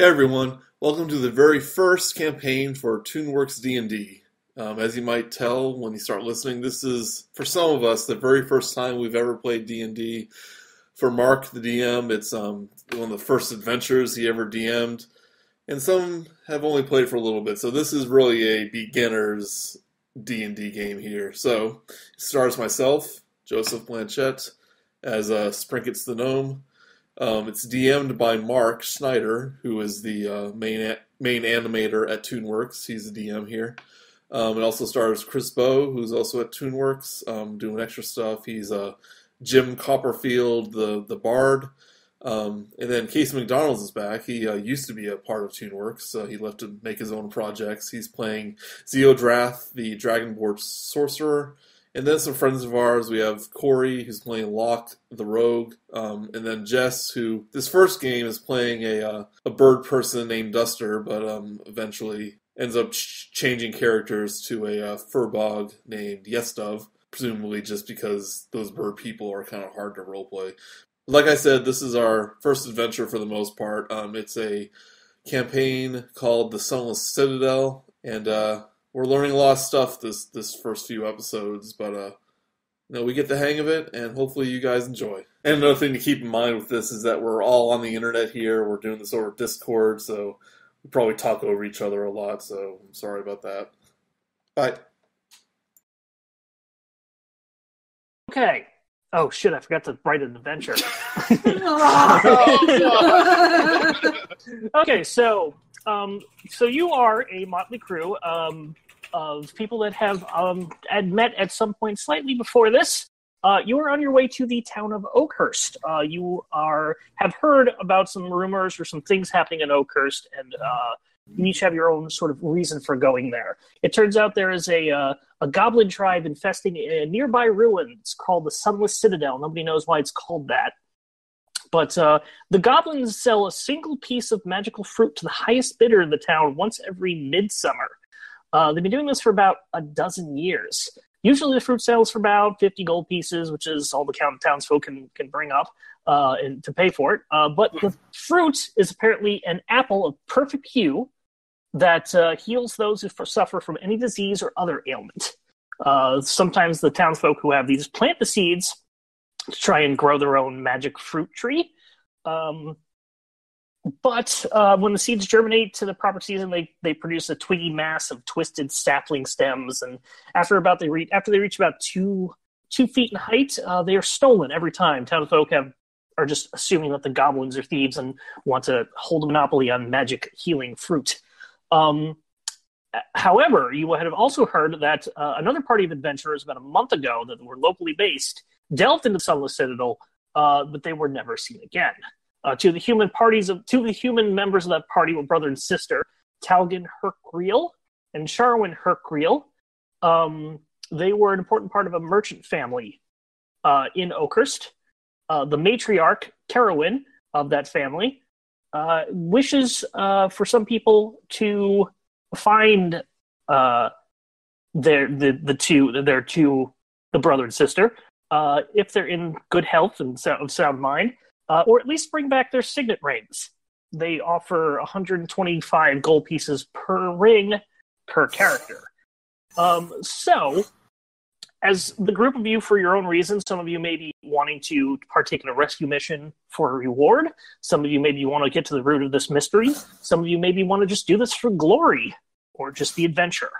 Hey everyone, welcome to the very first campaign for ToonWorks D&D. As you might tell when you start listening, this is, for some of us, the very first time we've ever played D&D. For Mark, the DM, it's one of the first adventures he ever DM'd, and some have only played for a little bit, so this is really a beginner's D&D game here. So, it stars myself, Joseph Blanchett, as Sprinkets the Gnome. It's DM'd by Mark Schneider, who is the main animator at ToonWorks. He's the DM here. It also stars Chris Bow, who's also at ToonWorks, doing extra stuff. He's Jim Copperfield, the Bard. And then Casey McDonald's is back. He used to be a part of ToonWorks. He left to make his own projects. He's playing Zeodrath, the Dragonborn Sorcerer. And then some friends of ours. We have Corey, who's playing Locke, the Rogue. And then Jess, who this first game is playing a bird person named Duster, but eventually ends up changing characters to a furbog named Yesdove, presumably just because those bird people are kind of hard to roleplay. Like I said, this is our first adventure for the most part. It's a campaign called the Sunless Citadel, and we're learning a lot of stuff this first few episodes, but we get the hang of it, and hopefully you guys enjoy. And another thing to keep in mind with this is that we're all on the internet here. We're doing this over Discord, so we probably talk over each other a lot, so I'm sorry about that. Bye. Okay. Oh, shit, I forgot to write an adventure. Okay, so you are a motley crew of people that have had met at some point slightly before this. You are on your way to the town of Oakhurst. You have heard about some rumors or some things happening in Oakhurst, and you each have your own sort of reason for going there. It turns out there is a goblin tribe infesting a nearby ruin. It's called the Sunless Citadel. Nobody knows why it's called that. But the goblins sell a single piece of magical fruit to the highest bidder in the town once every midsummer. They've been doing this for about a dozen years. Usually the fruit sells for about 50 gold pieces, which is all the townsfolk can bring up and to pay for it. But the fruit is apparently an apple of perfect hue that heals those who suffer from any disease or other ailment. Sometimes the townsfolk who have these plant the seeds to try and grow their own magic fruit tree. But when the seeds germinate to the proper season, they produce a twiggy mass of twisted sapling stems, and after they reach about 2 feet in height, they are stolen every time. Townsfolk are just assuming that the goblins are thieves and want to hold a monopoly on magic healing fruit. However, you would have also heard that another party of adventurers about a month ago that were locally based delved into Sunless Citadel, but they were never seen again. Two of the human members of that party were brother and sister, Talgan Hercriel and Sharwin Hercriel. They were an important part of a merchant family in Oakhurst. The matriarch, Carowin, of that family, wishes for some people to find the brother and sister, if they're in good health and sound mind, or at least bring back their signet rings. They offer 125 gold pieces per ring per character. So, as the group of you, for your own reasons, some of you may be wanting to partake in a rescue mission for a reward. Some of you maybe want to get to the root of this mystery. Some of you maybe want to just do this for glory or just the adventure.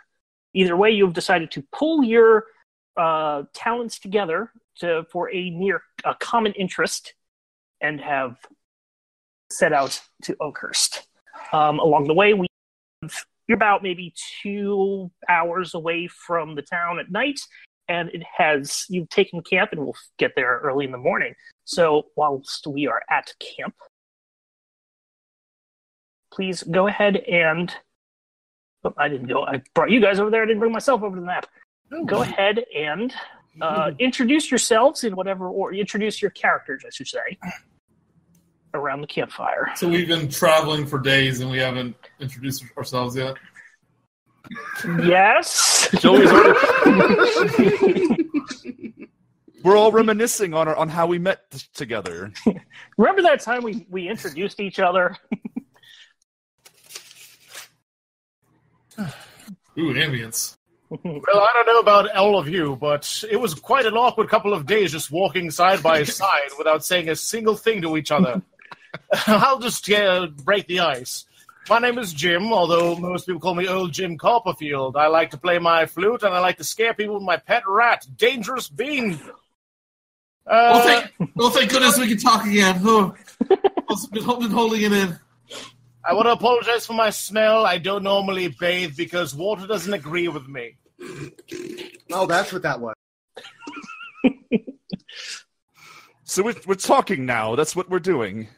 Either way, you've decided to pull your talents together for a common interest and have set out to Oakhurst. Along the way, you're about maybe 2 hours away from the town at night, and you've taken camp, and we'll get there early in the morning. So whilst we are at camp, please go ahead and... Oh, I didn't go. I brought you guys over there. I didn't bring myself over to the map. Go ahead and introduce yourselves in whatever, or introduce your characters, I should say, around the campfire. So we've been traveling for days and we haven't introduced ourselves yet? Yes. We're all reminiscing on how we met together. Remember that time we introduced each other? Ooh, ambience. Well, I don't know about all of you, but it was quite an awkward couple of days just walking side by side without saying a single thing to each other. I'll just break the ice. My name is Jim, although most people call me Old Jim Copperfield. I like to play my flute, and I like to scare people with my pet rat, Dangerous Bean. Thank goodness we can talk again. Oh, I've been holding it in. I want to apologize for my smell. I don't normally bathe because water doesn't agree with me. Oh, that's what that was. So we're talking now. That's what we're doing.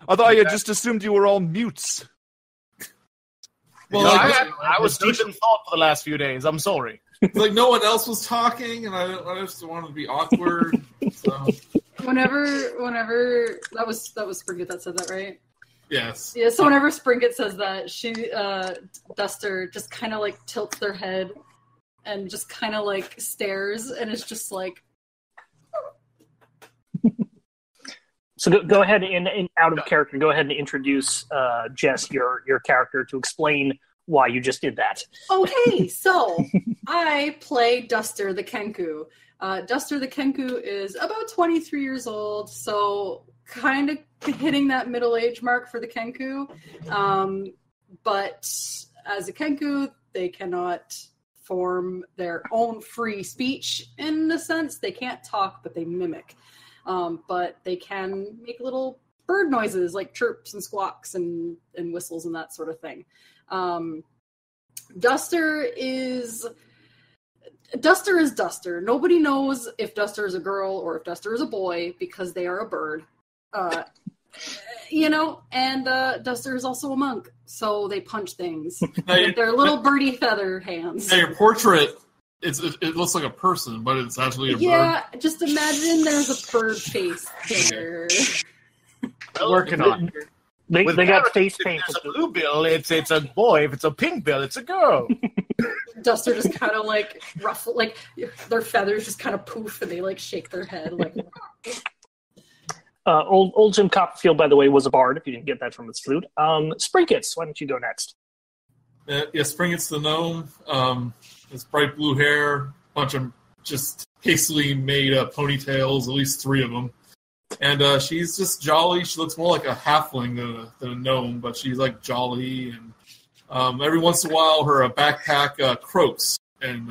Although I had just assumed you were all mutes. Well, I was deep in thought for the last few days. I'm sorry. Like no one else was talking, and I just wanted to be awkward. So. Whenever that was Springett that said that, right? Yes. Yeah. So whenever Springett says that, Duster just kind of like tilts their head and just kind of like stares, and it's just like. So go ahead and out of character. Go ahead and introduce Jess, your character, to explain why you just did that. Okay, so I play Duster the Kenku. Duster the Kenku is about 23 years old, so kind of hitting that middle age mark for the Kenku. But as a Kenku, they cannot form their own free speech in a sense. They can't talk, but they mimic. But they can make little bird noises like chirps and squawks and whistles and that sort of thing. Duster is Duster. Nobody knows if Duster is a girl or if Duster is a boy because they are a bird. And Duster is also a monk, so they punch things with their little birdie feather hands. Now your portrait, it looks like a person, but it's actually a bird. Yeah, just imagine there's a bird face there. Working on it. They got face paint. If it's a blue bill, it's a boy. If it's a pink bill, it's a girl. Duster just kind of like ruffle, like their feathers just kind of poof, and they like shake their head. Like old Jim Copperfield, by the way, was a bard. If you didn't get that from his flute, Sprinkets, why don't you go next? Springet's the gnome. His bright blue hair, bunch of just hastily made ponytails, at least 3 of them. And she's just jolly. She looks more like a halfling than a gnome, but she's like jolly. And every once in a while, her backpack croaks, and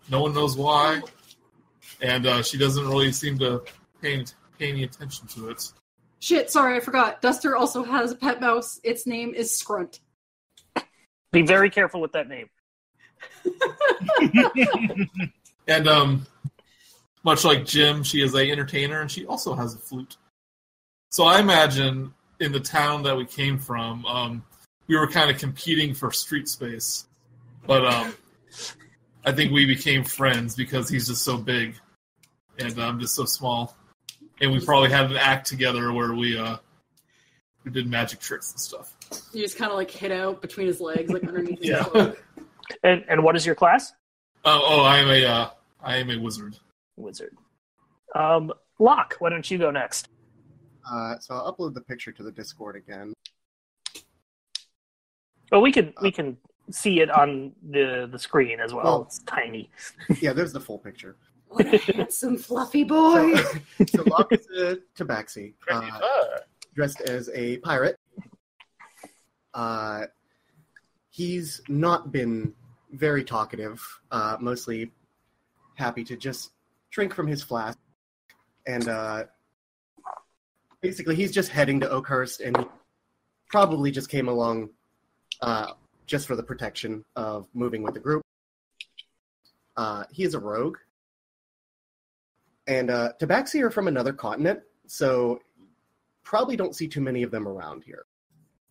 no one knows why. And she doesn't really seem to pay any attention to it. Shit, sorry, I forgot. Duster also has a pet mouse. Its name is Scrunt. Be very careful with that name. And much like Jim, she is an entertainer, and she also has a flute. So I imagine in the town that we came from, we were kind of competing for street space. But I think we became friends because he's just so big, and I'm just so small. And we probably had an act together where we did magic tricks and stuff. You just kind of like hit out between his legs, like underneath his Yeah. cloak. And what is your class? I am a wizard. Wizard. Locke, why don't you go next? So I'll upload the picture to the Discord again. Well, we can see it on the screen as well. Well, it's tiny. Yeah, there's the full picture. What a handsome, fluffy boy! So Locke is a tabaxi, dressed as a pirate. He's not been very talkative, mostly happy to just drink from his flask. And basically he's just heading to Oakhurst, and he probably just came along just for the protection of moving with the group. He is a rogue. And tabaxi are from another continent, so probably don't see too many of them around here.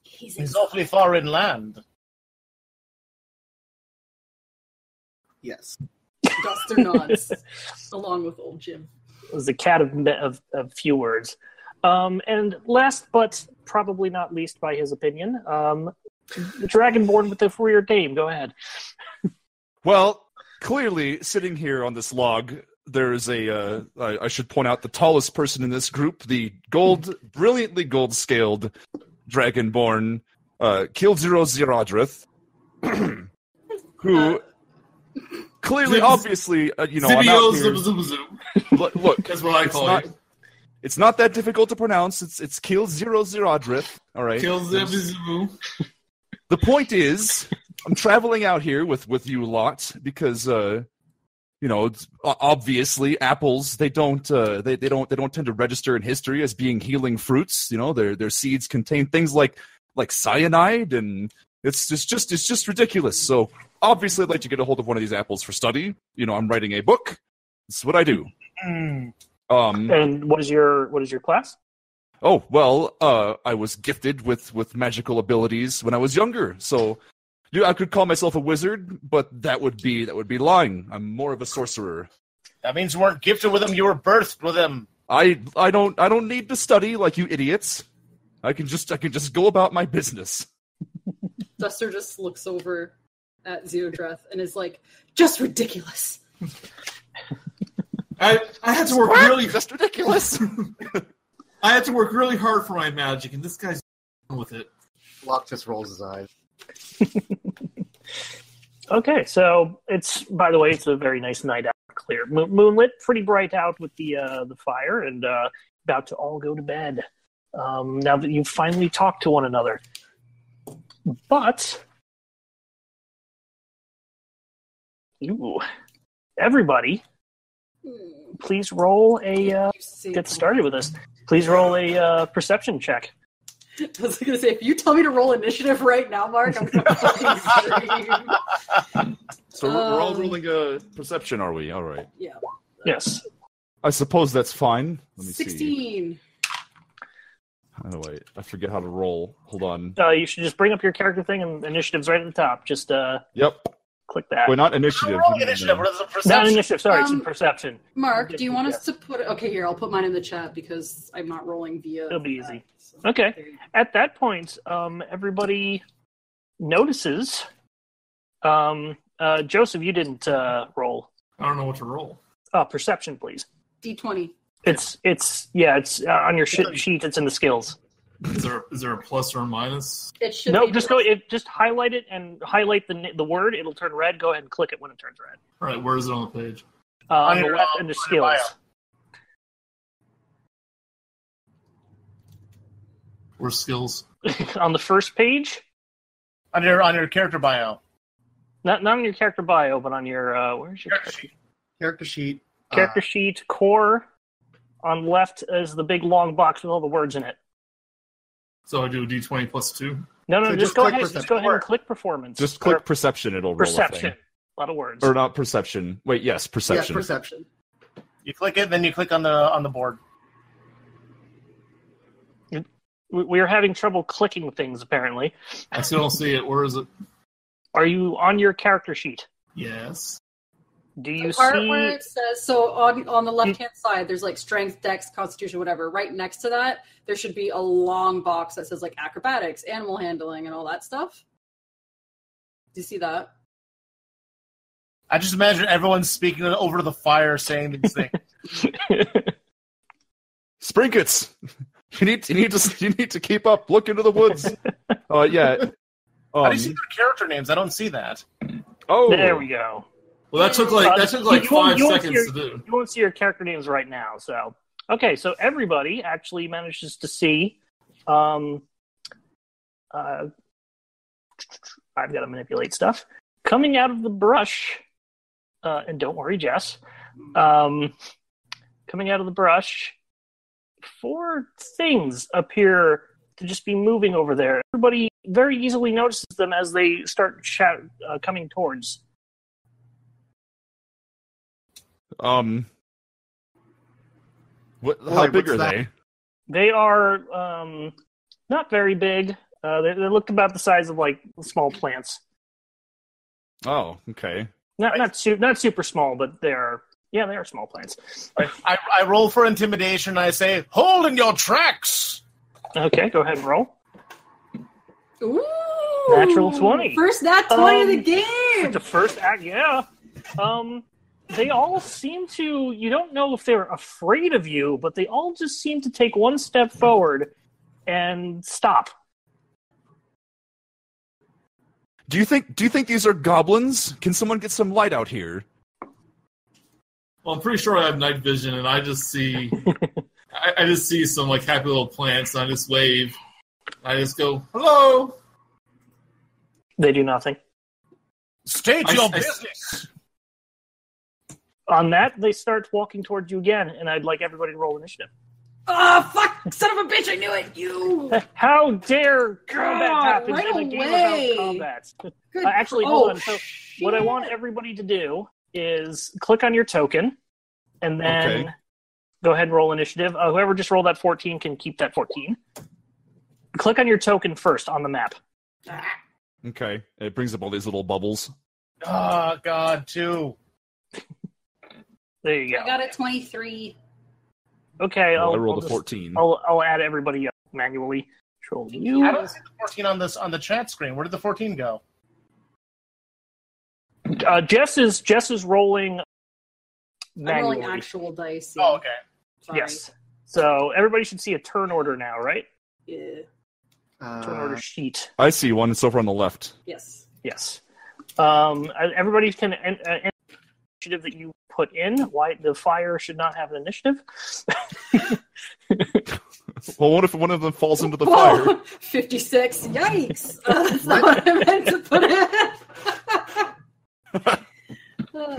He's awfully far inland. Yes. Duster nods, along with old Jim. It was a cat of few words. And last but probably not least by his opinion, the Dragonborn with the rear dame. Go ahead. Well, clearly, sitting here on this log, there's I should point out the tallest person in this group, the brilliantly gold-scaled Dragonborn, Kildero Ziradrith. who clearly, obviously, I'm Zibio out here. Look, That's what I call it. It's not that difficult to pronounce. It's Kill Zero Zerodrith. All right. Kill Zibizu. The point is, I'm traveling out here with you lot because obviously apples they don't tend to register in history as being healing fruits. Their seeds contain things like cyanide, and it's just ridiculous. So obviously, I'd like to get a hold of one of these apples for study. I'm writing a book. This is what I do. And what is your class? Oh well, I was gifted with magical abilities when I was younger, so I could call myself a wizard, but that would be lying. I'm more of a sorcerer. That means you weren't gifted with them; you were birthed with them. I don't need to study like you idiots. I can just go about my business. Duster just looks over at Zeodreth and is like, just ridiculous. I had to work really just ridiculous. I had to work really hard for my magic, and this guy's with it. Locke just rolls his eyes. Okay, so by the way, it's a very nice night out, clear, moonlit, pretty bright out with the fire, and about to all go to bed. Now that you've finally talked to one another, but everybody, please roll a get started with this. Please roll a perception check. I was going to say, if you tell me to roll initiative right now, Mark, I'm going to fucking scream. So we're all rolling a perception, are we? All right. Yeah. Yes. I suppose that's fine. Let me 16. see. Oh, wait. I forget how to roll. Hold on. You should just bring up your character thing, and initiative's right at the top. Just Yep. click that. Wait, not initiative. Initiative. What is a perception? Not initiative, sorry, it's perception. Mark, do you want us to put it? Okay, here, I'll put mine in the chat because I'm not rolling via. It'll be easy. Okay. At that point, everybody notices. Joseph, you didn't roll. I don't know what to roll. Perception, please. D20. It's on your sheet. It's in the skills. Is there a plus or a minus? It should. No, be just highlight it and highlight the word. It'll turn red. Go ahead and click it when it turns red. All right, where is it on the page? On the left under skills. Where's skills? On the first page. On your character bio. Not on your character bio, but on your where's your character sheet? Character sheet. Character sheet core. On the left is the big long box with all the words in it. So I do a D20 plus 2? No, So just just go click ahead. perception. Just go ahead and click performance. Just click perception. It'll roll a perception. thing. A lot of words. Or not perception. Wait, yes, perception. Yeah, perception. You click it, then you click on the board. We are having trouble clicking things, apparently. I still don't see it. Where is it? Are you on your character sheet? Yes. Do you the part see... where it says, so on the left-hand side, there's like strength, dex, constitution, whatever. Right next to that, there should be a long box that says like acrobatics, animal handling, and all that stuff. Do you see that? I just imagine everyone speaking over the fire saying these things. Sprinkets! You need to keep up. Look into the woods. Yeah. How do you see their character names? I don't see that. Oh, There we go. Well, that took like you won't 5 see seconds to do. You won't see your character names right now. So, okay, so everybody actually manages to see. I've got to manipulate stuff coming out of the brush, and don't worry, Jess. Coming out of the brush, 4 things appear to just be moving over there. Everybody very easily notices them as they start coming towards. How big are they? They are not very big. They look about the size of like small plants. Oh, okay. Not super small, but they are small plants. I roll for intimidation. And I say, "Hold in your tracks." Okay, go ahead and roll. Ooh! Natural 20. First nat 20 of the game! The first act, yeah. They all seem to, you don't know if they're afraid of you, but they all just seem to take one step forward and stop. Do you think these are goblins? Can someone get some light out here? Well, I'm pretty sure I have night vision, and I just see, I just see some like happy little plants, and I just wave. I just go, hello. They do nothing. State your business. On that, they start walking towards you again, and I'd like everybody to roll initiative. Oh, fuck! Son of a bitch, I knew it! You! How dare combat happen right in a game away. about combat? Good. Actually, hold on. So what I want everybody to do is click on your token, and then go ahead and roll initiative. Whoever just rolled that 14 can keep that 14. Click on your token first on the map. Okay. It brings up all these little bubbles. Oh, God, 2. There you go. I got a 23. Okay, I rolled a 14. I'll add everybody up manually. Control you. I don't see the 14 on the chat screen. Where did the 14 go? Jess is rolling I'm manually. rolling actual dice. Oh, okay. Sorry. Yes. So everybody should see a turn order now, right? Yeah. Turn order sheet. I see one. It's over on the left. Yes. Yes. Everybody can initiative that you put in. Why the fire should not have an initiative? Well, what if one of them falls into the Whoa, fire? 56. Yikes. That's not what I meant to put in.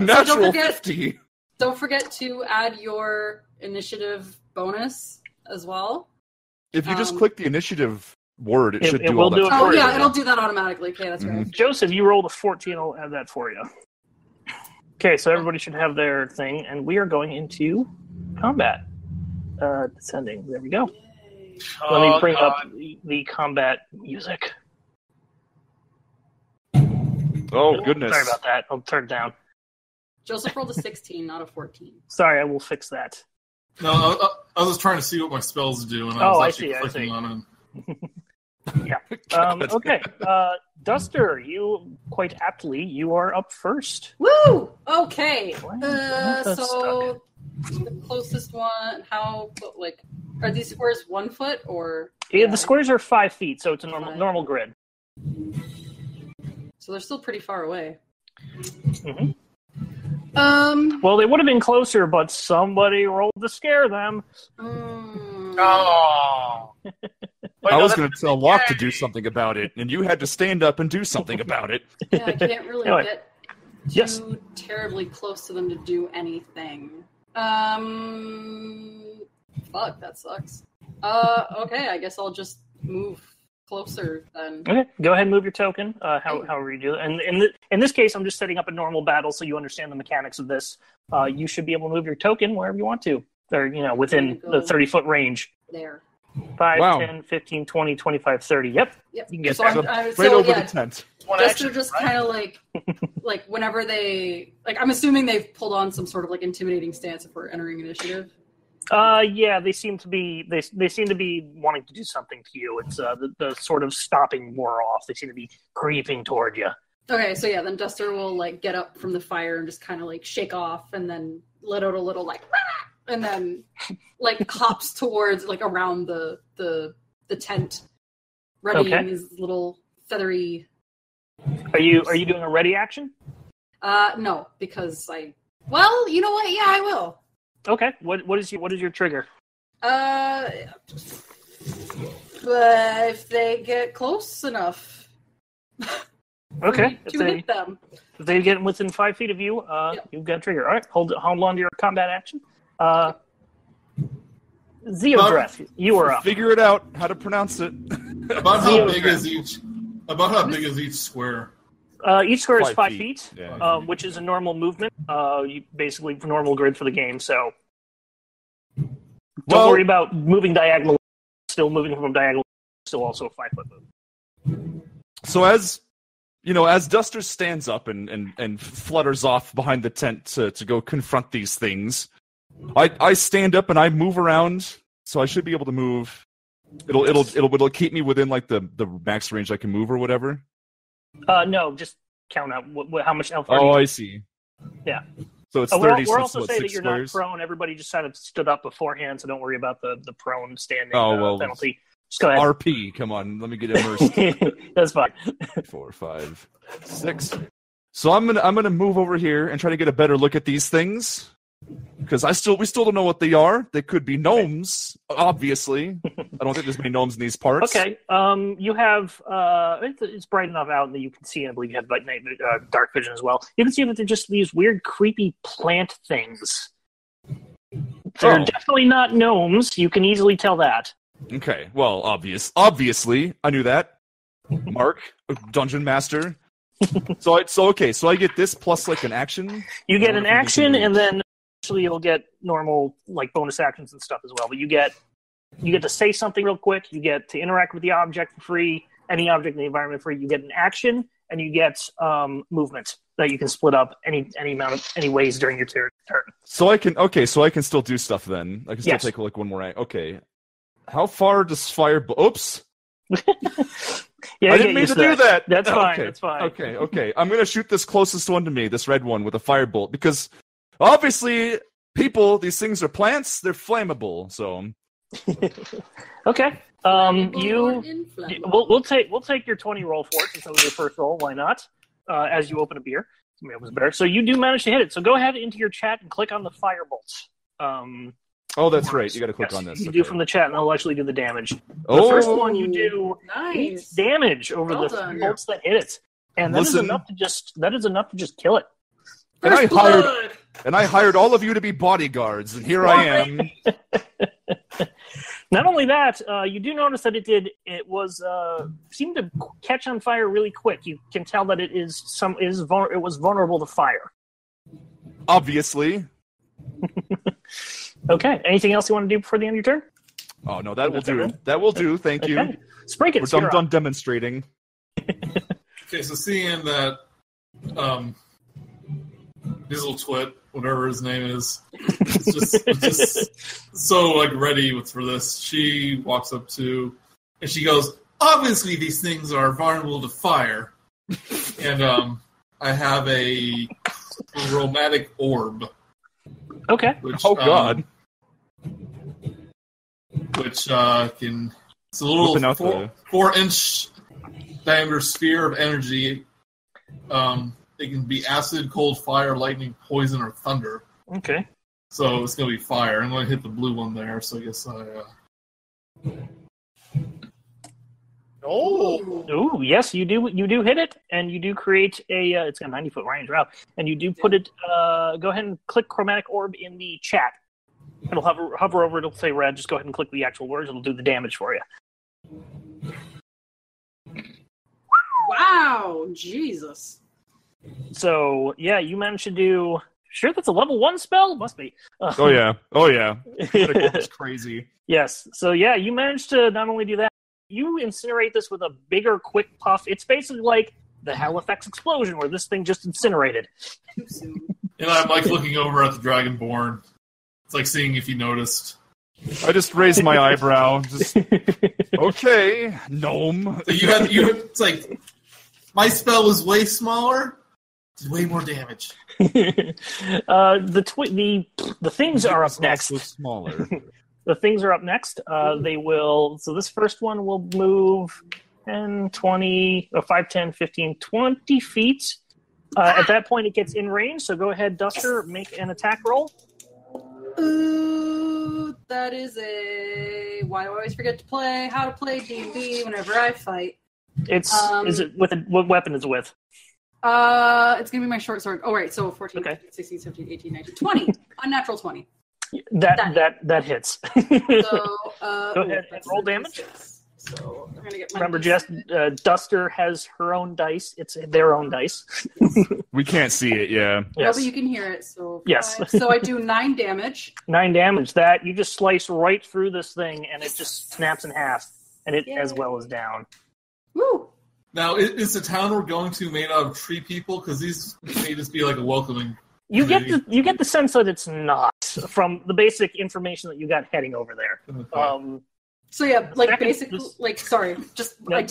Natural 50. Don't forget to add your initiative bonus as well. If you just click the initiative word, it should it do will all that. do it Oh, for you. yeah, it'll do that automatically. Okay, that's right. Joseph, you rolled a 14. I'll add that for you. Okay, so everybody should have their thing, and we are going into combat. Descending. There we go. Let me bring up the combat music. Oh, goodness. Sorry about that. I'll turn it down. Joseph rolled a 16, not a 14. Sorry, I will fix that. No, I was just trying to see what my spells do, and I was actually clicking on it. Yeah. Okay. Duster, you quite aptly, you are up first. Woo! Okay. That's So the closest one, are these squares 1 foot or? Yeah, the squares are 5 feet, so it's a normal grid. So they're still pretty far away. Mm-hmm. Um. Well, they would have been closer, but somebody rolled to scare them. Oh. I was going to tell Locke to do something about it, and you had to stand up and do something about it. Yeah, I can't really Anyway. get too terribly close to them to do anything. Fuck, that sucks. Okay, I guess I'll just move closer then. Okay, go ahead and move your token. However you do it. And in this case, I'm just setting up a normal battle, so you understand the mechanics of this. You should be able to move your token wherever you want to, or within the 30-foot range. There. 5, 10, 15, 20, 25, 30. Yep. You can get there. Right over the tent. Duster just kind of like whenever they I'm assuming they've pulled on some sort of like intimidating stance if we're entering initiative. Yeah, they seem to be wanting to do something to you. It's the sort of stopping wore off. They seem to be creeping toward you. Okay, so yeah, then Duster will like get up from the fire and just kind of like shake off and then let out a little like "Rah!" and then like hops towards like around the tent, readying his little feathery. Are you doing a ready action? No, because well, you know what? Yeah, I will. Okay. What is your trigger? If they get close enough. Okay. To hit them. If they get within 5 feet of you, you've got a trigger. All right. Hold on to your combat action. Zeodreth, you are up. Figure it out how to pronounce it. About how big is each square? Each square is 5 feet. feet, Yeah. which is a normal movement. Basically normal grid for the game. So don't worry about moving diagonal. Still moving from diagonal. Still also a 5 foot move. So as Duster stands up and flutters off behind the tent to go confront these things, I stand up and I move around, so I should be able to move. It'll keep me within like the max range I can move or whatever. No, just count out how much. How far I see. Yeah. So it's 30. We're also saying that 6 you're squares? not prone. Everybody just kind of stood up beforehand, so don't worry about the prone standing Oh, well, penalty. Just go ahead. RP, come on, let me get immersed. That's fine. 4, 5, 6. So I'm gonna move over here and try to get a better look at these things. Because we still don't know what they are. They could be gnomes, obviously. I don't think there's many gnomes in these parts. Okay. You have it's bright enough out that you can see. I believe you have dark vision as well. You can see that they're just these weird, creepy plant things. They're definitely not gnomes. You can easily tell that. Okay. Well, obviously, I knew that. Mark, Dungeon Master. So I get this plus like an action. You get an action, and then actually you'll get normal like bonus actions and stuff as well. But you get to say something real quick. You get to interact with the object for free. Any object in the environment for free. You get an action, and you get movement that you can split up any ways during your turn. So I can still do stuff then. I can still take like one more. Okay. How far does fire? Oops. Yeah, I didn't mean to do that. That's fine. Okay. That's fine. Okay. I'm going to shoot this closest one to me, this red one, with a firebolt, because obviously, these things are plants. They're flammable. So, okay. We'll take your 20 roll for it since that was your first roll. Why not? As you open a beer, so you do manage to hit it. So go ahead into your chat and click on the firebolt. Oh, that's right. You got to click on this. You do from the chat, and I'll actually do the damage. The first one you do 8 damage over the bolts that hit it, and that is enough to just kill it. And I hired all of you to be bodyguards, and here I am. Not only that, you do notice that it seemed to catch on fire really quick. You can tell that it was vulnerable to fire. Obviously. Okay. Anything else you want to do before the end of your turn? Oh no, that will do. That will do. Thank you. Sprinkets, we're done demonstrating. Okay, so seeing that Dizzletwit, whatever his name is just so like ready for this. She walks up to, and she goes, "Obviously, these things are vulnerable to fire." And I have a chromatic orb. Okay. Which, God. Which can... It's a little 4-inch diameter sphere of energy. It can be acid, cold, fire, lightning, poison, or thunder. Okay. So it's going to be fire. I'm going to hit the blue one there, so I guess Oh, yes, you do hit it, and you do create a, it's got a 90-foot range, wow, and you do put it, go ahead and click Chromatic Orb in the chat. It'll hover over, it'll say red, just go ahead and click the actual words, it'll do the damage for you. Wow, Jesus. So, yeah, you managed to do, sure that's a level 1 spell? Must be. Oh yeah. It's crazy. Yes, so yeah, you managed to not only do that, you incinerate this with a bigger, quick puff. It's basically like the Halifax explosion, where this thing just incinerated. And I'm like looking over at the Dragonborn. It's like seeing if he noticed. I just raised my eyebrow. Just okay, gnome. So it's like my spell was way smaller, did way more damage. The things are up next. Smaller. The things are up next. They will... So this first one will move 10, 20, 5, 10, 15, 20 feet. At that point, it gets in range. So go ahead, Duster, make an attack roll. Ooh, that is a... Why do I always forget how to play D&D whenever I fight? Is it with what weapon is it with? It's going to be my short sword. Oh, right. So 14, 15, 16, 17, 18, 19, 20. Unnatural 20. That hits. So, go ahead and roll damage. So I'm gonna get my Remember, Jess, Duster has her own dice. It's their own dice. We can't see it, yeah. No, but you can hear it. So yes. So I do 9 damage. 9 damage. That you just slice right through this thing, and it just snaps in half, and it as well as down. Woo! Now, is the town we're going to made out of tree people? Because these may just be like a welcoming. You get the sense that it's not from the basic information that you got heading over there. Okay. So yeah, like basically, like sorry, I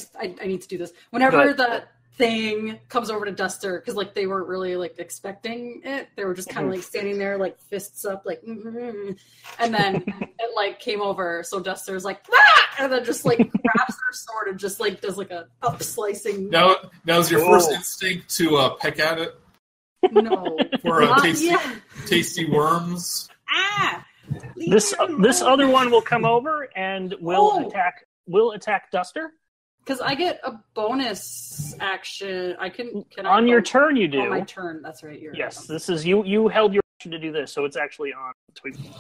need to do this. Whenever the thing comes over to Duster because like they weren't really like expecting it. They were just kind of like standing there like fists up like and then it like came over, so Duster's like ah! And then just like grabs their sword and just like does like a up slicing. Now's your first instinct to peck at it? No. For tasty worms? This other one will come over and will attack Duster. Because I get a bonus action. Can on your turn you do. On my turn, that's right. Yes, this is you held your action to do this, so it's actually on.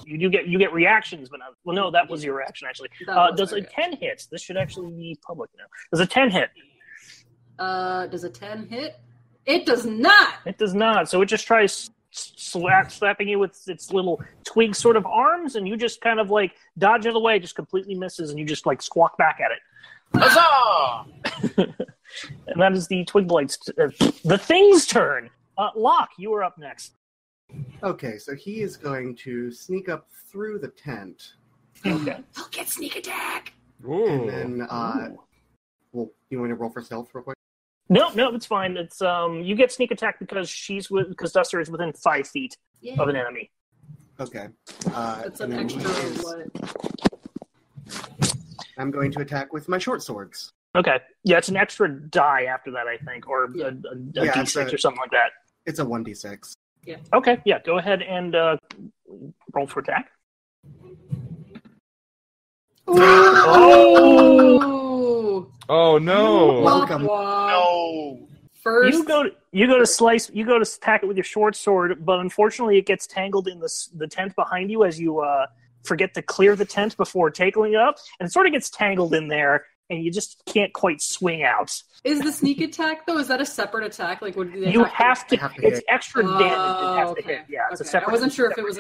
You get reactions, but not. Well, no, that was your reaction actually. Does a 10 hit? This should actually be public now. Does a 10 hit? Does a 10 hit? It does not. It does not. So it just tries slapping you with its little twig sort of arms, and you just kind of like dodge out of the way, just completely misses, and you just like squawk back at it. Huzzah! And that is the Twig Blight's the Thing's turn. Locke, you are up next. Okay, so he is going to sneak up through the tent. Okay. He'll get sneak attack. And then, well, you want to roll for stealth real quick? No, it's fine. It's you get sneak attack because Duster is within 5 feet of an enemy. Okay. That's an extra what? I'm going to attack with my short swords. Okay. Yeah, it's an extra die after that, I think, or a D6 or something like that. It's a 1d6. Yeah. Okay, yeah, go ahead and roll for attack. Oh no! Welcome. No. First, you go to attack it with your short sword, but unfortunately, it gets tangled in the tent behind you as you forget to clear the tent before tackling it up, and it sort of gets tangled in there, and you just can't quite swing out. Is the sneak attack though? Is that a separate attack? Like, what do they you have to? It's hit. extra damage. It has to hit. Yeah, it's a separate. I wasn't sure if it was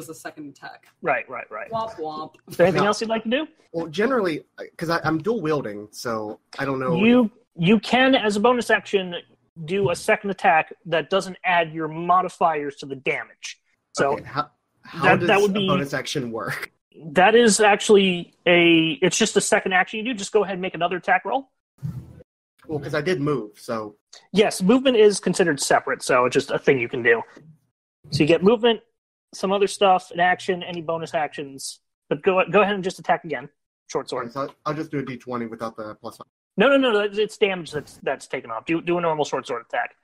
a second attack. Right. Womp womp. Is there anything else you'd like to do? Well, generally, because I'm dual wielding, so I don't know. You can, as a bonus action, do a second attack that doesn't add your modifiers to the damage. So okay, how does that would a be bonus action work? That is actually it's just a second action you do. Just go ahead and make another attack roll. Well, because I did move, so... Yes, movement is considered separate, so it's just a thing you can do. So you get movement, some other stuff, an action, any bonus actions. But go ahead and just attack again. Short sword. Okay, so I'll just do a d20 without the +5. No, it's damage that's taken off. Do a normal short sword attack.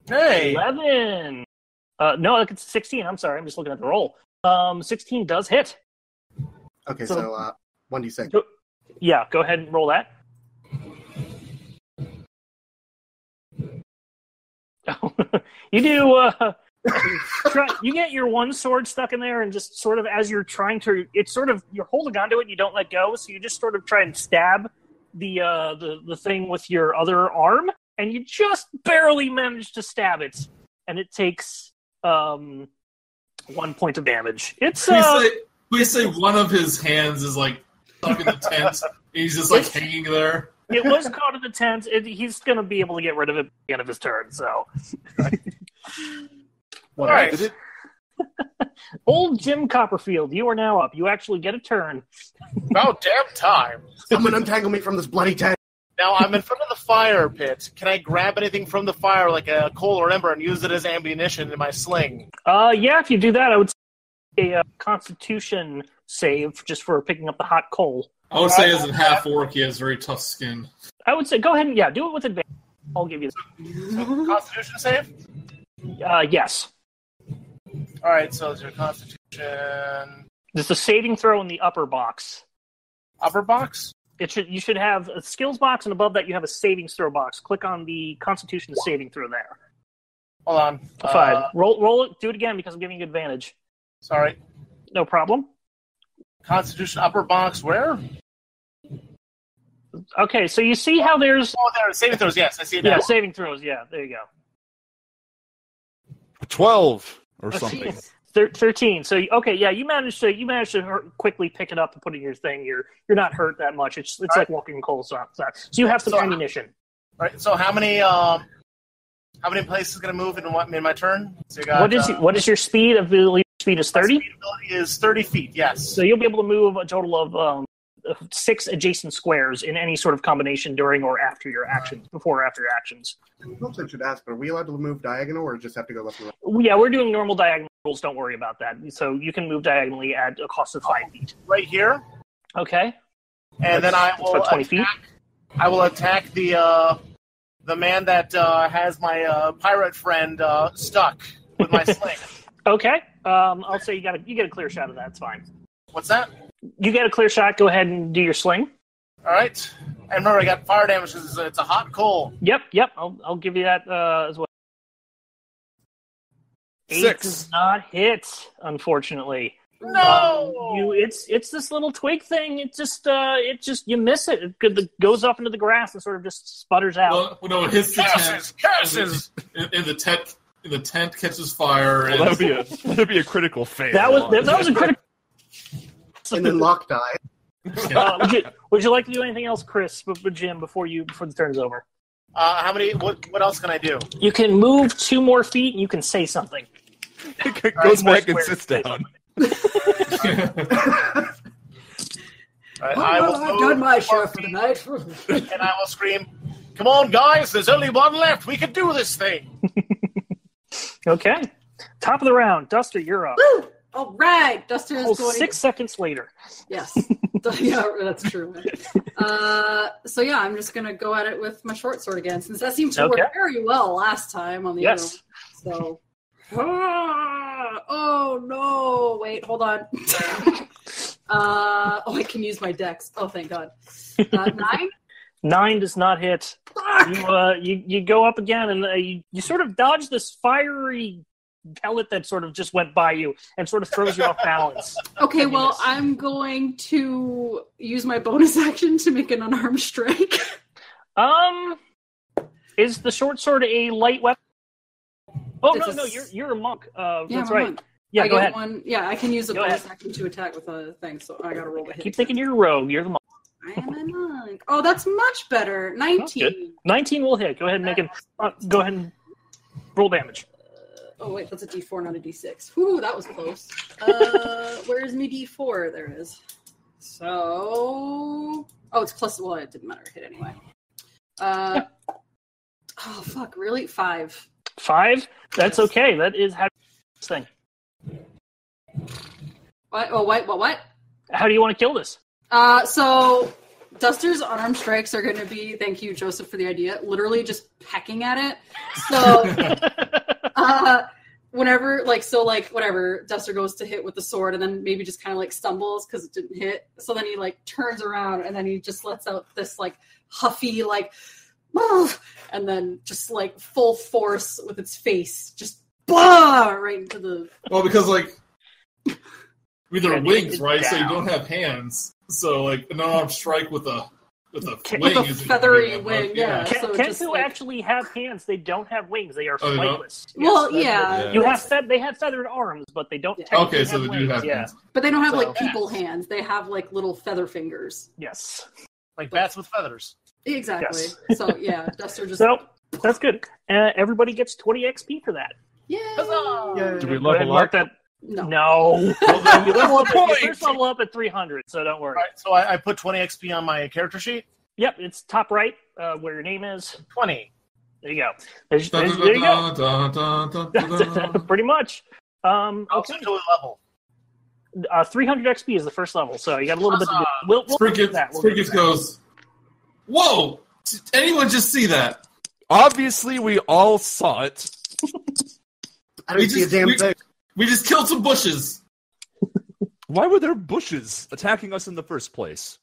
Hey! 11! No, it's 16. I'm sorry, I'm just looking at the roll. 16 does hit. Okay, so 1d6. Yeah, go ahead and roll that. You do. You get your one sword stuck in there, and just sort of as you're trying to, it's sort of you're holding onto it, and you don't let go, so you just sort of try and stab the thing with your other arm, and you just barely manage to stab it, and it takes 1 point of damage. It's we say one of his hands is like stuck in the tent. He's just like hanging there. It was caught in the tent. He's going to be able to get rid of it at the end of his turn. So, All right. Old Jim Copperfield, you are now up. You actually get a turn. About damn time. Someone untangle me from this bloody tent. Now I'm in front of the fire pit. Can I grab anything from the fire, like a coal or ember, and use it as ammunition in my sling? Yeah, if you do that, I would say a Constitution save just for picking up the hot coal. I would say as a half-orc, he has very tough skin. I would say go ahead and, do it with advantage. I'll give you So, Constitution save? yes. All right, so it's your Constitution... There's a saving throw in the upper box. Upper box? You should have a skills box, and above that you have a savings throw box. Click on the Constitution saving throw there. Hold on. 5. Roll it. Do it again because I'm giving you advantage. Sorry. No problem. Constitution upper box where? Okay, so you see how there's... Oh, there. Saving throws, yes. I see it now. Yeah, saving throws, yeah. There you go. 12 or something. 13. So, okay, yeah, you managed to quickly pick it up and put it in your thing. You're not hurt that much. It's like walking coal. So you have some ammunition. All right, so how many places going to move in my turn? So you got, what is your speed? Speed is 30? Speed ability is 30 feet, yes. So you'll be able to move a total of 6 adjacent squares in any sort of combination during or after your actions, before or after your actions. Perhaps I should ask, are we allowed to move diagonal or just have to go left and right? Yeah, we're doing normal diagonal rules. Don't worry about that. So you can move diagonally at a cost of 5 feet. Right here. Okay. And then I will about 20 feet. I will attack the man that has my pirate friend stuck with my sling. Okay. I'll say you get a clear shot of that. It's fine. What's that? You get a clear shot. Go ahead and do your sling. All right. And remember, I got fire damage because it's a hot coal. Yep. I'll give you that as well. 8 6 does not hit, unfortunately. No. It's this little twig thing. It just you miss it. It goes off into the grass and sort of just sputters out. Well, no, it hits the tent. Curses! And the tent catches fire. Well, that'd be a critical fail. That was a critical. And then Locke died. Would you like to do anything else, Chris, with Jim before the turn's over? How many? What else can I do? You can move 2 more feet and you can say something. It goes back and sits down. I've done my share for the night. And I will scream, "Come on, guys! There's only one left. We can do this thing." Okay. Top of the round. Duster, you're up. Woo! All right. Duster is Oh, going... 6 seconds later. Yes. Yeah, that's true. So yeah, I'm just going to go at it with my short sword again, since that seemed to work very well last time on the other one. So... Oh, no. Wait, hold on. I can use my dex. Oh, thank God. 9? 9 does not hit. You go up again, and you sort of dodge this fiery pellet that sort of just went by you and sort of throws you off balance. Okay, well, I'm going to use my bonus action to make an unarmed strike. Is the short sword a light weapon? Oh, It's no, you're a monk. Yeah, that's I'm a right. monk. Yeah, go ahead. I can use a Go bonus ahead. action to attack with a thing, so I gotta roll the hit. Keep thinking you're a rogue. You're the monk. I am a monk. Oh, that's much better. 19. 19 will hit. Go ahead and go ahead and roll damage. Oh, wait, that's a D4, not a D6. Whew, that was close. Where's me D4? There it is. So... Oh, it's plus... Well, it didn't matter. It hit anyway. Oh, fuck. Really? 5. 5? That's okay. That is how this thing. What? Oh, what? How do you want to kill this? So... Duster's unarmed strikes are going to be, thank you, Joseph, for the idea, literally just pecking at it. So... whatever, Duster goes to hit with the sword and then maybe just kind of like stumbles because it didn't hit. So then he like turns around and then he just lets out this like huffy like, and then just like full force with its face, just right into the. Well, because like, they're And wings, it's right? down. So you don't have hands. So like an unarmed strike with a wing With a isn't feathery gonna be wing, enough. yeah. So Kenku just, like- actually have hands. They don't have wings. They are Oh, they don't? flightless. Well, Yes, yeah. You have they have feathered arms, but they don't. Yeah. technically Okay, so have they do wings. have Yeah. hands. But they don't have So- like people hands. They have like little feather fingers. Yes. Like bats with feathers. Exactly. Yes. So yeah, Duster just. So that's good. Everybody gets 20 XP for that. Yay! Yeah. Do we Go ahead and level mark up? that. No. No. You first level up at 300, so don't worry. All right, so I put 20 XP on my character sheet. Yep, it's top right where your name is. 20. There you go. There you go. Pretty much. Also Okay. to a level. 300 XP is the first level, so you got a little bit to do. We'll get to that. We'll get to Spriggans that. goes, "Whoa! Did anyone just see that?" Obviously, we all saw it. I didn't see a damn thing. We just killed some bushes. Why were there bushes attacking us in the first place?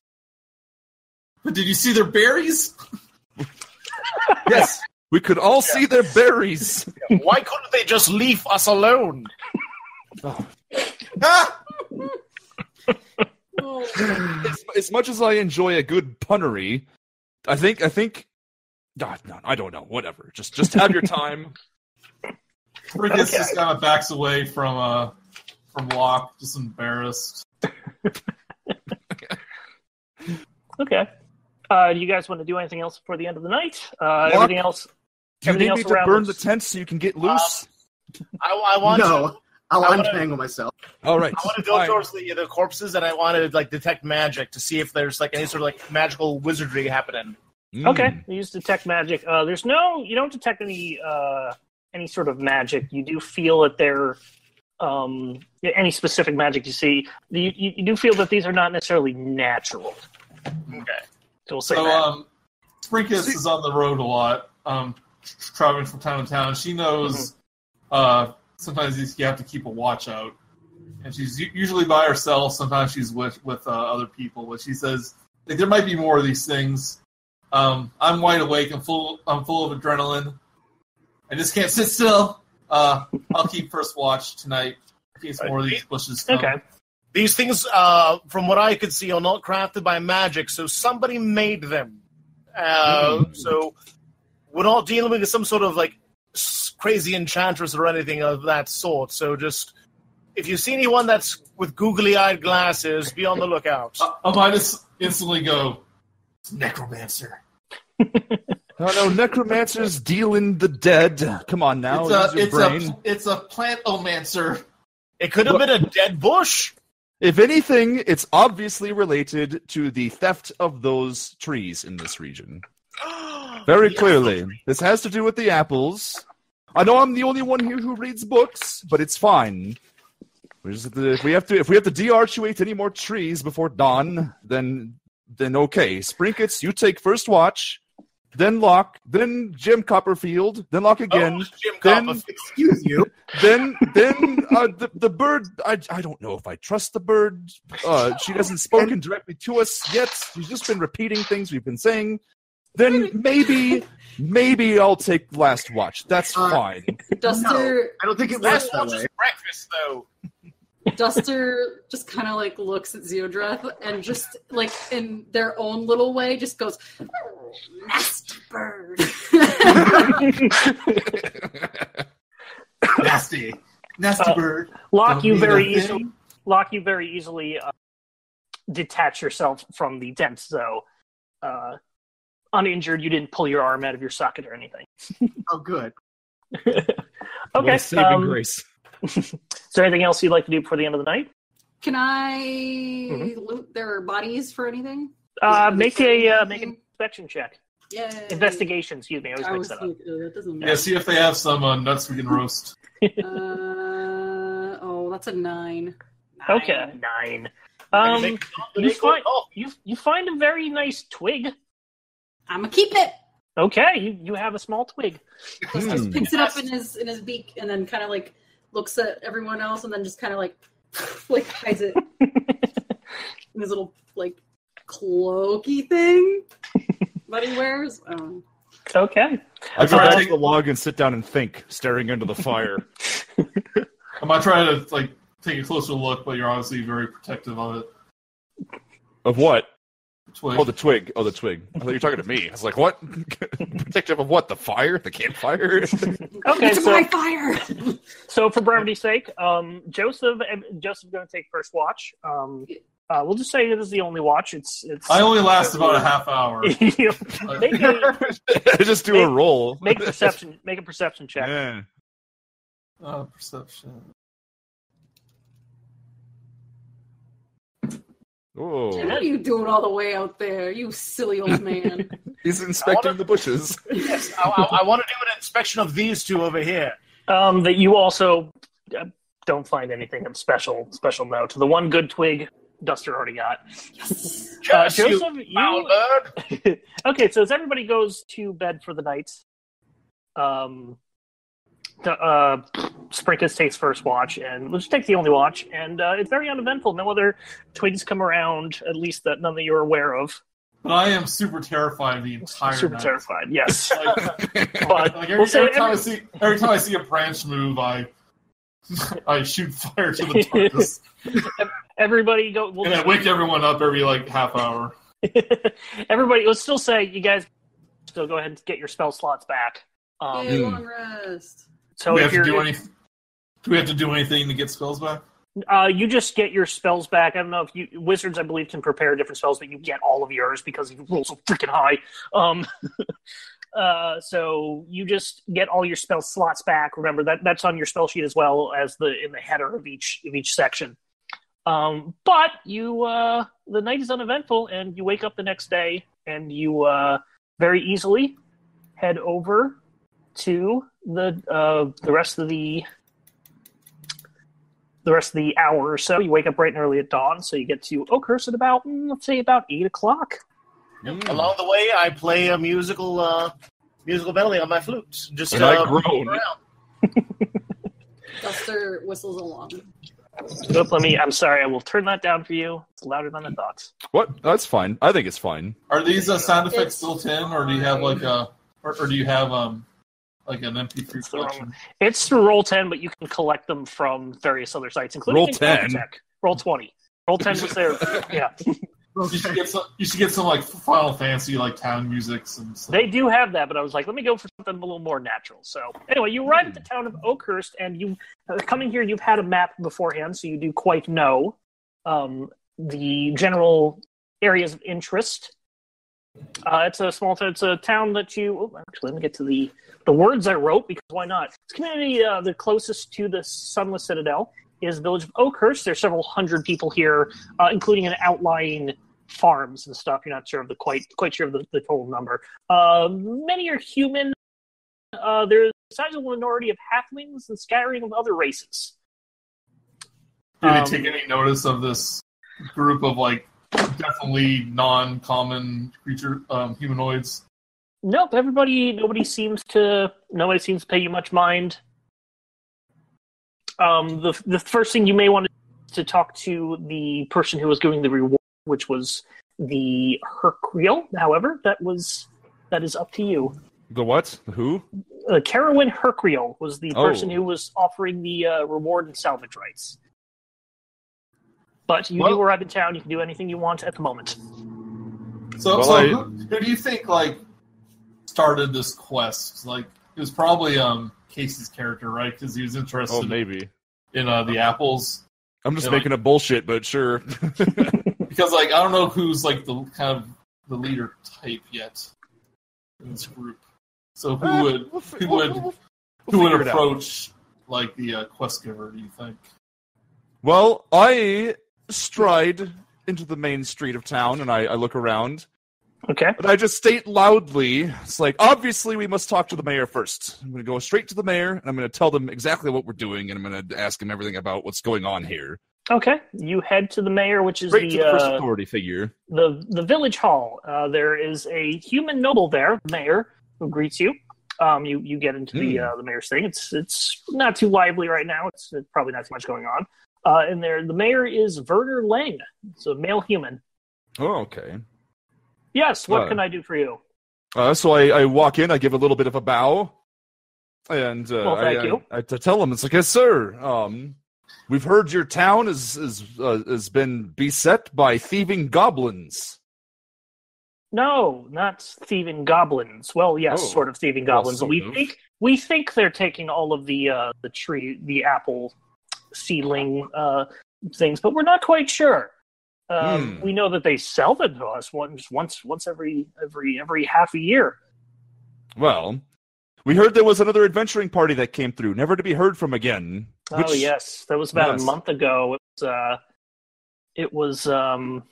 But did you see their berries? Yes, we could all see their berries. Why couldn't they just leave us alone? Ah! As much as I enjoy a good punnery, I think. No, I don't know. Whatever. Just have your time. Spriggans just kind of backs away from Locke, just embarrassed. Okay. Do you guys want to do anything else before the end of the night? Everything else. Do you Everything need else me to around burn us- the tent so you can get loose? I want No. to. I'll untangle myself. All right. I want to go towards the corpses, and I want to like detect magic to see if there's like any sort of like magical wizardry happening. Okay, you use detect magic. You don't detect any sort of magic. You do feel that there, any specific magic you see, you do feel that these are not necessarily natural. Okay. So we'll say that. Sprinkus is on the road a lot, traveling from town to town. She knows sometimes you have to keep a watch out. And she's usually by herself. Sometimes she's with other people. But she says there might be more of these things. I'm wide awake. I'm full of adrenaline. I just can't sit still. I'll keep first watch tonight in case more of these bushes come. Okay. These things, from what I could see, are not crafted by magic, so somebody made them. So we're not dealing with some sort of like crazy enchantress or anything of that sort. So just if you see anyone that's with googly-eyed glasses, be on the lookout. I might just instantly go, necromancer. No, necromancers deal in the dead. Come on now, it's a plant-omancer. It could have been a dead bush. If anything, it's obviously related to the theft of those trees in this region. Very clearly. This has to do with the apples. I know I'm the only one here who reads books, but it's fine. If we have to de-arcuate any more trees before dawn, then okay. Sprinkets, you take first watch, then Locke, then Jim Copperfield, then Locke again. Jim Copperfield. Excuse you. Then the bird. I don't know if I trust the bird. She hasn't spoken directly to us yet. She's just been repeating things we've been saying. Then maybe I'll take last watch. That's fine. Duster, No, I don't think it works Last that watch way. is breakfast, though. Duster just kind of like looks at Zeodreth and just like in their own little way just goes, "Oh, nasty bird." Nasty bird. Locke, you Don't very need a easily. thing. Locke, you very easily detach yourself from the tent, so uninjured. You didn't pull your arm out of your socket or anything. Oh, good. What Okay. a saving grace. Is there anything else you'd like to do before the end of the night? Can I loot their bodies for anything? Make an inspection check. Yeah. Investigation, excuse me. I always mix that up. That doesn't Yeah, see if they have some nuts we can roast. That's a 9. Okay, 9. You find a very nice twig. I'm gonna keep it. Okay, you have a small twig. Just picks it up in his beak and then kind of like looks at everyone else and then just kind of like hides it in his little like cloaky thing that he wears. Okay. I go back to the log and sit down and think, staring into the fire. I might try to take a closer look, but you're obviously very protective of it. Of what? Twig. Oh, the twig. I thought you were talking to me. I was like, what? Protective of what? The fire? The campfire? Okay, It's my fire. So for brevity's sake, Joseph's going to take first watch. We'll just say it is the only watch. It's. I only last about a half hour. Just do a roll. Make a perception check. Yeah. Perception. Oh. What are you doing all the way out there, you silly old man? He's inspecting the bushes. Yes, I want to do an inspection of these two over here. That you also don't find anything of special note. The one good twig, Duster already got. Yes, Joseph, foul bird. Okay, so as everybody goes to bed for the night, Sprinkus takes first watch, and we'll just take the only watch, and it's very uneventful. No other twigs come around, at least that none that you're aware of. But I am super terrified the entire Super night. terrified, yes. But every time I see a branch move, I shoot fire to the darkness. Everybody go. And I wake everyone up every half hour. Everybody, let's still say you guys still go ahead and get your spell slots back. Yay, long rest. So Do we if have to you're, do we have to do anything to get spells back? you just get your spells back. I don't know if wizards, I believe, can prepare different spells, but you get all of yours because you roll so freaking high. So you just get all your spell slots back. Remember that's on your spell sheet as well as in the header of each section. But the night is uneventful, and you wake up the next day, and you very easily head over to the rest of the hour or so. You wake up bright and early at dawn, so you get to Oakhurst at about, let's say, about 8 o'clock. Along the way, I play a musical melody on my flute. Just and I groan. around. Duster whistles along. I'm sorry, I will turn that down for you. It's louder than I thought. What? That's fine. I think it's fine. Are these sound effects built in, or do you have like like an MP3 collection? It's through Roll10, but you can collect them from various other sites, including Roll10? Roll20. Roll10 was there. Yeah. You should get some like Final Fantasy like town musics and stuff. They do have that, but I was like, let me go for something a little more natural. So anyway, you arrive at the town of Oakhurst, and you coming here. You've had a map beforehand, so you do quite know the general areas of interest. It's a small town. It's a town that you. Actually, let me get to the words I wrote, because why not? It's community the closest to the Sunless Citadel is the village of Oakhurst. There's several hundred people here, including an outlying farms and stuff. You're not sure of quite sure of the total number. Many are human. There's a sizable minority of halflings and scattering of other races. Do they take any notice of this group of like definitely non-common creature humanoids? Nope. Nobody seems to pay you much mind. The first thing you may want to talk to the person who was giving the reward, which was the Hercriel. However, that is up to you. The what? Who? Carowin Hercriel was the person who was offering the reward and salvage rights. But you do arrive in town. You can do anything you want at the moment. So who do you think like started this quest? Like it was probably Casey's character, right? Because he was interested. Maybe in the apples. I'm just making up bullshit, but sure. Because like I don't know who's like the kind of the leader type yet in this group. So who would approach like the quest giver? Do you think? Well, I stride into the main street of town and I look around. Okay. And I just state loudly, it's like, obviously we must talk to the mayor first. I'm going to go straight to the mayor, and I'm going to tell them exactly what we're doing, and I'm going to ask him everything about what's going on here. Okay. You head to the mayor, which is Straight to the first authority figure. The village hall. There is a human noble there, the mayor, who greets you. You get into the mayor's thing. It's not too lively right now. It's probably not too much going on. And the mayor is Werner Lang. It's a male human. Oh, okay. Yes, what can I do for you? So I walk in, I give a little bit of a bow, and thank you. I tell him, it's like, yes, sir, we've heard your town has been beset by thieving goblins. No, not thieving goblins. Well, yes, sort of thieving goblins. Well, we think they're taking all of the apple seedling things, but we're not quite sure. We know that they sell them to us once every half a year. Well, we heard there was another adventuring party that came through, never to be heard from again. Oh yes, that was about a month ago. It was 4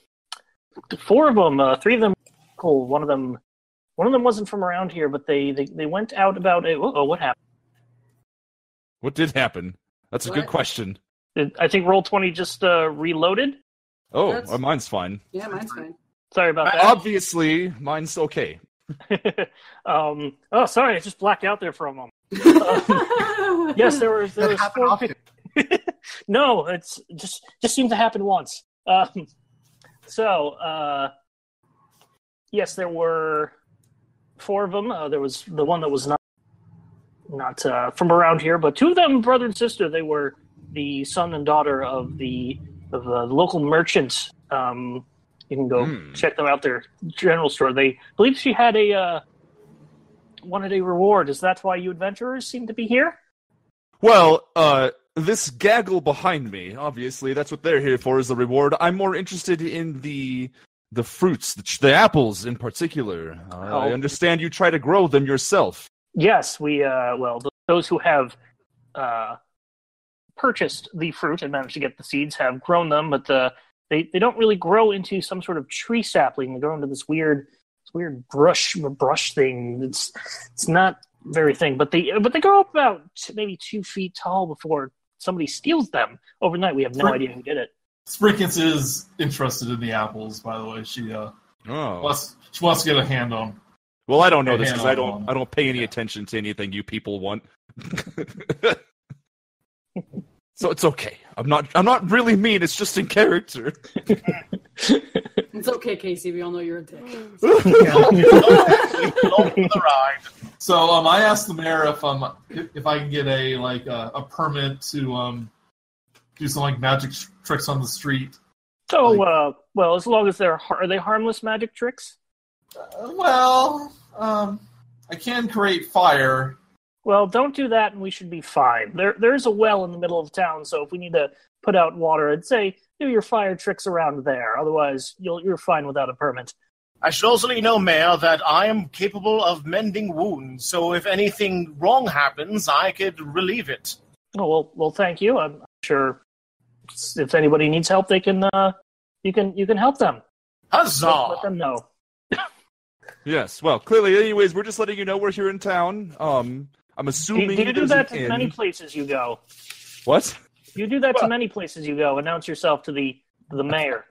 of them, 3 of them. Cool. One of them wasn't from around here, but they went out about a. What happened? What did happen? That's a good question. I think Roll20 just reloaded. Oh, mine's fine. Yeah, mine's fine. Sorry about that. Obviously, mine's okay. Sorry, I just blacked out there for a moment. Yes, there was 4 people. No, it's just seemed to happen once. Yes, there were 4 of them. There was the one that was not from around here, but 2 of them, brother and sister. They were the son and daughter of the local merchant. You can go check them out, their general store. They believe she had wanted a reward. Is that why you adventurers seem to be here? Well, this gaggle behind me, obviously, that's what they're here for, is the reward. I'm more interested in the the fruits, the apples in particular. I understand you try to grow them yourself. Yes, we those who have purchased the fruit and managed to get the seeds have grown them, but they don't really grow into some sort of tree sapling. They grow into this weird brush thing. It's not very thing, but they grow up about maybe 2 feet tall before somebody steals them overnight. We have no idea who did it. Sprinkins is interested in the apples, by the way. She wants to get a hand on. Well, I don't know this because I don't pay any attention to anything you people want. So it's okay. I'm not really mean. It's just in character. It's okay, Casey. We all know you're a dick. So I asked the mayor if I can get a permit to do some like magic tricks on the street. Oh, well, as long as are they harmless magic tricks? I can create fire. Well, don't do that, and we should be fine. There's a well in the middle of town, so if we need to put out water, I'd say do your fire tricks around there. Otherwise, you're fine without a permit. I should also let you know, Mayor, that I am capable of mending wounds, so if anything wrong happens, I could relieve it. Oh, well, thank you. I'm sure if anybody needs help, they can. You can help them. Huzzah! Let them know. Yes. Well, clearly, anyways, we're just letting you know we're here in town. I'm assuming. Do you do that to many places you go? What? You do that to many places you go. Announce yourself to the mayor.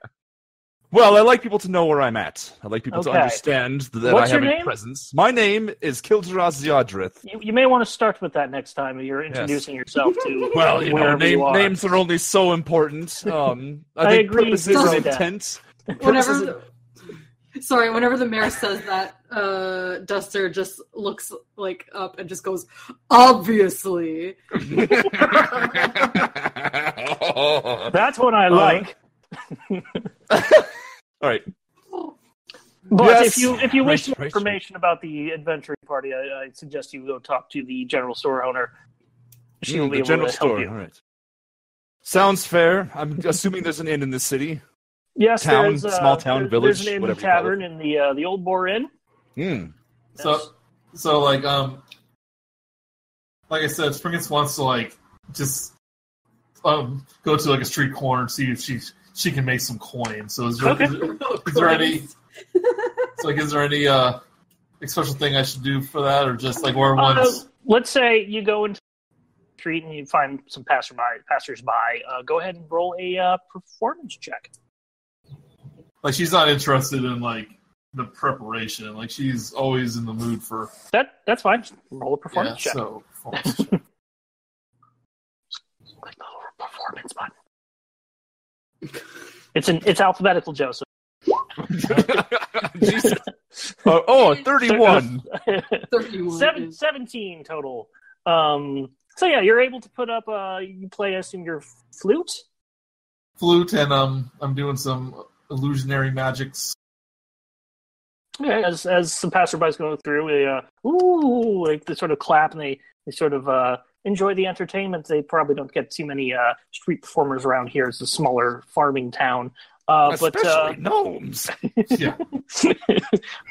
Well, I like people to know where I'm at. I like people to understand that What's I have your a name? presence. My name is Kilderas Ziadrith. You may want to start with that next time you're introducing yourself to. Well, names are only so important. I think agree. purposes and intent. Whenever the mayor says that, Duster just looks up and just goes, obviously. That's what I like. All right. But Yes. if you wish more information about the adventuring party, I suggest you go talk to the general store owner. She will be able to help you. All right. Sounds fair. I'm assuming there's an inn in this city. Yes, Town, small town, village, there's an inn whatever you tavern in the Old Boar Inn. So like I said, Sprinkins wants to just go to a street corner and see if she can make some coin. So is there any special thing I should do for that, or just where once? Let's say you go into the street and you find some passersby. Go ahead and roll a performance check. She's not interested in the preparation. She's always in the mood for that. That's fine. Just roll a performance check. So performance check. Click the little performance button. It's alphabetical, Joseph. Jesus. 31. 31. 17 total. So yeah, you're able to put up. You play, I assume, your flute. And I'm doing some illusionary magics. Okay, as some passerbys going through, they sort of clap and they sort of enjoy the entertainment. They probably don't get too many street performers around here. It's a smaller farming town. Especially gnomes. Yeah.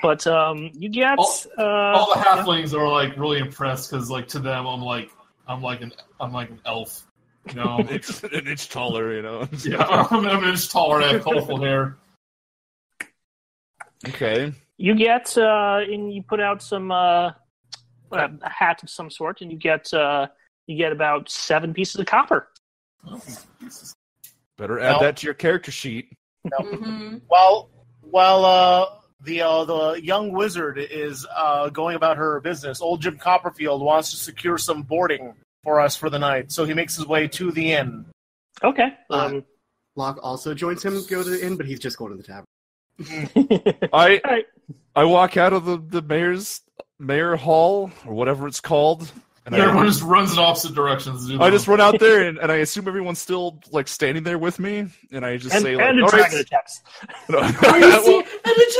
But you get all the halflings are really impressed because to them I'm like an elf. You know, an inch taller, you know. Yeah, I'm an inch taller and I have colorful hair. Okay. You get and you put out some a hat of some sort, and you get about 7 pieces of copper. Oh, better add that to your character sheet. Mm-hmm. While the young wizard is going about her business, old Jim Copperfield wants to secure some boarding for us for the night, so he makes his way to the inn. Okay. Locke also joins him to go to the inn, but he's just going to the tavern. I walk out of the mayor hall or whatever it's called. And everyone just runs in opposite directions. I just run out there and I assume everyone's still standing there with me, and I just say and all dragon attacks. And it's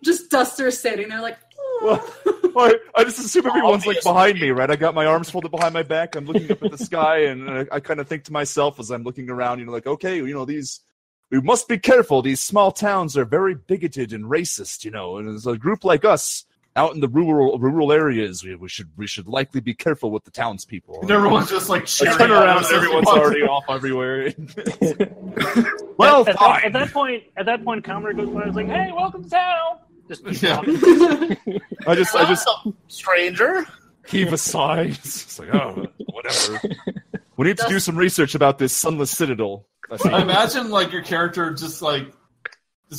just Duster standing there I just assume everyone's behind me, right? I got my arms folded behind my back. I'm looking up at the sky, and I kind of think to myself as I'm looking around, okay, we must be careful. These small towns are very bigoted and racist, and as a group like us out in the rural areas, we should likely be careful with the townspeople. And everyone's just like cheering. Turn around, everyone's already off everywhere. Well, at that point, Comrade goes by and is like, "Hey, welcome to town." Just keep walking. I just stranger. heave a sigh. It's like, oh, whatever. We need to do some research about this Sunless Citadel. I imagine like your character just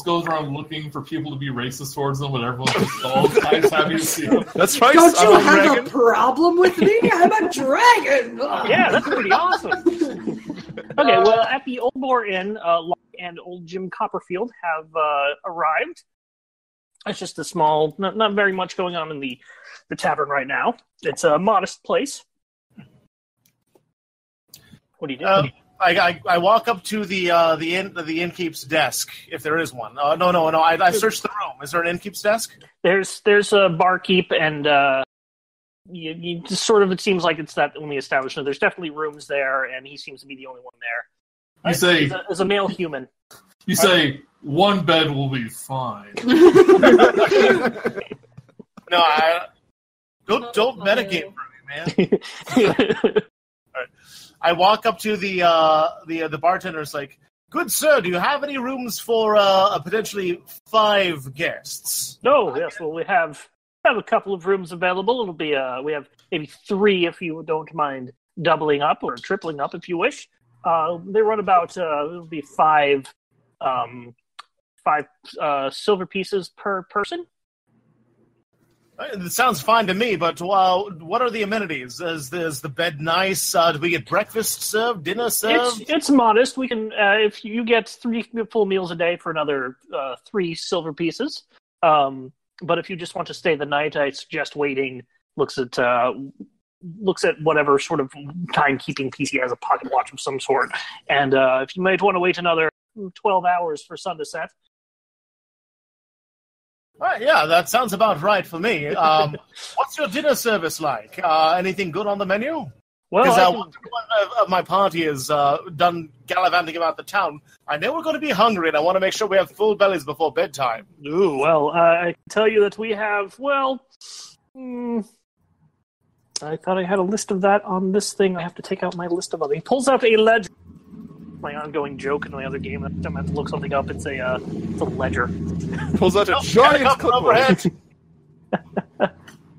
goes around looking for people to be racist towards them, but everyone's just all nice, happy to see them. That's right. Don't you I'm have dragon. a problem with me? I'm a dragon. Yeah, that's pretty awesome. Okay, well, at the Old Boar Inn, Locke and old Jim Copperfield have arrived. It's just a small, not very much going on in the tavern right now. It's a modest place. What do you do? I walk up to the innkeep's desk, if there is one. No. I searched the room. Is there an innkeep's desk? There's a barkeep, and you just sort of, it seems like it's that only establishment. There's definitely rooms there, and he seems to be the only one there. You say as a male human. You say one bed will be fine. No, don't metagame for me, man. I walk up to the bartender's like, "Good sir, do you have any rooms for potentially 5 guests?" No, yes. Well, we have a couple of rooms available. It'll be we have maybe 3 if you don't mind doubling up or tripling up if you wish. They run about it'll be 5 silver pieces per person. It sounds fine to me, but what are the amenities? Is the bed nice? Do we get breakfast served, dinner served? It's modest. We can if you get 3 full meals a day for another 3 silver pieces. But if you just want to stay the night, I suggest waiting. Looks at whatever sort of timekeeping piece he has, a pocket watch of some sort. And if you might want to wait another 12 hours for sun to set. Yeah, that sounds about right for me. What's your dinner service like? Anything good on the menu? Because once one of my party is done gallivanting about the town, I know we're going to be hungry, and I want to make sure we have full bellies before bedtime. Ooh, well, I can tell you that we have, I thought I had a list of that on this thing. I have to take out my list of other. He pulls out a ledger. My ongoing joke in my other game. Every time I have to look something up, it's a ledger. Pulls out a giant cookbook.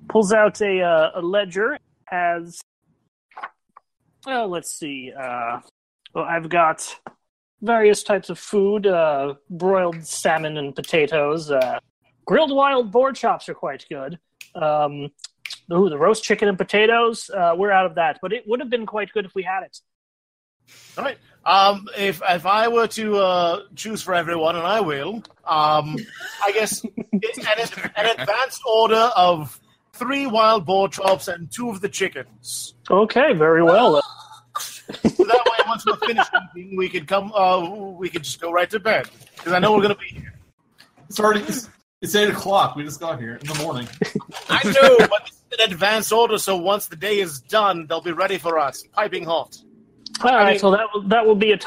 Pulls out a ledger. Has let's see. I've got various types of food: broiled salmon and potatoes. Grilled wild boar chops are quite good. The roast chicken and potatoes. We're out of that, but it would have been quite good if we had it. All right. If I were to choose for everyone, and I will, I guess it's an advanced order of 3 wild boar chops and 2 of the chickens. Okay, very well. So that way, once we're finished eating, we could we could just go right to bed because I know we're going to be here. It's 8 o'clock. We just got here in the morning. I know, but it's an advanced order, so once the day is done, they'll be ready for us, piping hot. All right, so that will be a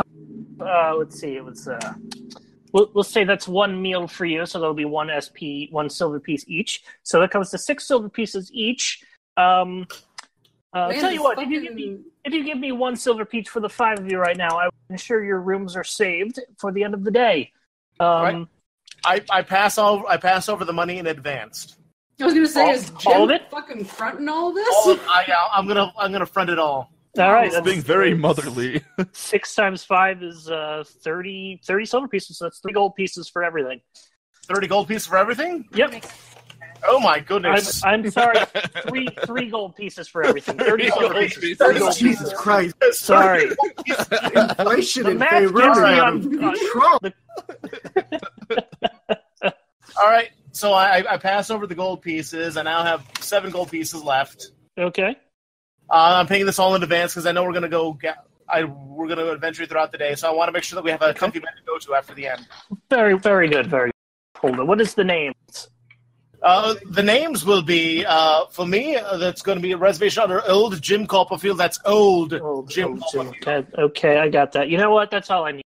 let's see, it was we'll say that's 1 meal for you, so there'll be 1 SP, 1 silver piece each. So that comes to 6 silver pieces each. I'll tell you what, if you give me 1 silver piece for the 5 of you right now, I will ensure your rooms are saved for the end of the day. Right. I pass over the money in advance. I was going to say, is Jim all of it? fucking fronting all of this? I'm gonna front it all. All right, It's being very motherly. 6 times 5 is 30 silver pieces, so that's 3 gold pieces for everything. 30 gold pieces for everything? Yep. Oh my goodness! I'm sorry. 3 gold pieces for everything. 30 silver pieces. Jesus Christ. Sorry. Inflation The in math gets me Beirut. All right, so I pass over the gold pieces. I now have 7 gold pieces left. Okay. I'm paying this all in advance because I know we're going to we're going to adventure throughout the day, so I want to make sure that we have a comfy bed to go to after the end. Very, very good. Very good. Hold on. What is the name? The names will be, for me, that's going to be a reservation under Old Jim Copperfield. That's Old Jim Copperfield. Okay, I got that. You know what? That's all I need.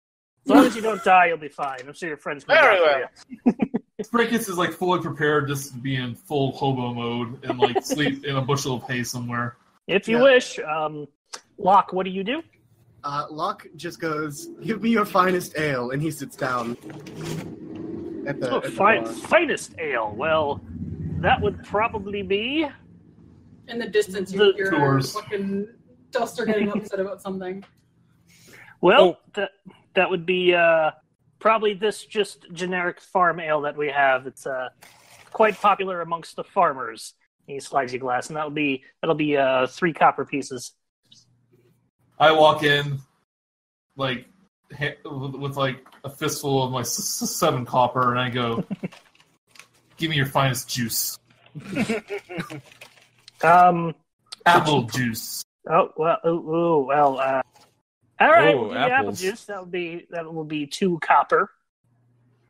As long as you don't die, you'll be fine. I'm sure your friends can Very well. well. Sprinkets is like fully prepared just to be in full hobo mode and like sleep in a bushel of hay somewhere. If you wish. Locke, what do you do? Locke just goes, "Give me your finest ale," and he sits down at the, Finest ale. Well, that would probably be... In the distance, you The hear tours. fucking Duster getting upset about something. Well, that would be probably this just generic farm ale that we have. It's quite popular amongst the farmers. He slides you a glass, and that'll be 3 copper pieces. I walk in, like, with like a fistful of my 7 copper, and I go, "Give me your finest juice, apple juice." Oh well. All right. Oh, We'll do the apple apples. juice. That will be 2 copper.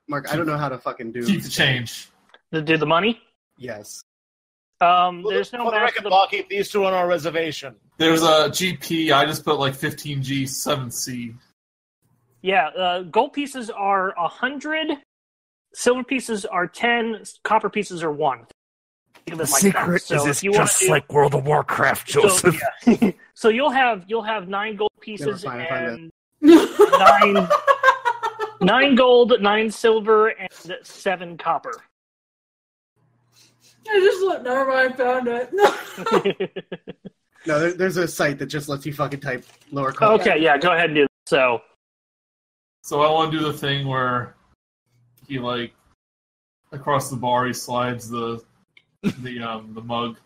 Mark, I don't know how to fucking do. Keep the change. To do the money. Yes. There's no For the record, I'll keep these 2 on our reservation. There's a GP. I just put like 15G, 7C. Yeah, gold pieces are 100, silver pieces are 10, copper pieces are 1. Think of it like that. So if you want to do- like World of Warcraft, Joseph. So, yeah. So you'll have 9 gold pieces Never mind, and 9 gold, 9 silver, and 7 copper. I just looked. Never mind, found it. No, there's a site that just lets you fucking type lower cost. Okay, yeah, go ahead and do that. So I want to do the thing where he like across the bar he slides the mug.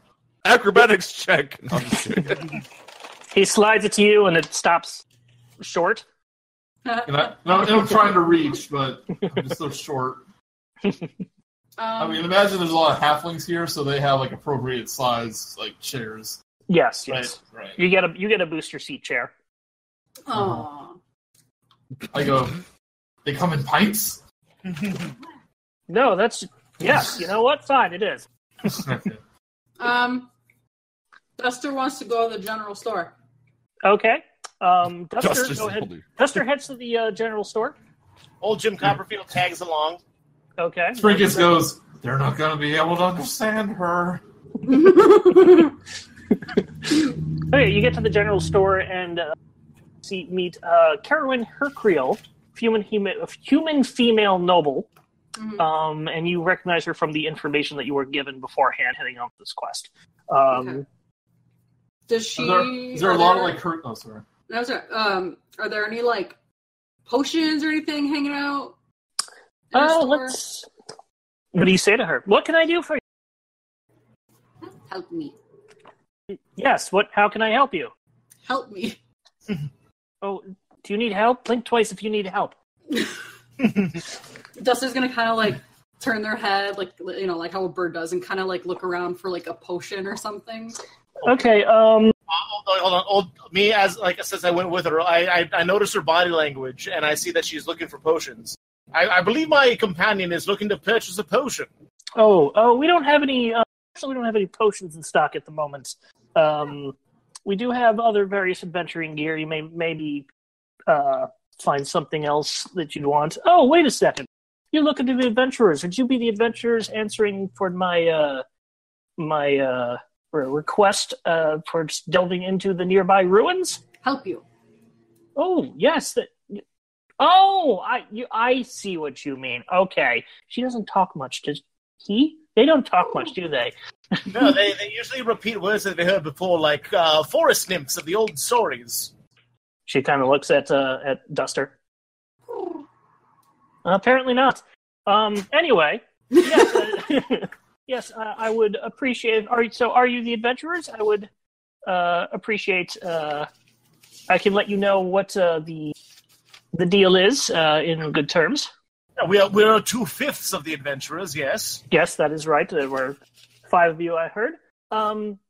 Acrobatics check. No, I'm just kidding. he slides it to you, and it stops short. And I'm trying to reach, but I'm just so short. I mean, imagine there's a lot of halflings here, so they have like appropriate size like chairs. Yes. Right. You get a booster seat chair. Aww. I go, they come in pints? No, that's yes. You know what? Fine, it is. Okay. Duster wants to go to the general store. Okay. Duster, Justice go ahead. Holder. Duster heads to the general store. Old Jim Copperfield tags along. Okay. Sprinkets goes, they're not going to be able to understand her. Okay, you get to the general store and meet Carolyn Hercreel, human female noble, and you recognize her from the information that you were given beforehand heading on this quest. Okay. Does she? Is there a lot of like her? Oh, sorry. No, sorry. Are there any like potions or anything hanging out? Let's. What do you say to her? What can I do for you? Help me. Yes. What? How can I help you? Help me. Oh, do you need help? Blink twice if you need help. Duster's gonna kind of like turn their head, like like how a bird does, and kind of like look around for like a potion or something. Okay. Hold on. Me, since I went with her, I noticed her body language, and I see that she's looking for potions. I believe my companion is looking to purchase a potion. Oh, we don't have any. Actually, we don't have any potions in stock at the moment. We do have other various adventuring gear. You may maybe find something else that you'd want. Oh, wait a second. You're looking to the adventurers. Would you be the adventurers answering for my request for delving into the nearby ruins? Help you. Oh, yes. I see what you mean. Okay. She doesn't talk much, does he? They don't talk much, do they? No, they usually repeat words that they heard before, like forest nymphs of the old stories. She kind of looks at Duster. Apparently not. Anyway, yes, yes, I would appreciate. Are you the adventurers? I would appreciate. I can let you know what the deal is in good terms. We are 2/5 of the adventurers. Yes. Yes, that is right. There were 5 of you, I heard.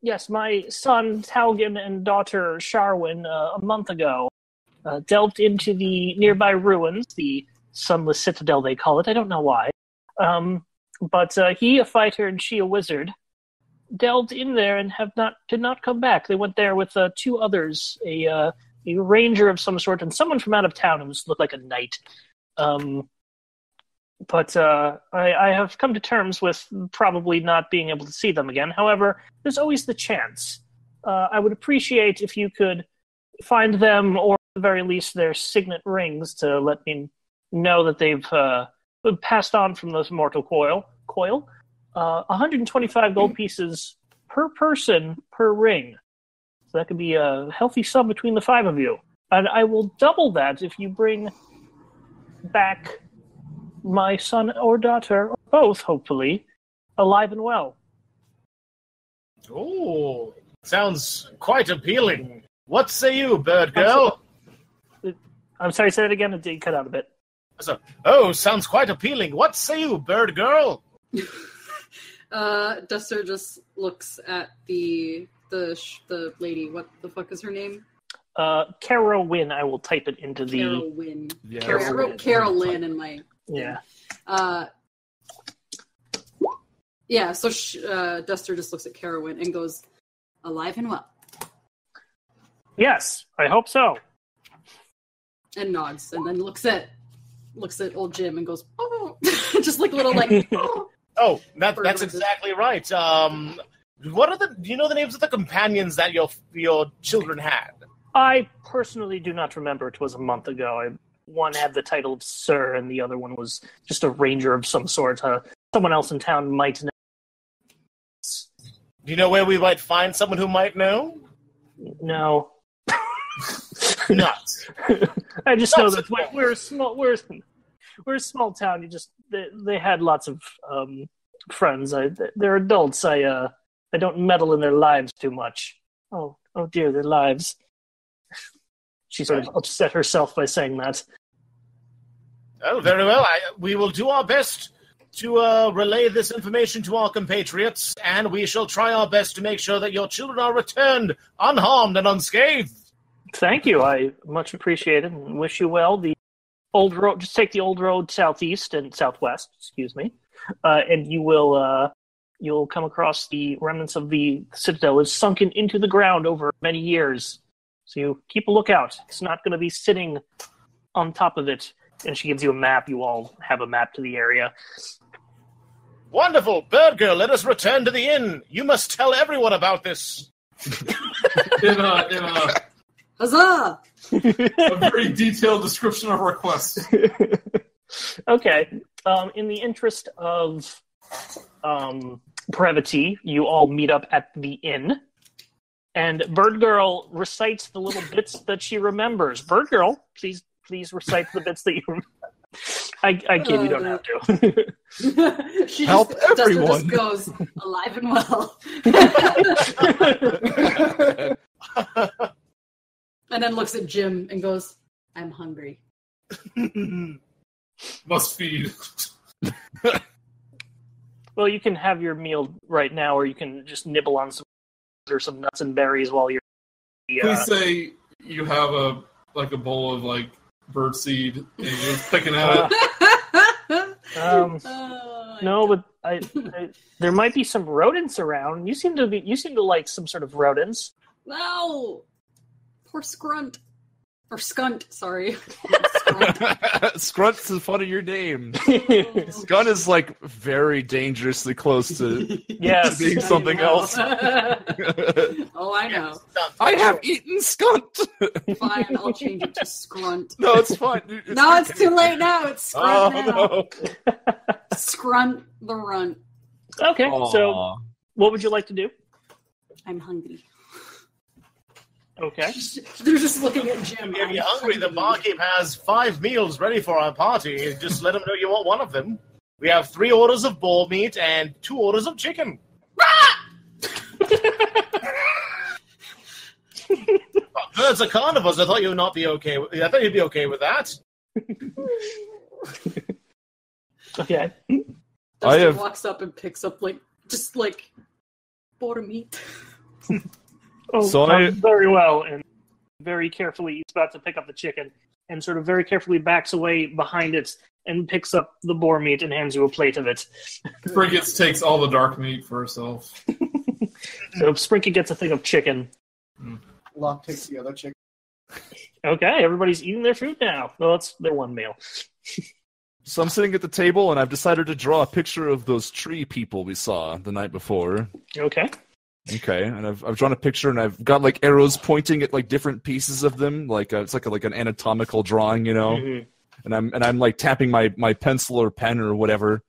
Yes, my son Talgan and daughter Sharwin a month ago delved into the nearby ruins, the Sunless Citadel they call it. I don't know why. But he, a fighter, and she, a wizard, delved in there and did not come back. They went there with 2 others, a ranger of some sort and someone from out of town who looked like a knight. But I have come to terms with probably not being able to see them again. However, there's always the chance. I would appreciate if you could find them, or at the very least their signet rings, to let me know that they've passed on from this mortal coil. 125 gold pieces per person per ring. So that could be a healthy sum between the 5 of you. And I will double that if you bring back my son or daughter, or both, hopefully, alive and well. Oh, sounds quite appealing. What say you, bird girl? I'm sorry, say that again. It did cut out a bit. Sounds quite appealing. What say you, bird girl? Duster just looks at the lady. What the fuck is her name? Carowin. I will type it into the... Carowin. Yeah, I wrote Carolyn in my... Yeah. So Duster just looks at Carowin and goes, alive and well. Yes, I hope so. And nods, and then looks at old Jim and goes, oh, just like a little like, oh. Oh, that's exactly right. Do you know the names of the companions that your children had? I personally do not remember. It was a month ago. One had the title of Sir, and the other one was just a ranger of some sort. Someone else in town might know. Do you know where we might find someone who might know? No. Nuts. I just know that we're a small town. They had lots of friends. They're adults. I don't meddle in their lives too much. Oh dear, their lives. She sort of upset herself by saying that. Oh, very well. We will do our best to relay this information to our compatriots, and we shall try our best to make sure that your children are returned unharmed and unscathed. Thank you. I much appreciate it and wish you well. The old road, just take the old road southeast and southwest, and you'll come across the remnants of the citadel. It's sunken into the ground over many years. So you keep a lookout. It's not going to be sitting on top of it. And she gives you a map. You all have a map to the area. Wonderful. Bird girl, let us return to the inn. You must tell everyone about this. Huzzah! A very detailed description of our quest. Okay. In the interest of brevity, you all meet up at the inn. And Bird Girl recites the little bits that she remembers. Bird Girl, please recite the bits that you remember. I kid, you don't have to. She Help just, everyone. Just goes alive and well. And then looks at Jim and goes, I'm hungry. Must feed. Well, you can have your meal right now, or you can just nibble on some nuts and berries while you're... Please say you have a bowl of birdseed and you're just picking at it. No, but there might be some rodents around. You seem to like some sort of rodents. No! Poor Scrunt. Or Skunt, sorry. Scrunt's the fun of your name. Skunt is very dangerously close to, Yes, to being something else. Oh, I know. I have eaten skunt. Fine, I'll change it to Scrunt. No, it's fine. It's too late now. It's Scrunt now. No. Scrunt the runt. Okay, Aww. so what would you like to do? I'm hungry. Okay. They're just looking at Jim. If you're hungry, the barkeep has 5 meals ready for our party. Just let him know you want one of them. We have 3 orders of boar meat and 2 orders of chicken. Birds are carnivores. I thought you'd not be okay. I thought you'd be okay with that. Okay. Dustin walks up and picks up boar meat. Oh, So very well, and very carefully he's about to pick up the chicken, and sort of very carefully backs away behind it and picks up the boar meat and hands you a plate of it. Frigates takes all the dark meat for herself. So Sprinky gets a thing of chicken. Locke takes the other chicken. Okay, everybody's eating their food now. Well, it's their one meal. So I'm sitting at the table, and I've decided to draw a picture of those tree people we saw the night before. Okay. Okay, and I've drawn a picture, and I've got like arrows pointing at like different pieces of them, like it's like an anatomical drawing, you know. Mm-hmm. And I'm like tapping my pencil or pen or whatever.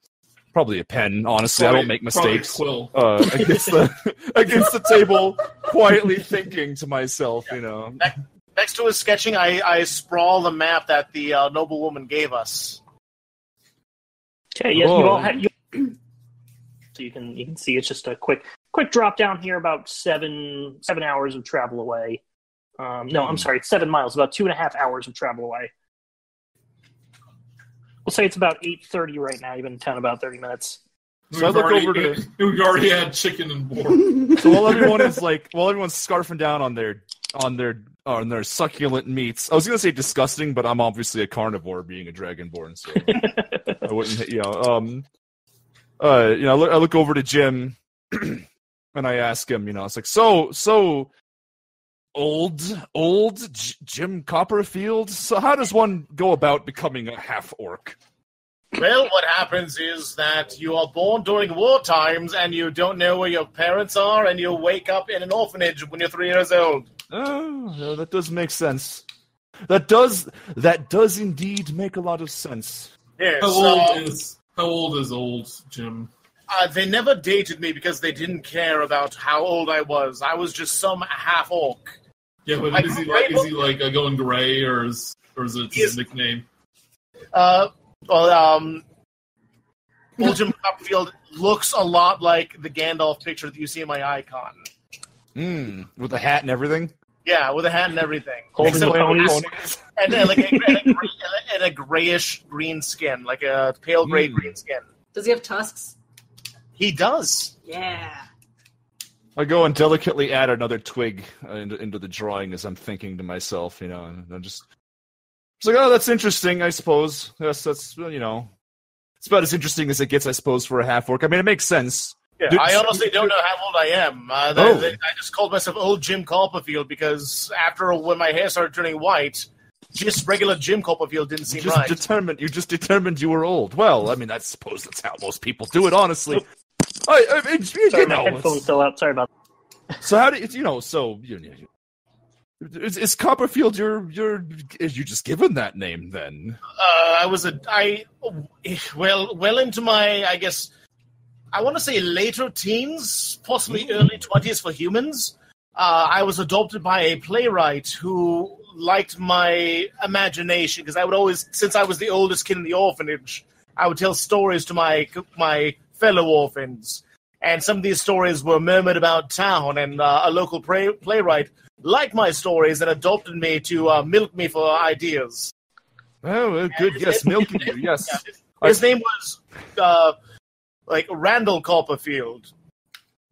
Probably a pen, honestly. I don't make mistakes. Against the table, quietly thinking to myself, you know. Next to his sketching, I sprawl the map that the noblewoman gave us. Okay, yes, you all have. So you can see it's just a quick drop down here, about 7 hours of travel away. No, I'm sorry, 7 miles, about 2.5 hours of travel away. We'll say it's about 8:30 right now. You've been in town about 30 minutes. So I look over to. We've already had chicken and pork. So while everyone's scarfing down on their succulent meats. I was gonna say disgusting, but I'm obviously a carnivore, being a dragonborn, so I wouldn't. I look over to Jim, and I ask him. It's like so. Old Jim Copperfield. So how does one go about becoming a half-orc? Well, what happens is that you are born during war times and you don't know where your parents are, and you wake up in an orphanage when you're 3 years old. Oh, that does make sense. That does indeed make a lot of sense. Yes. How old is old Jim? They never dated me because they didn't care about how old I was. I was just some half-orc. Yeah, but is he going gray, or is it his nickname? Old Jim Copperfield looks a lot like the Gandalf picture that you see in my icon. With the hat and everything? Yeah, with a hat and everything. Holding the ponies. And a grayish green skin, like a pale gray green skin. Does he have tusks? He does. Yeah. I go and delicately add another twig into the drawing as I'm thinking to myself, and I'm just like, oh, that's interesting, I suppose. Yes, that's, it's about as interesting as it gets, I suppose, for a half-orc. I mean, it makes sense. Yeah, I honestly don't know how old I am. I just called myself Old Jim Copperfield because when my hair started turning white, just regular Jim Copperfield didn't seem right. You just determined you were old. Well, I mean, I suppose that's how most people do it, honestly. I mean, Sorry, my headphones fell out. Sorry about that. So how do is Copperfield you just given that name then? Well into my, I guess, I want to say later teens, possibly early 20s for humans. I was adopted by a playwright who liked my imagination, because I would always, since I was the oldest kid in the orphanage, I would tell stories to my fellow orphans. And some of these stories were murmured about town, and a local playwright liked my stories and adopted me to milk me for ideas. Oh, good. Yes, milking you, yes. His name was, Randall Copperfield.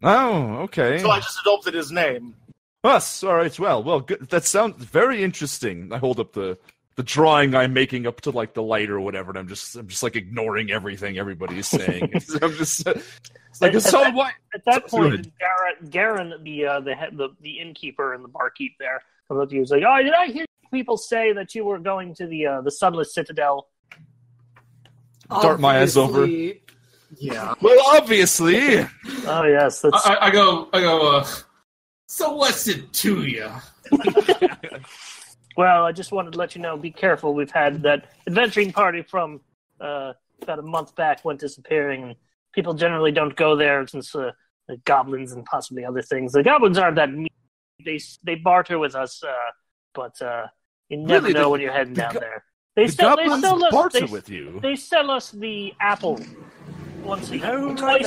Oh, okay. So I just adopted his name. Us, all right. Well, good. That sounds very interesting. I hold up the drawing I'm making up to the light or whatever, and I'm just ignoring everything everybody's saying. I'm just at that point, Garen, the innkeeper and the barkeep there, comes up to you. He's like, "Oh, did I hear people say that you were going to the Sunless Citadel?" Dart my eyes over. Yeah. Well, obviously. Oh yes, that's. I go. So what's it to you? Well, I just wanted to let you know, be careful. We've had that adventuring party from about a month back went disappearing, and people generally don't go there since the goblins and possibly other things. The goblins aren't that mean. They barter with us, but you never Really? know when you're heading down there. The goblins barter with you? They sell us the apple twice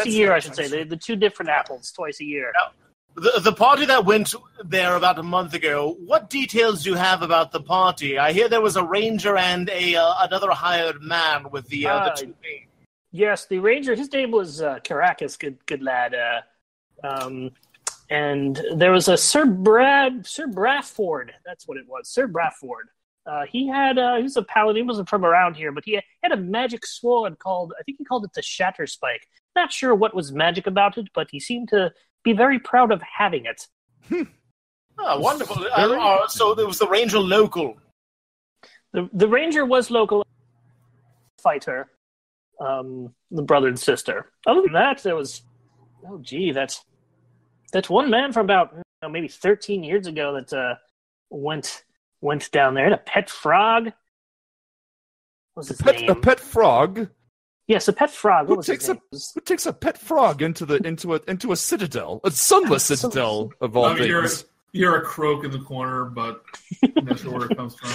a year, I should say. The two different apples twice a year. Now, the party that went there about a month ago, what details do you have about the party? I hear there was a ranger and another hired man with the two names. Yes, the ranger, his name was Caracas, good lad. And there was a Sir Brafford, that's what it was, Sir Brafford. He was a paladin, he wasn't from around here, but he had a magic sword I think he called it the Shatterspike. Not sure what was magic about it, but he seemed to be very proud of having it. Oh, wonderful. So there was the ranger local. The ranger was local fighter, the brother and sister. Other than that, there was that's one man from about maybe 13 years ago that went down there. And a pet frog. What's his name? A pet frog. Yes, a pet frog. What was his name? Who takes a pet frog into a citadel, a sunless citadel of all things? You're a croak in the corner, but I'm not sure where it comes from.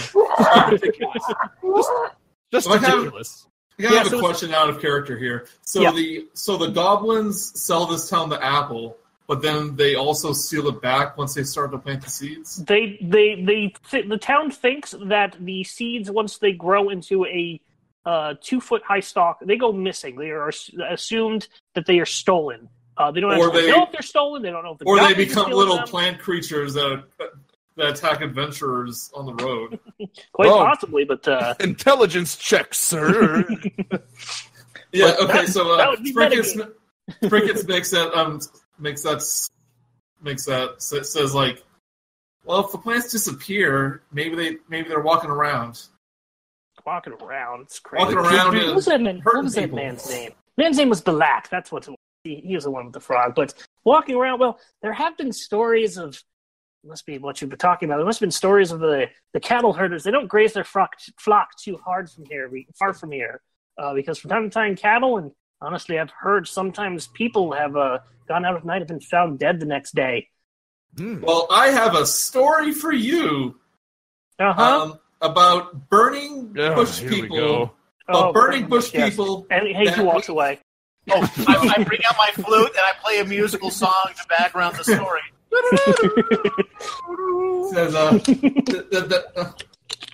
Just ridiculous. I have a question out of character here. So the goblins sell this town the apple, but then they also seal it back once they start to plant the seeds. The town thinks that the seeds, once they grow into a 2-foot high stalk, they go missing. They are assumed that they are stolen. They don't actually know if they're stolen. They don't know if or they become little plant creatures that attack adventurers on the road. Quite possibly, but intelligence check, sir. Yeah. Okay. So Sprinkets says like, well, if the plants disappear, maybe they're walking around. Walking around, it's crazy. Walking around. What was that man's name? Man's name was Black. That's what it was. He was the one with the frog. But walking around, well, there have been stories of, must be what you've been talking about, there must have been stories of the cattle herders. They don't graze their flock too far from here, because from time to time cattle, and honestly I've heard sometimes people have gone out at night and been found dead the next day. Well, I have a story for you about burning bush people. Burning bush people. And he walks away. I bring out my flute and I play a musical song to background the story. Says,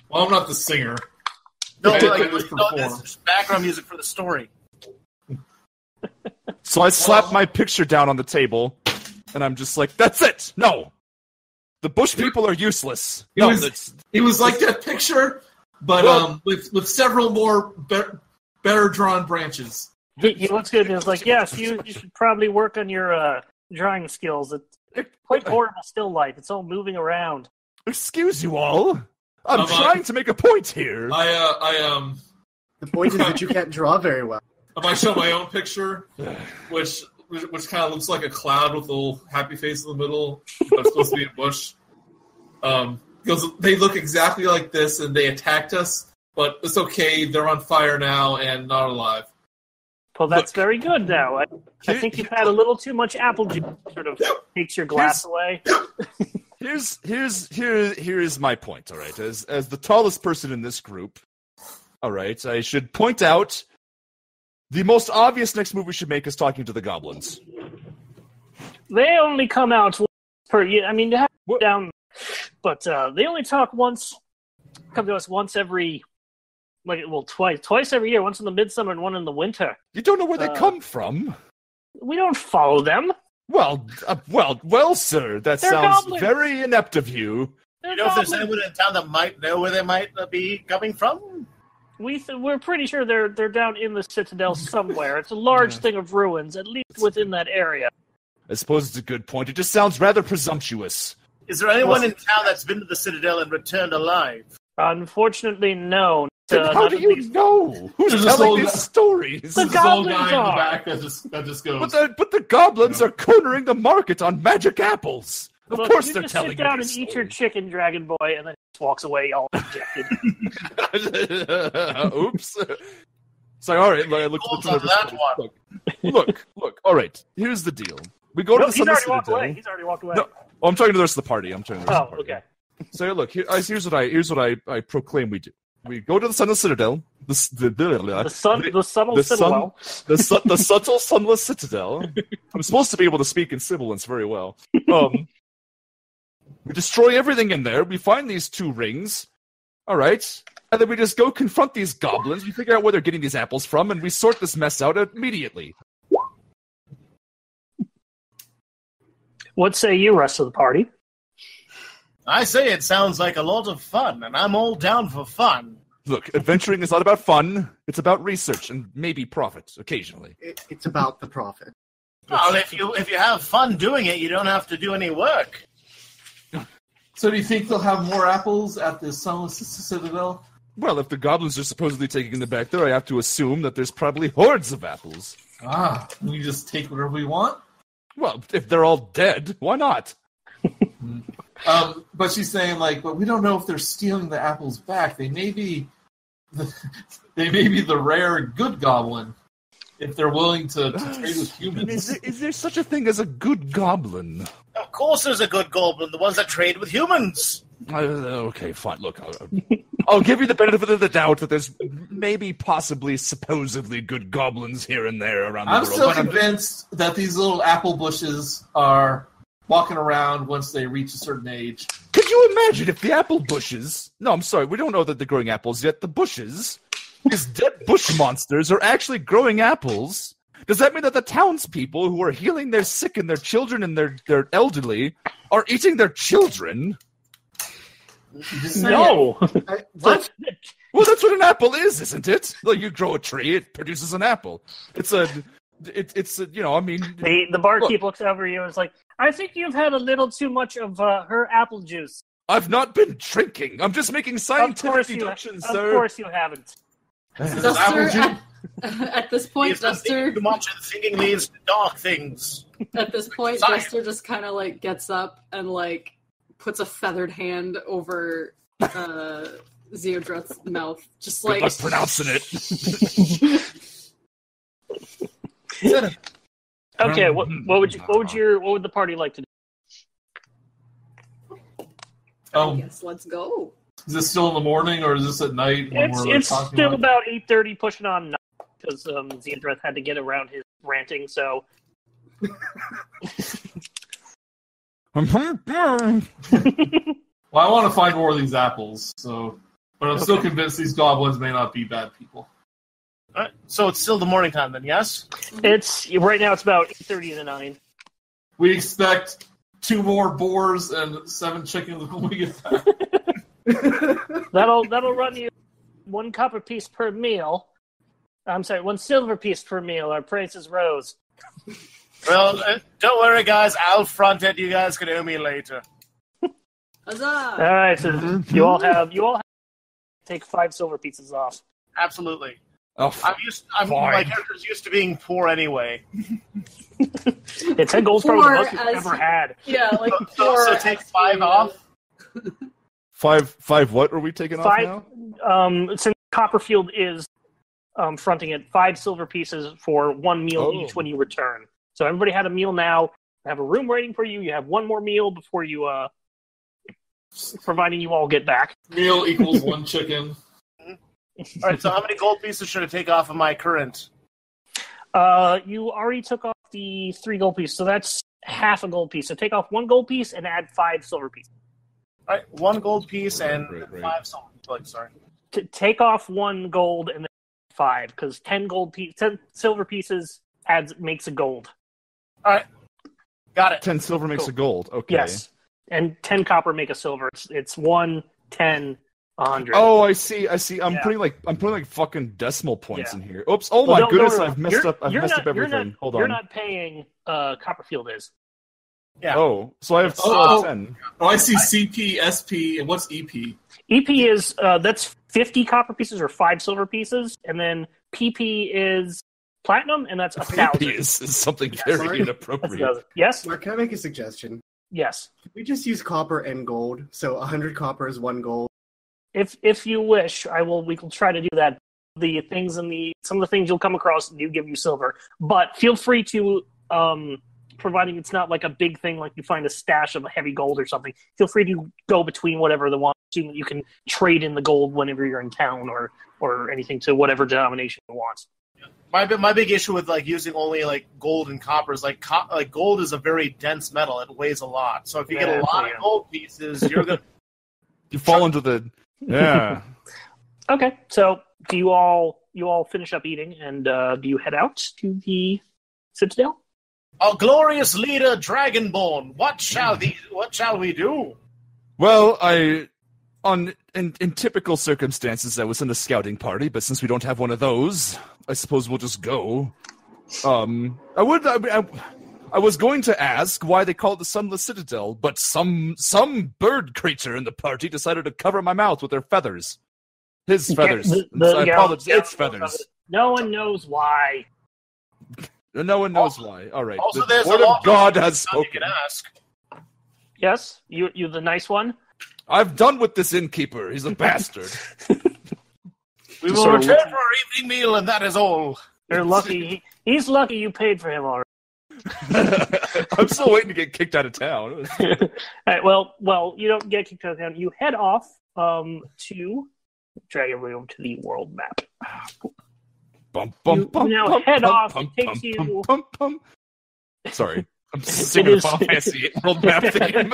well, I'm not the singer. No, this is background music for the story. So I slap my picture down on the table, and I'm just like, that's it! No! The bush people are useless. It was like that picture, but with several more better drawn branches. He looks good, and he was like, yes, you should probably work on your drawing skills. It's quite horrible still life. It's all moving around. Excuse you all. I'm trying to make a point here. The point is that you can't draw very well. I might show my own picture, which kind of looks like a cloud with a little happy face in the middle, but it's supposed to be a bush. Because they look exactly like this, and they attacked us, but it's okay. They're on fire now and not alive. Well, that's very good now. I think you've had a little too much apple juice. Sort of takes your glass away. Here is my point, all right? As the tallest person in this group, all right, I should point out the most obvious next move we should make is talking to the goblins. They only come out once per year. I mean, they have to down, but they only talk once. Come to us once every, twice every year. Once in the midsummer and one in the winter. You don't know where they come from. We don't follow them. Well, sir. That They're sounds goblins. very inept of you. You know if there's anyone in town that might know where they might be coming from? We're pretty sure they're down in the Citadel somewhere. It's a large thing of ruins, at least within that area. I suppose it's a good point. It just sounds rather presumptuous. Is there anyone in town that's been to the Citadel and returned alive? Unfortunately, no. Then how do you know? Who's telling these stories? The There's an old goblins guy in the are. back that just goes. But the goblins are cornering the market on magic apples. Of Look, course you they're just telling sit down you and these eat your stories. chicken, Dragon Boy, and then just walks away all dejected. Oops. So, all right, I looked at the That one. Look. All right, here's the deal. We go to the He's Sunless already walked Citadel. away. He's already walked away. No, I'm talking to the rest of the party. Okay. So look, here's what I proclaim we do. We go to the Sunless Citadel. The subtle Citadel. The subtle Sunless Citadel. I'm supposed to be able to speak in sibilance very well. We destroy everything in there. We find these 2 rings. All right. And then we just go confront these goblins. We figure out where they're getting these apples from, and we sort this mess out immediately. What say you, rest of the party? I say it sounds like a lot of fun, and I'm all down for fun. Look, adventuring is not about fun. It's about research and maybe profit, occasionally. It's about the profit. Well, if you have fun doing it, you don't have to do any work. So do you think they'll have more apples at the Sunless Citadel? Well, if the goblins are supposedly taking them back there, I have to assume that there's probably hordes of apples. We just take whatever we want? Well, if they're all dead, why not? But she's saying, but we don't know if they're stealing the apples back. They may be the rare good goblin, if they're willing to trade with humans. Is there such a thing as a good goblin? Of course there's a good goblin, the ones that trade with humans. Okay, fine. Look, I'll give you the benefit of the doubt that there's maybe, possibly, supposedly good goblins here and there around the world. I'm still convinced that these little apple bushes are walking around once they reach a certain age. Could you imagine if the apple bushes... No, I'm sorry, we don't know that they're growing apples yet. The bushes, these dead bush monsters, are actually growing apples. Does that mean that the townspeople who are healing their sick and their children and their elderly are eating their children? No. What? Well, that's what an apple is, isn't it? Like, you grow a tree, it produces an apple. It's I mean... The barkeep looks over you and is like, I think you've had a little too much of her apple juice. I've not been drinking. I'm just making scientific deductions, sir. Of course you haven't. Duster, at this point, Duster... Too much and thinking leads to dark things. At this point, Duster just kind of, gets up and, puts a feathered hand over Zeodreth's mouth. Just Good luck pronouncing it. Okay, what would the party like to do? I guess let's go. Is this still in the morning or is this at night? It's still about 8:30, pushing on 9, because Zeodreth had to get around his ranting. So. Well, I want to find more of these apples, but I'm still convinced these goblins may not be bad people. All right, so it's still the morning time then, yes? Right now it's about 8:30 to 9. We expect 2 more boars and 7 chickens when we get back. That'll run you 1 copper piece per meal. I'm sorry, 1 silver piece per meal. Our prices rose. Well, don't worry, guys. I'll front it. You guys can owe me later. Huzzah! All right, so you all have take 5 silver pieces off. Absolutely. Oh, my character's used to being poor anyway. It's 10 gold's probably the most you've ever had. Yeah, so take 5 off. 5 what are we taking off now? Since Copperfield is fronting it, 5 silver pieces for 1 meal each when you return. So everybody had a meal now. Have a room waiting for you. You have 1 more meal before you, providing you all get back. Meal equals 1 chicken. All right. So how many gold pieces should I take off of my current? You already took off the 3 gold pieces, so that's half a gold piece. So take off 1 gold piece and add 5 silver pieces. All right, 1 gold piece and 5 silver. Sorry. Take off 1 gold and then 5, because 10 silver pieces makes a gold. All right, got it. 10 silver makes a gold. Okay. Yes, and 10 copper make a silver. It's 1, 10, 100. Oh, I see. I'm putting fucking decimal points in here. Oops! Oh my goodness! I've messed up. I've messed up everything. Hold on. You're not paying. Copperfield is. Yeah. Oh, so I have 10. Oh, I see CP, SP, and what's EP? EP is that's 50 copper pieces or 5 silver pieces, and then PP is platinum, and that's 1,000. PP is something very inappropriate. Yes. Mark, can I make a suggestion? Yes. Can we just use copper and gold? So 100 copper is 1 gold. If you wish, we can try to do that. The things some of the things you'll come across do give you silver, but feel free to, providing it's not like a big thing, like you find a stash of heavy gold or something. Feel free to go between whatever the one. You can trade in the gold whenever you're in town, or anything to whatever denomination you want. My big issue with using only gold and copper is gold is a very dense metal. It weighs a lot. So if you get a lot of gold pieces, you're gonna you fall into the Okay, so do you all finish up eating and do you head out to the Citadel? Our glorious leader, Dragonborn. What shall we do? Well, in typical circumstances, I was in a scouting party, but since we don't have one of those, I suppose we'll just go. I was going to ask why they call it the Sunless Citadel, but some bird creature in the party decided to cover my mouth with their feathers. His feathers. I apologize. It's feathers. No one knows why. No one knows why. All right. Also, the there's word a of law God has you spoken. can ask. Yes, you the nice one. I've done with this innkeeper. He's a bastard. We will return for our evening meal, and that is all. You're lucky. He's lucky you paid for him already. I'm still waiting to get kicked out of town. All right, well, you don't get kicked out of town. You head off to drag everyone to the world map. You now head off. It takes you. Sorry, I'm singing the Final Fantasy world map theme.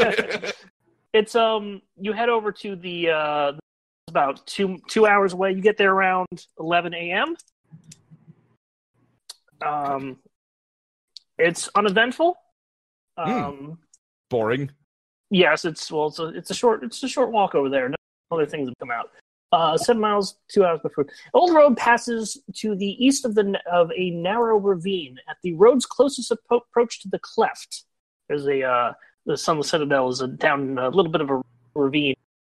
It's you head over to the about two hours away. You get there around 11 a.m. It's uneventful. Boring. Yes, it's a short walk over there. No other things have come out. 7 miles, 2 hours before. Old road passes to the east of a narrow ravine. At the road's closest approach to the cleft, there's the Sunless Citadel is down a little bit of a ravine.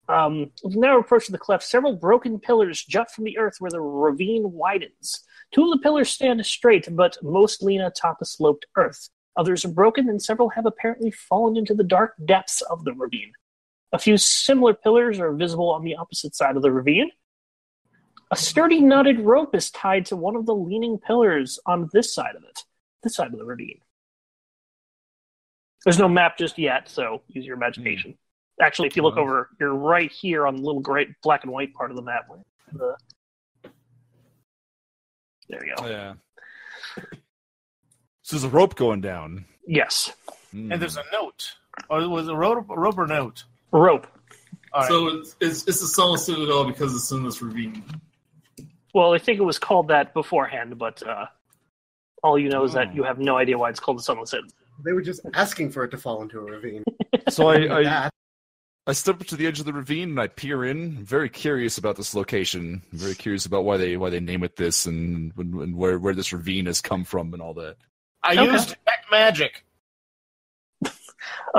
With the narrow approach to the cleft, several broken pillars jut from the earth where the ravine widens. 2 of the pillars stand straight, but most lean atop a sloped earth. Others are broken, and several have apparently fallen into the dark depths of the ravine. A few similar pillars are visible on the opposite side of the ravine. A sturdy knotted rope is tied to one of the leaning pillars on this side of the ravine. There's no map just yet, so use your imagination. Actually, if you look over, you're right here on the little gray, black and white part of the map. There you go. Oh, yeah. So there's a rope going down. Yes. And there's a note. Or was it a rope or note? Rope. Right. So it's the Sunless Citadel because it's in this ravine. Well, I think it was called that beforehand, but all you know is that you have no idea why it's called the Sunless Citadel. They were just asking for it to fall into a ravine. So I step up to the edge of the ravine and I peer in. I'm very curious about this location. I'm very curious about why they name it this and where this ravine has come from and all that. I used detect magic.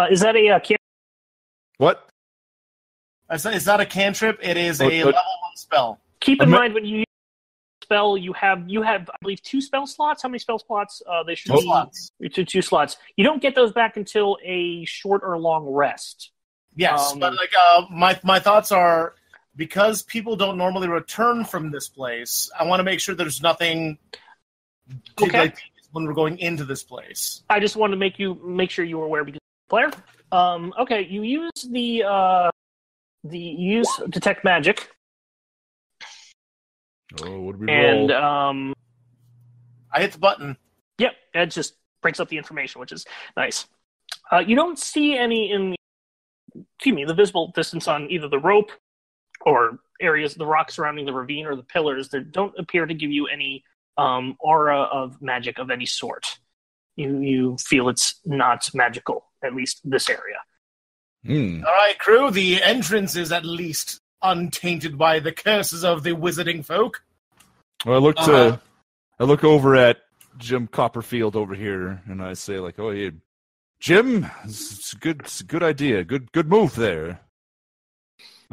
Is that a What? It's not a cantrip. It is a level 1 spell. Keep in mind when you use a spell, you have I believe 2 spell slots. How many spell slots? They should 2 be slots. 2 slots. You don't get those back until a short or long rest. Yes, but my thoughts are, because people don't normally return from this place, I want to make sure there's nothing when we're going into this place. I just wanted to make sure you were aware because you're a player. Okay, you use use detect magic. Oh, what did we and roll? I hit the button. Yep, it just breaks up the information, which is nice. You don't see any in the visible distance on either the rope or areas, the rocks surrounding the ravine or the pillars. They don't appear to give you any aura of magic of any sort. You feel it's not magical, at least this area. All right, crew, the entrance is at least untainted by the curses of the wizarding folk. Well, I look over at Jim Copperfield over here, and I say, like, "Oh, yeah, Jim, it's a good idea, good move there."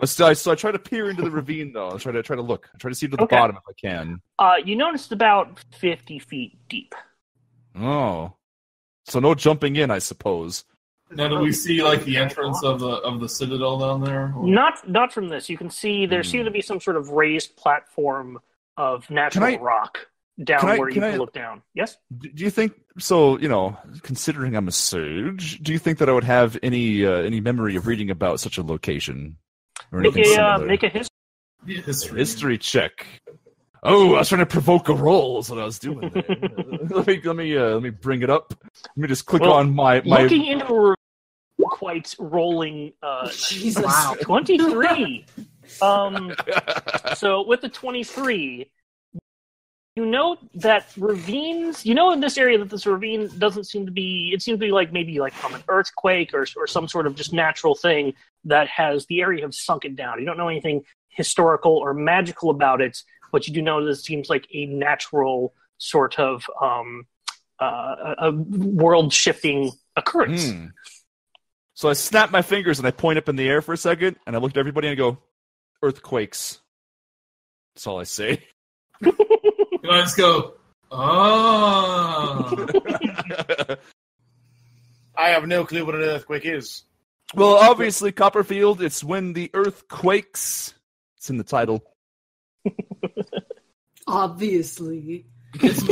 So I try to peer into the ravine, though. I try to look. I try to see to the bottom if I can. You notice it's about 50 feet deep. Oh, so no jumping in, I suppose. Now, do we see like the entrance of the citadel down there? Or? Not from this. You can see there seems to be some sort of raised platform of natural rock down where you can look down. Yes. Do you think so? You know, considering I'm a sage, do you think that I would have any memory of reading about such a location or anything similar? Make a history check. Oh, I was trying to provoke a roll. Is what I was doing there. let me bring it up. Let me just click on my looking into quite rolling. Jesus, wow, 23. So with the 23, you know that ravines. You know in this area that this ravine doesn't seem to be. It seems to be like maybe like from an earthquake or some sort of just natural thing that has the area have sunken down. You don't know anything historical or magical about it. But you do know that it seems like a natural sort of a world-shifting occurrence. So I snap my fingers and I point up in the air for a second, and I look at everybody and I go, "Earthquakes." That's all I say. And I just go, ah. I have no clue what an earthquake is. Well, obviously, Copperfield, it's when the earth quakes. It's in the title. Obviously. It's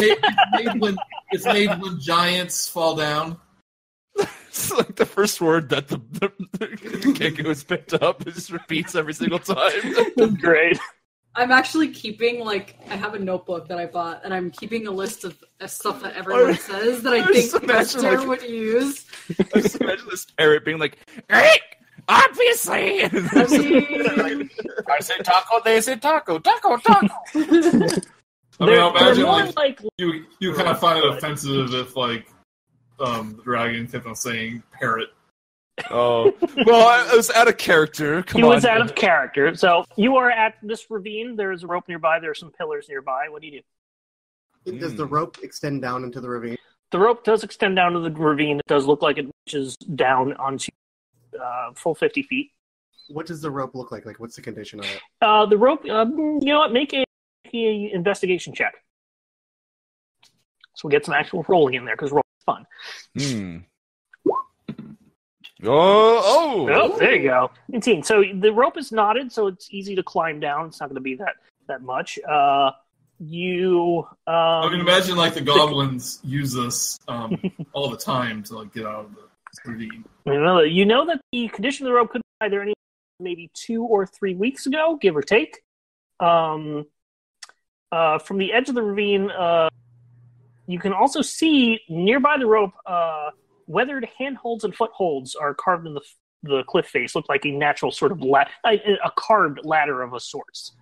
made when giants fall down. It's like the first word that the Kenku has picked up. It just repeats every single time. Great. I'm actually keeping, I have a notebook that I bought, and I'm keeping a list of stuff that everyone says that I think Buster would use. I just imagine this parrot being like, Eric, obviously! I say taco, they say taco, taco, taco. I mean, I'll imagine like you kind of find it offensive if the dragon kept on saying parrot. Oh, well, I was out of character. He was out of character. So you are at this ravine. There's a rope nearby. There are some pillars nearby. What do you do? Does the rope extend down into the ravine? The rope does extend down to the ravine. It does look like it reaches down onto full 50 feet. What does the rope look like? Like, what's the condition of it? The rope, you know what? Make a investigation check. So we'll get some actual rolling in there because roll is fun. Oh, there you go. 18. So the rope is knotted, so it's easy to climb down. It's not going to be that much. I can imagine the goblins use this all the time to get out of the ravine. You know that the condition of the rope could be either maybe 2 or 3 weeks ago, give or take. From the edge of the ravine, you can also see nearby the rope weathered handholds and footholds are carved in the cliff face. Look like a natural sort of a carved ladder of a sorts.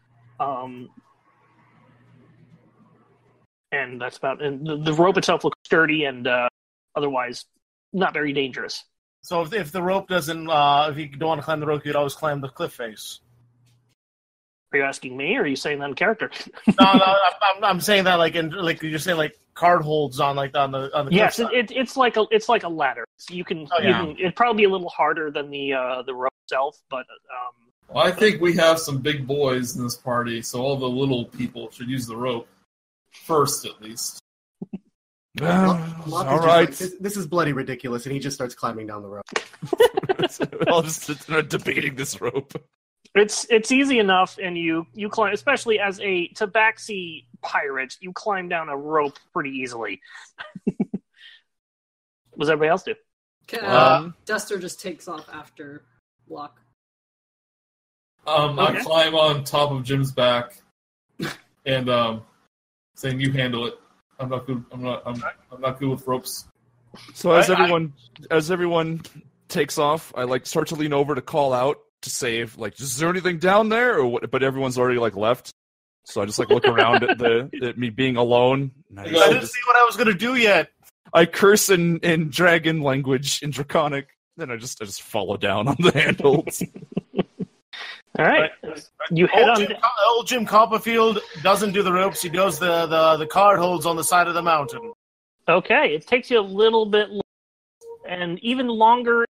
And that's about. And the rope itself looks sturdy and otherwise not very dangerous. So if the rope doesn't, if you don't want to climb the rope, you'd always climb the cliff face. Are you asking me, or are you saying that in character? No, I'm saying that you're saying card holds on on the yes, cliff it's like a ladder. So you can it'd probably be a little harder than the rope itself, but Well, I think we have some big boys in this party, so all the little people should use the rope first, at least. Locke all is right. just this is bloody ridiculous, and he just starts climbing down the rope. I'll just sit there debating this rope. It's easy enough, and you climb, especially as a tabaxi pirate, you climb down a rope pretty easily. What does everybody else do? Duster just takes off after Locke. I climb on top of Jim's back and saying, "You handle it. I'm not good. I'm not good with ropes." So as everyone takes off, I start to lean over to call out to say, is there anything down there or what? But everyone's already left, so I just look around at me being alone. I didn't see what I was gonna do yet. I curse in dragon language, in Draconic. Then I just follow down on the handles. All right, you head on. Old Jim Copperfield doesn't do the ropes. He does the card holds on the side of the mountain. Okay, it takes you a little bit, and even longer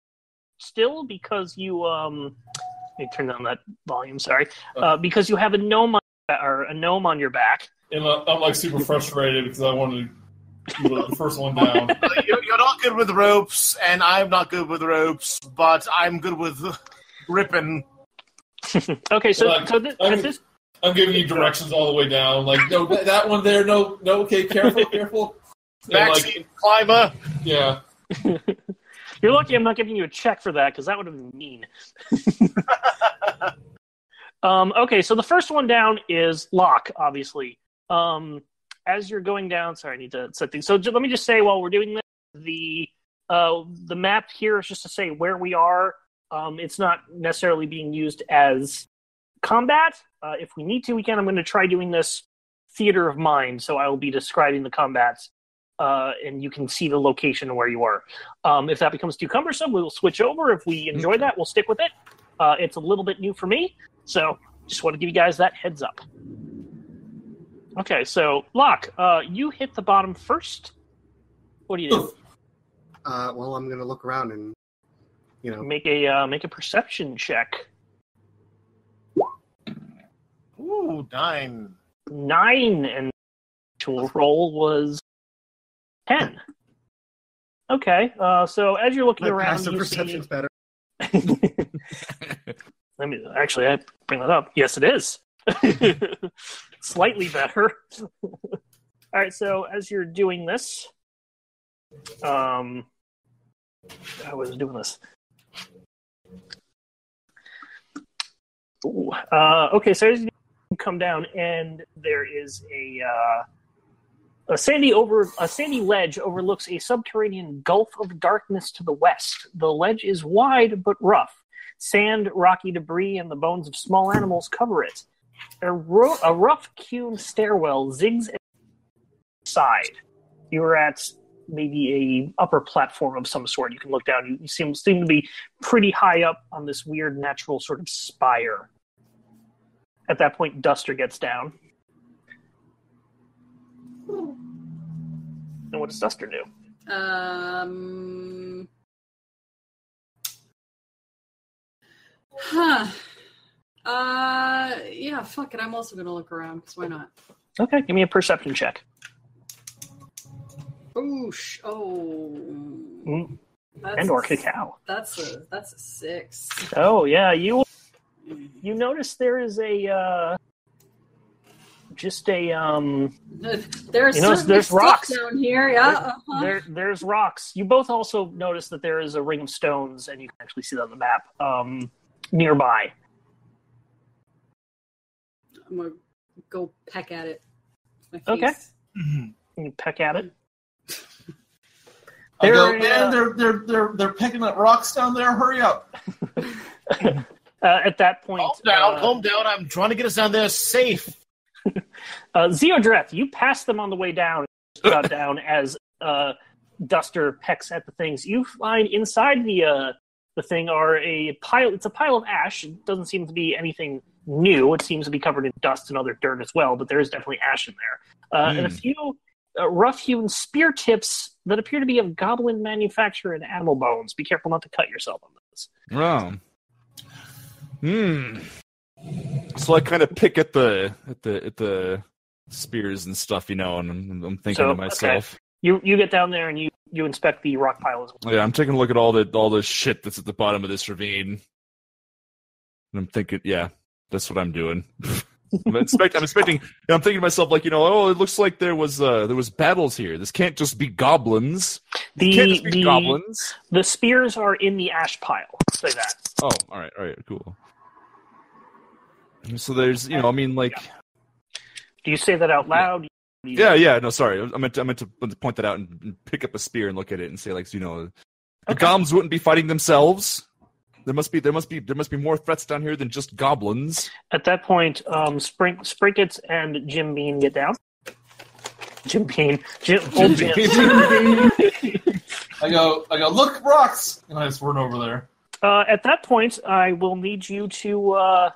still because you let me turn down that volume. Sorry, because you have a gnome on your back. And I'm super frustrated because I wanted to be the first one down. You're not good with ropes, and I'm not good with ropes, but I'm good with ripping. Okay, so I'm giving you directions all the way down. No, that one there. No. Okay, careful. Backseat climber. Yeah. You're lucky I'm not giving you a check for that because that would have been mean. Okay, so the first one down is Locke, obviously. As you're going down, sorry, I need to set things. So let me just say while we're doing this, the map here is just to say where we are. It's not necessarily being used as combat. If we need to, we can. I'm going to try doing this theater of mind, so I will be describing the combats, and you can see the location where you are. If that becomes too cumbersome, we will switch over. If we enjoy that, we'll stick with it. It's a little bit new for me, so just want to give you guys that heads up. Okay, so Locke, you hit the bottom first. What do you do? Well, I'm going to look around and make a perception check. Ooh, 9. 9, and actual roll was 10. Okay, so as you're looking My around, passive you perception's see... better. I bring that up. Yes, it is. Slightly better. All right, so as you're doing this, I was doing this. Ooh, okay, so as you come down, and there is a sandy ledge overlooks a subterranean gulf of darkness to the west. The ledge is wide but rough. Sand, rocky debris, and the bones of small animals cover it. A rough-hewn stairwell zigs side. You are at maybe a upper platform of some sort. You can look down. You seem to be pretty high up on this weird natural sort of spire. At that point, Duster gets down. And what does Duster do? Yeah, fuck it. I'm also gonna look around, because why not? Okay, give me a perception check. Oosh. And or cacao. That's a 6. Oh, yeah, you notice there is there's rocks down here. Yeah, there's rocks. You both also notice that there is a ring of stones, and you can actually see that on the map nearby. I'm gonna go peck at it. With my Okay. face. You peck at it. I go, man, they're picking up rocks down there. Hurry up! At that point, Calm down. I'm trying to get us down there safe. Zeodreth, you pass them on the way down. Got down as Duster pecks at the things. You find inside the thing are a pile. It's a pile of ash. It doesn't seem to be anything new. It seems to be covered in dust and other dirt as well, but there is definitely ash in there. And a few rough-hewn spear tips that appear to be of goblin manufacture and animal bones. Be careful not to cut yourself on those. So I kind of pick at the spears and stuff, and I'm thinking to myself. Okay. You get down there and you inspect the rock pile as well. Yeah, I'm taking a look at all the shit that's at the bottom of this ravine, and I'm thinking, yeah, that's what I'm doing. I'm inspecting. I'm thinking to myself, like, it looks like there was battles here. This can't just be goblins. Goblins. The spears are in the ash pile. Say that. Oh, all right, cool. So there's, Do you say that out loud? Yeah. No, sorry. I meant to point that out and pick up a spear and look at it and say, like, the goblins wouldn't be fighting themselves. There must be more threats down here than just goblins. At that point, Sprinkets and Jim Bean get down. Jim Bean. I go, look, rocks! And I just run over there. At that point, I will need you to...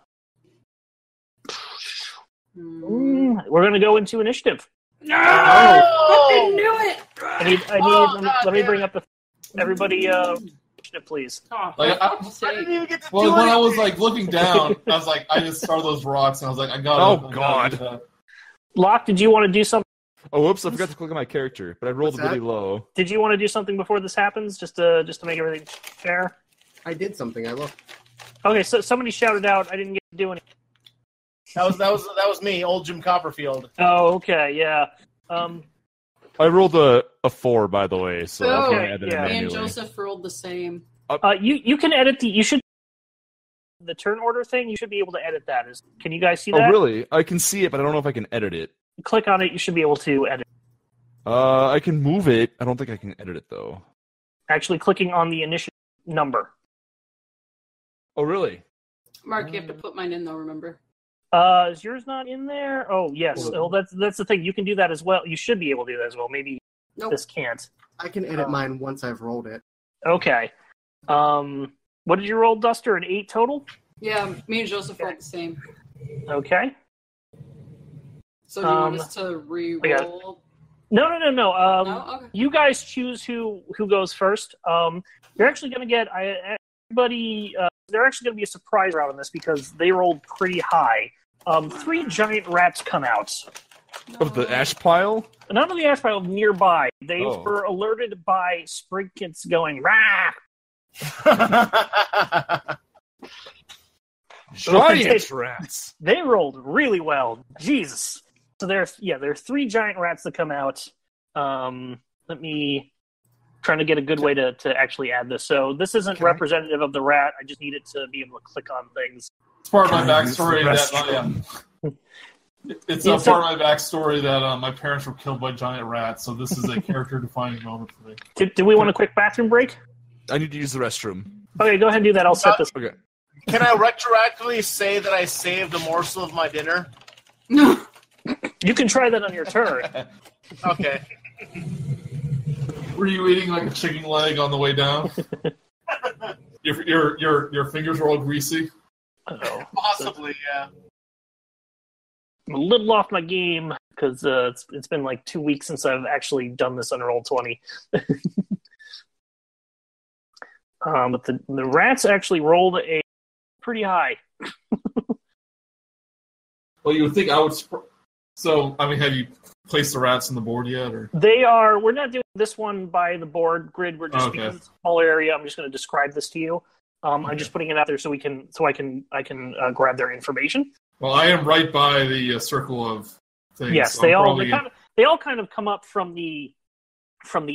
we're going to go into initiative. No! I knew it! Let me bring up everybody... please. I didn't even get to do when I was looking down, I was like, I just saw those rocks, and I was like, I got it. Oh God! Locke, did you want to do something? Oh, whoops! I forgot to click on my character, but I rolled really low. Did you want to do something before this happens, just to make everything fair? I did something. I looked. Okay, so somebody shouted out. I didn't get to do anything. That was me, old Jim Copperfield. Oh, okay, yeah. I rolled a 4, by the way, so I can edit it Me manually. and Joseph rolled the same. You can edit the turn order thing. You should be able to edit that. Can you guys see that? Oh, really? I can see it, but I don't know if I can edit it. Click on it. You should be able to edit. I can move it. I don't think I can edit it though. Actually, clicking on the initiative number. Oh, really? Mark, you have to put mine in though. Remember? Is yours not in there? Oh, yes. Well, that's the thing. You can do that as well. You should be able to do that as well. Maybe this can't. I can edit mine once I've rolled it. Okay. What did you roll, Duster? An 8 total? Yeah, me and Joseph rolled the same. Okay. So do you want us to re-roll? No. No? Okay. You guys choose who goes first. You're actually going to get everybody. They're actually going to be a surprise round on this because they rolled pretty high. 3 giant rats come out. Of the ash pile? Not of the ash pile, nearby. They were alerted by Sprinkets going, rah! Giant rats. They rolled really well. Jesus. So there are 3 giant rats that come out. Let me trying to get a good way to actually add this. So this isn't representative of the rat. I just need it to be able to click on things. It's part of my backstory It's part of my backstory that my parents were killed by giant rats, so this is a character-defining moment for me. Do we want a quick bathroom break? I need to use the restroom. Okay, go ahead and do that. I'll set this. Okay. Can I retroactively say that I saved a morsel of my dinner? You can try that on your turn. Okay. Were you eating like a chicken leg on the way down? Your fingers were all greasy? Uh-oh. Possibly, yeah. I'm a little off my game because it's been like 2 weeks since I've actually done this on Roll20. But the rats actually rolled a pretty high. Well, you would think I would... So, I mean, have you placed the rats on the board yet? Or We're not doing this one by the board grid. We're just using a smaller area. I'm just going to describe this to you. I'm just putting it out there so I can grab their information. Well, I am right by the circle of things. Yes, so they all kind of come up from the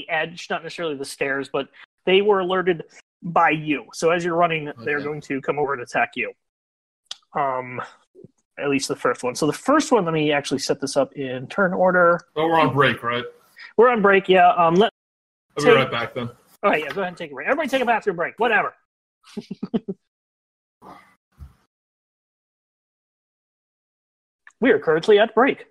edge, not necessarily the stairs, but they were alerted by you. So as you're running, they're going to come over and attack you. At least the first one. So the first one, let me actually set this up in turn order. Oh, we're on break, right? We're on break, yeah. I'll be right back then. Oh, yeah, go ahead and take a break. Everybody take a bathroom break. Whatever. We are currently at break.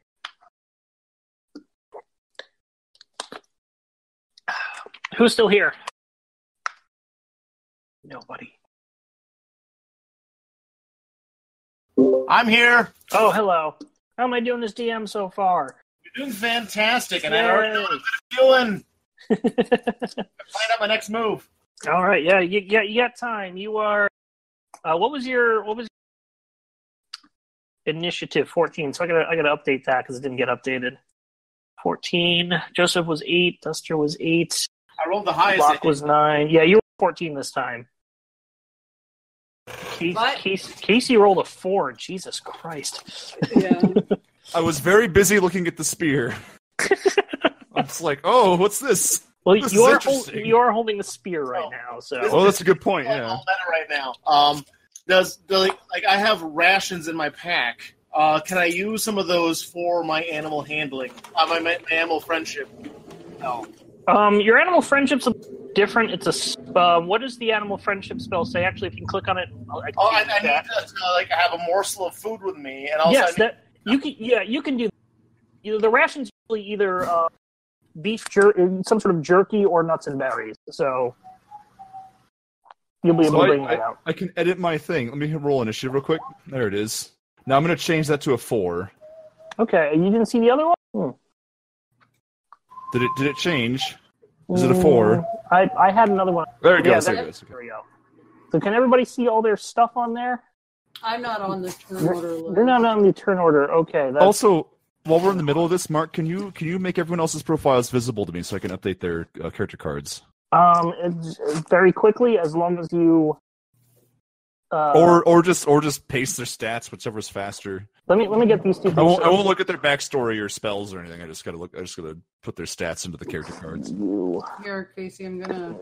Who's still here? Nobody. I'm here. Oh, hello. How am I doing this DM so far? You're doing fantastic, and I already know what I'm doing. Find out my next move. All right, yeah, you got time. You are. What was your initiative? 14. So I gotta update that because it didn't get updated. 14. Joseph was 8. Duster was 8. I rolled the highest. Block was 9. Yeah, you were 14 this time. Casey rolled a 4. Jesus Christ. Yeah. I was very busy looking at the spear. I was like, oh, what's this? Well, This you is are holding the spear right now, so. Oh, that's a good point, yeah. All better right now. I have rations in my pack. Can I use some of those for my animal handling? My animal friendship. No. Your animal friendship's different. It's a what does the animal friendship spell say? Actually, if you can click on it, I need to have a morsel of food with me, and also you can do. The rations usually either beef some sort of jerky or nuts and berries. So you'll be able to bring that out. I can edit my thing. Let me roll initiative real quick. There it is. Now I'm going to change that to a 4. Okay, you didn't see the other one? Did it change? Is it a 4? I had another one. There it goes. There we go. So can everybody see all their stuff on there? I'm not on the turn order list. They're not on the turn order. Okay. Also, while we're in the middle of this, Mark, can you make everyone else's profiles visible to me so I can update their character cards? Very quickly, as long as you. Or just paste their stats, whichever's faster. Let me get these two things. I won't look at their backstory or spells or anything. I just gotta put their stats into the character cards. Here, Casey, I'm gonna.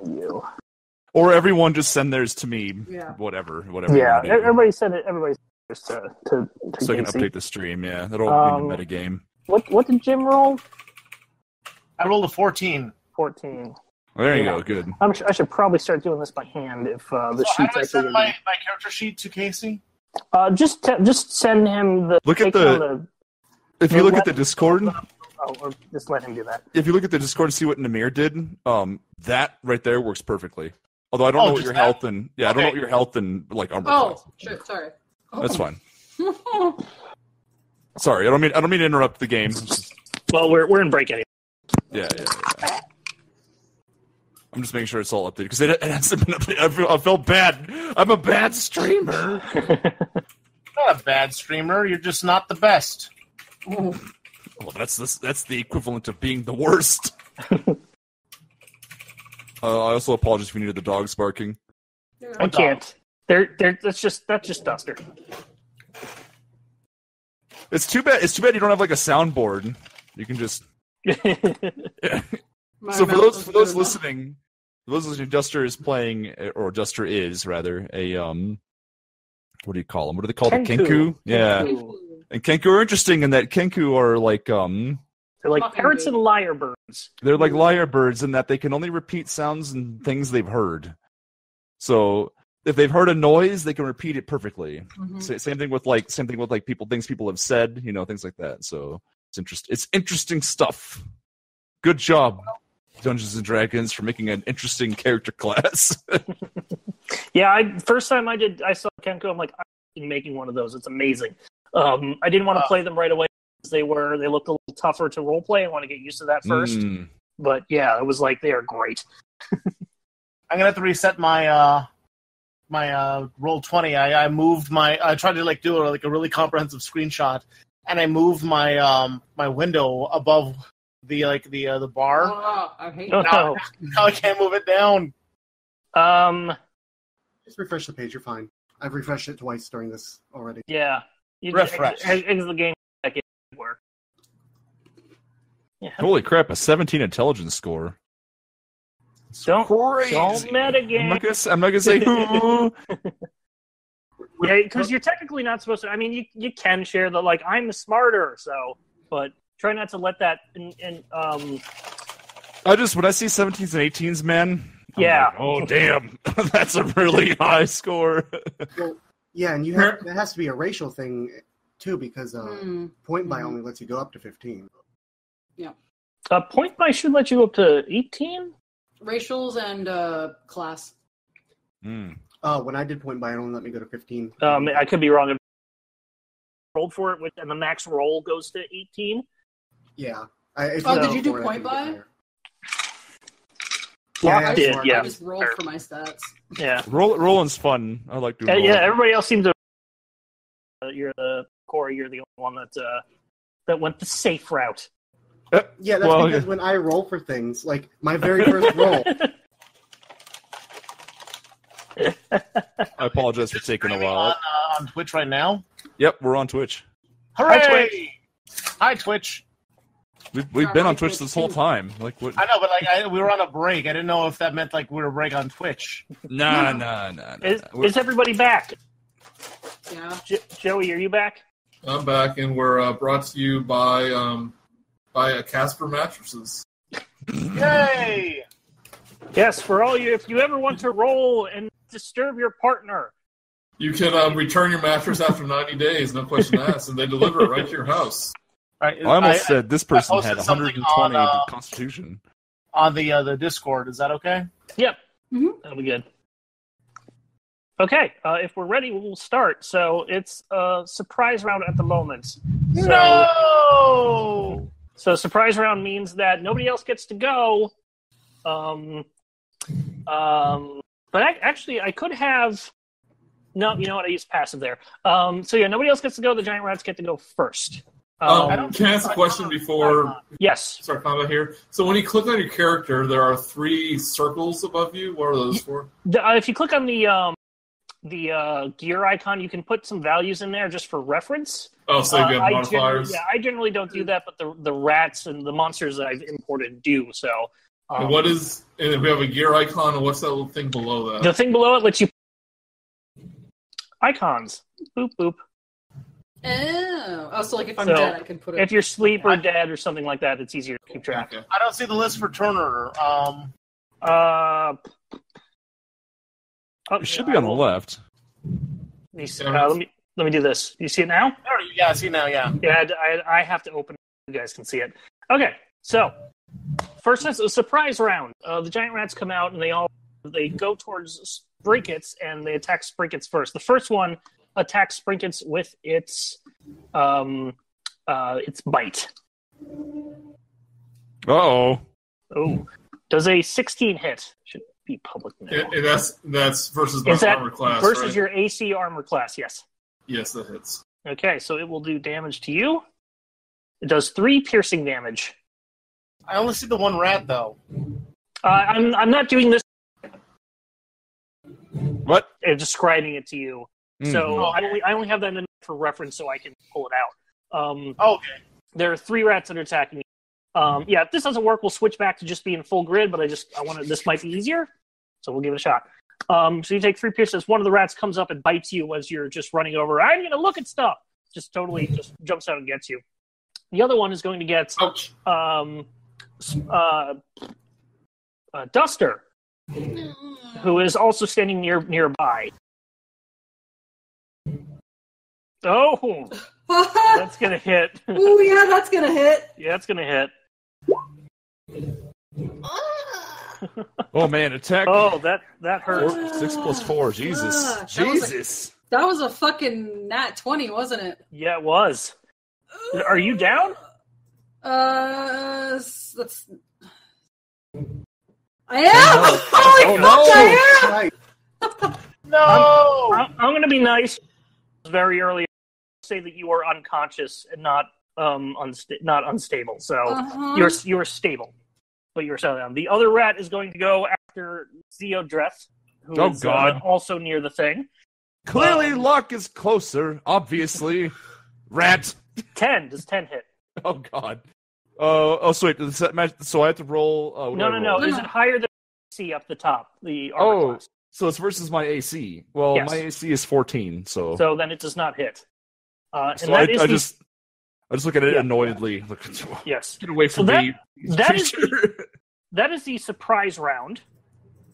Or everyone just send theirs to me. Yeah. Whatever. Yeah, everybody send it. Everybody just to so I can update the stream. Yeah, that'll be the metagame. What did Jim roll? I rolled a 14. 14. Well, there you go. Good. I should probably start doing this by hand if the sheet. How do I send my character sheet to Casey? Just send him the. Look at if you look at the Discord. Or just let him do that. If you look at the Discord and see what Namir did, that right there works perfectly. Although I don't know what your health and I don't know what your health and like armor. Oh, shit! Sorry. That's fine. Sorry, I don't mean to interrupt the game. Well, we're in break anyway. Yeah. I'm just making sure it's all updated because it hasn't been updated. I felt bad. I'm a bad streamer. No, not a bad streamer. You're just not the best. Well, that's the equivalent of being the worst. I also apologize if you needed the dogs barking. I can't. That's just Duster. It's too bad you don't have like a soundboard. You can just. So for those listening, Duster is playing, or Duster is rather a what do you call them? What do they call it? Kenku? Yeah. Kenku. And Kenku are interesting in that Kenku are like They're like parrots and lyrebirds. They're like lyrebirds in that they can only repeat sounds and things they've heard. So if they've heard a noise, they can repeat it perfectly. Mm-hmm. Same thing with things people have said, things like that. So it's interesting stuff. Good job, Dungeons and Dragons, for making an interesting character class. Yeah, first time I saw Kenku, I'm like, I'm making one of those. It's amazing. I didn't want to play them right away because they looked a little tougher to roleplay. I want to get used to that first. But yeah, it was like, they are great. I'm gonna have to reset my my roll 20. I moved I tried to do a really comprehensive screenshot, and I moved my my window above the bar. Oh, I hate Oh, that. no. Now I can't move it down. Just refresh the page. You're fine. I've refreshed it twice during this already. Yeah. Refresh. Exit the game. That it work. Yeah. Holy crap! A 17 intelligence score. Don't Crazy. metagame. I'm not gonna say who. Yeah, because you're technically not supposed to. I mean, you can share the I'm smarter, but try not to let that. When I see 17s and 18s, man. Yeah. Like, oh damn, that's a really high score. Well, yeah, and it has to be a racial thing too, because point by only lets you go up to 15. Point by should let you up to 18. Racials and class. When I did point by, it only let me go to 15. I could be wrong. I rolled for it, and the max roll goes to 18. Yeah. Did you do point by? Yeah, I I did. I Yeah, just rolled for my stats. yeah. Rolling's fun. I like doing rolling. Yeah, everybody else seems to. Corey. You're the only one that went the safe route. Yeah, that's because when I roll for things, my very first roll. I apologize for taking a while. On Twitch right now. Yep, we're on Twitch. Hooray! Hi, Twitch. We've been on Twitch this whole time. What? I know, but we were on a break. I didn't know if that meant we were a break on Twitch. Nah. Is everybody back? Yeah. Joey, are you back? I'm back, and we're brought to you by Casper Mattresses. Yay! Yes, for all you, if you ever want to roll and disturb your partner. You can return your mattress after 90 days, no question asked, and they deliver it right to your house. Right, I almost said this person had posted something 120 on, constitution. On the Discord, is that okay? Yep. Mm-hmm. That'll be good. Okay, if we're ready, we'll start. So it's a surprise round at the moment. No! So surprise round means that nobody else gets to go. But actually, I could have. No, you know what? I used passive there. So yeah, nobody else gets to go. The giant rats get to go first. Can I ask a question before? Yes. Start combat here. So when you click on your character, there are 3 circles above you. What are those for? If you click on the gear icon, you can put some values in there just for reference. Oh, so you have modifiers. I generally don't do that, but the rats and the monsters that I've imported do. So. And if we have a gear icon, and what's that little thing below that? The thing below it lets you icons. Boop boop. Oh, so if I'm dead, I can put it. If you're asleep or dead or something like that, it's easier to keep track. Okay. I don't see the list for Turner. It should be on the left. Let me do this. You see it now? Yeah, I see now. Yeah. Yeah, I have to open it. You guys can see it. Okay, so first it's a surprise round. The giant rats come out and they go towards Sprinkets and they attack Sprinkets first. The first one attacks Sprinkets with its bite. Uh-oh. Oh, does a 16 hit? Should be public now. And that's versus my Is that armor class, versus right? your AC armor class? Yes. Yes, that hits. Okay, so it will do damage to you. It does 3 piercing damage. I only see the one rat, though. I'm not doing this. What? Describing it to you. So I only have that in for reference, so I can pull it out. Okay. There are 3 rats that are attacking you. If this doesn't work, we'll switch back to just being full grid. But this might be easier, so we'll give it a shot. So you take 3 pierces. One of the rats comes up and bites you as you're just running over. I'm going to look at stuff. Just jumps out and gets you. The other one is going to get Duster, who is also standing nearby. Oh, that's going to hit. Oh, yeah, that's going to hit. Yeah, it's going to hit. Oh, man, attack. Oh, that hurt. 6 plus 4. Jesus. Jesus. That was a fucking nat 20, wasn't it? Yeah, it was. Are you down? I am! Holy fuck, I am! No! I'm going to be nice. Very early, say that you are unconscious and not not unstable. So you are stable, but you're still down. The other rat is going to go after Zeodreth, who is also near the thing. Clearly, luck is closer. Obviously, rat. 10. Does 10 hit? Oh God. So wait. So I have to roll. No. Is it higher than AC up the top? The armor class? So it's versus my AC. Well, yes. My AC is 14. So then it does not hit. I just look at it annoyedly. Yes. Get away from me. That is the surprise round.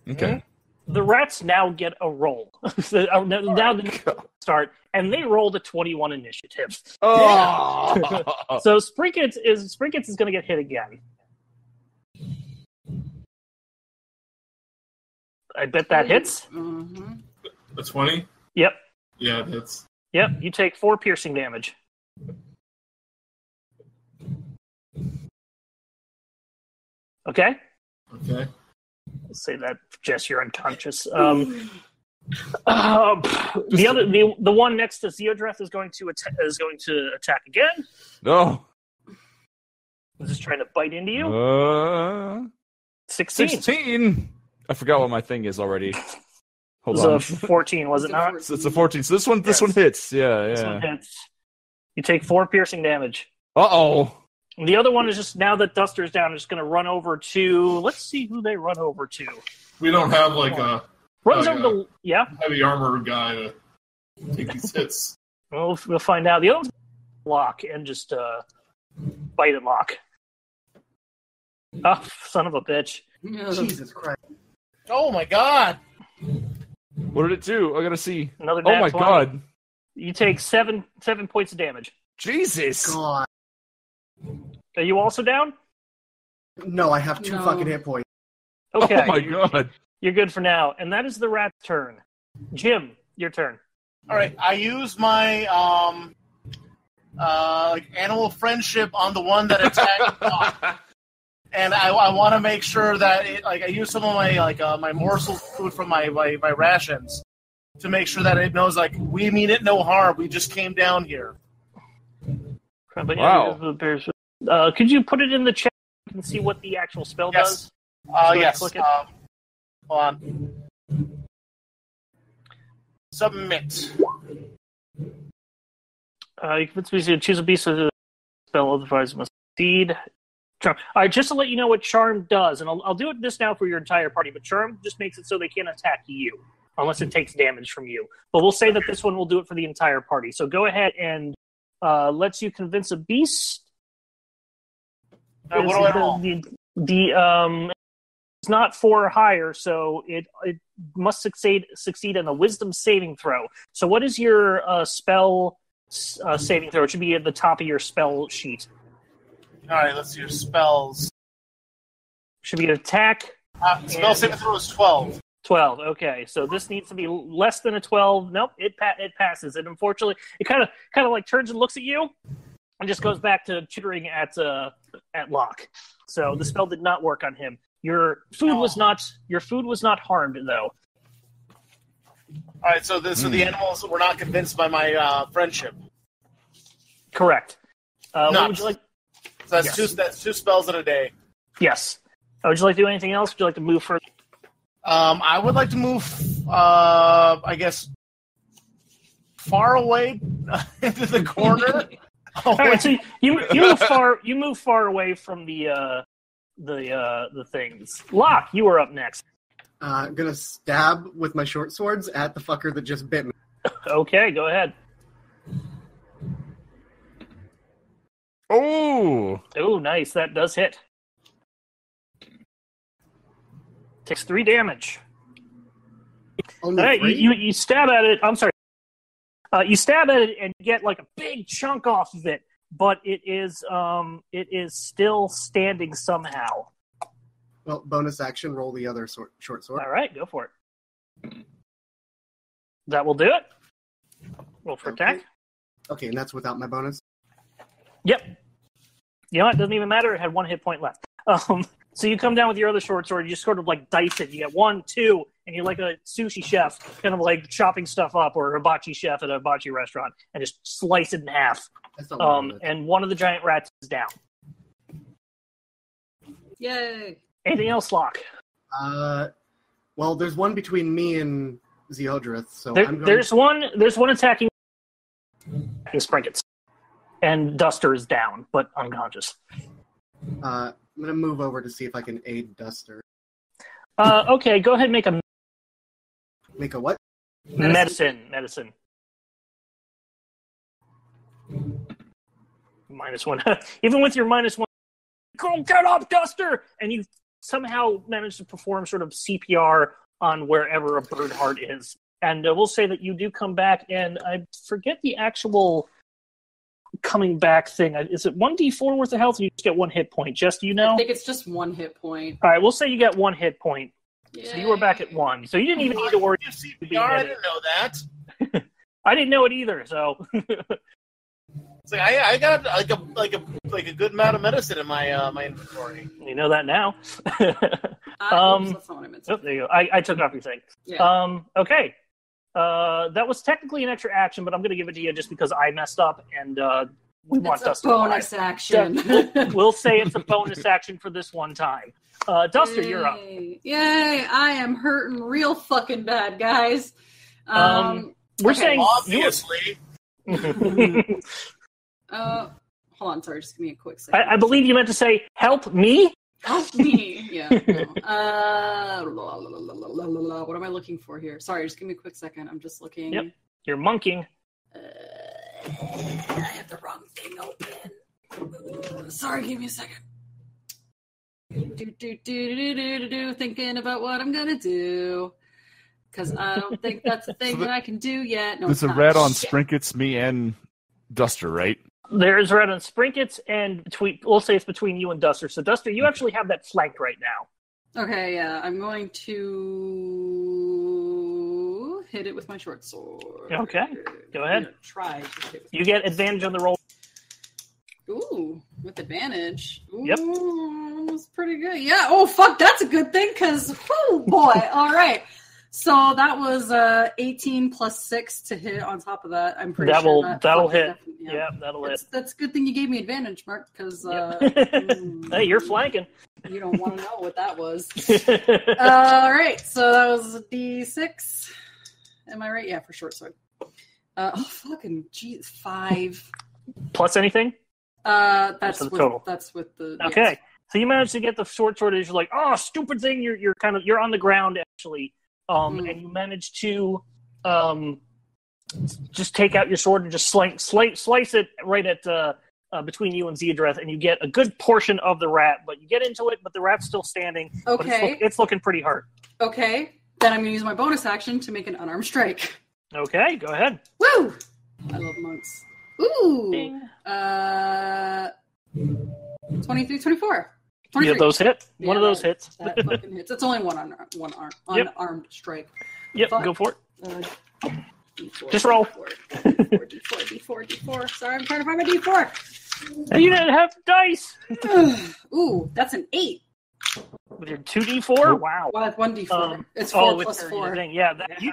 Okay. The rats now get a roll. Now they start, and they rolled a 21 initiative. Oh. So Sprinkets is going to get hit again. I bet that hits. Mm-hmm. A 20? Yep. Yeah, it hits. Yep. You take 4 piercing damage. Okay. Okay. Let's say that, Jess, you're unconscious. The one next to Zeodreth is going to attack again. No. Is this trying to bite into you? 16. 16. I forgot what my thing is already. Hold on. It was a 14, was it not? It's a 14. So this one hits. Yeah. This one hits. You take 4 piercing damage. Uh-oh. And the other one is just, now that Duster's down, is going to run over to... Let's see who they run over to. We don't have, heavy armor guy to take these hits. We'll find out. The other one's lock and just bite and lock. Oh, son of a bitch. Jesus Christ. Oh, my God. What did it do? I got to see. Another Oh, my 20. God. You take 7 points of damage. Jesus. God. Are you also down? No, I have 2 fucking hit points. Okay. Oh my God. You're good for now. And that is the rat's turn. Jim, your turn. All right, I use my animal friendship on the one that attacked. And I want to make sure that I use some of my my morsel food from my rations to make sure that it knows we mean it no harm. We just came down here. Wow. Could you put it in the chat and see what the actual spell does? Yes. Click it. Hold on. Submit. You can choose a beast of the spell, otherwise must succeed. Charm. All right, just to let you know what Charm does, and I'll do this now for your entire party, but Charm just makes it so they can't attack you unless it takes damage from you. But we'll say that this one will do it for the entire party. So go ahead and lets you convince a beast. What do I roll? It's not 4 or higher, so it must succeed in a Wisdom saving throw. So what is your spell saving throw? It should be at the top of your spell sheet. All right, let's see your spells. Should be an attack. Spell saving throw is 12. 12. Okay, so this needs to be less than a 12. Nope, it passes. And unfortunately, it kind of turns and looks at you, and just goes back to chittering at Locke. So the spell did not work on him. Your food was not harmed though. All right, so the animals were not convinced by my friendship. Correct. What Nuts. would you like? So that's two spells in a day. Yes. Would you like to do anything else? Would you like to move further? I would like to move, I guess, far away into the corner. All right, so you move far away from the things. Locke, you are up next. Gonna stab with my short swords at the fucker that just bit me. Okay, go ahead. Oh, Nice. That does hit. Takes 3 damage. Only All right, 3? you stab at it. I'm sorry. You stab at it and get like a big chunk off of it, but it is still standing somehow. Well, bonus action, roll the other short sword. All right, go for it. That will do it. Roll for attack. Okay, and that's without my bonus? Yep. You know what? It doesn't even matter. It had 1 hit point left. So you come down with your other short sword. You just sort of like dice it. You get 1, 2, and you're like a sushi chef, kind of like chopping stuff up, or a hibachi chef at a hibachi restaurant, and just slice it in half. And one of the giant rats is down. Yay! Anything else, Locke? Well, there's one between me and Zeodrith, so there's one attacking Sprinkets. And Duster is down, but unconscious. I'm going to move over to see if I can aid Duster. Okay, go ahead and make a... Make a what? Medicine. -1. Even with your -1, go get up, Duster! And you somehow manage to perform sort of CPR on wherever a bird heart is. And we'll say that you do come back, and I forget the actual coming back thing. Is it 1d4 worth of health, or you just get 1 hit point? Jess, do you know? I think it's just 1 hit point. All right, we'll say you get 1 hit point. Yay. So you were back at 1. So you didn't even need to worry. I didn't know that. I didn't know it either. So it's like I got like a good amount of medicine in my my inventory. You know that now. That's not what I meant to. Oh, there you go. I took off your thing. Yeah. Okay. That was technically an extra action, but I'm going to give it to you just because I messed up, and we want Duster. Bonus action. We'll say it's a bonus action for this one time. Duster, you're up. Yay! I am hurting real fucking bad, guys. We're saying obviously. Hold on, sorry. Just give me a quick second. I believe you meant to say, "Help me." Help me. Yeah. No. What am I looking for here? Sorry, just give me a quick second. I'm just looking. Yep. You're monkeying. I have the wrong thing open. Sorry, give me a second. Thinking about what I'm gonna do. Because I don't think that's a thing that I can do yet. No, there's a rat on Sprinkets, me, and Duster, right? There's red on Sprinkets, and we'll say it's between you and Duster. So, Duster, you actually have that flanked right now. Okay, yeah. I'm going to hit it with my short sword. Okay, go ahead. Try to hit it with You get advantage on the roll. Ooh, with advantage. Ooh, Yep. That's pretty good. Yeah, oh, fuck, that's a good thing, because, oh, boy. All right. So that was 18 plus 6 to hit on top of that. I'm pretty sure that'll hit. Yeah, that'll hit. That's a good thing you gave me advantage, Mark, because hey, you're flanking. You don't want to know what that was. All right, so that was a D6. Am I right? Yeah, for short sword. Fucking geez, 5. Plus anything? That's the with, total. That's with the. Okay, yes. so you managed to get the short sword. And you're like, oh, stupid thing! You're on the ground actually. And you manage to just take out your sword and just slice it right at between you and Zeodrith, and you get a good portion of the rat. But you get into it, but the rat's still standing. Okay. But it's looking pretty hard. Okay. Then I'm going to use my bonus action to make an unarmed strike. Okay, go ahead. Woo! I love monks. Ooh! Ding. 23, 24. Yeah, those hit. One of those hits. That fucking hits. It's only one unarmed strike. Yep, Fuck. go for it. D4, Just roll. D4. Sorry, I'm trying to find my D4. You didn't have dice. Ooh, that's an 8. With your 2d4? Wow. Well, it's 1d4. It's 4 with plus your 4. thing. Yeah, you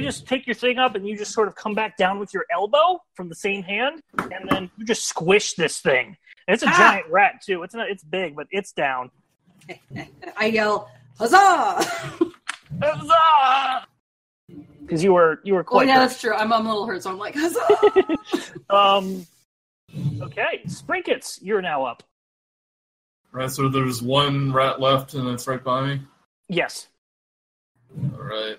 just take your thing up and you just sort of come back down with your elbow from the same hand, and then you just squish this thing. And it's a giant rat too. It's big, but it's down. I yell, "Huzzah!" Huzzah! Because you were quite. Oh yeah, hurt. that's true. I'm a little hurt, so I'm like, "Huzzah!" Okay, Sprinkets, you're now up. Right, so there's one rat left, and it's right by me. Yes. All right.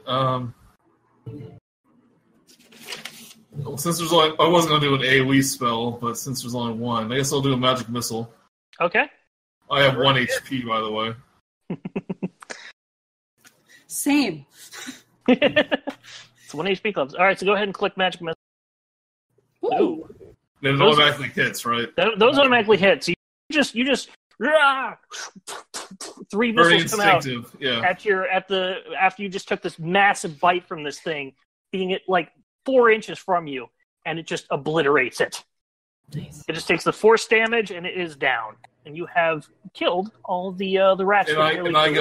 Well, since there's only, I wasn't gonna do an AoE spell, but since there's only one, I guess I'll do a magic missile. Okay. I have 1 HP, by the way. Same. It's 1 HP clubs. All right, so go ahead and click magic missile. Ooh. Then it automatically hits, right? Those automatically hit. So you just 3 Very missiles come out instinctive, yeah. after you just took this massive bite from this thing, being it like 4 inches from you, and it just obliterates it. Nice. It just takes the force damage, and it is down. And you have killed all the rats. And I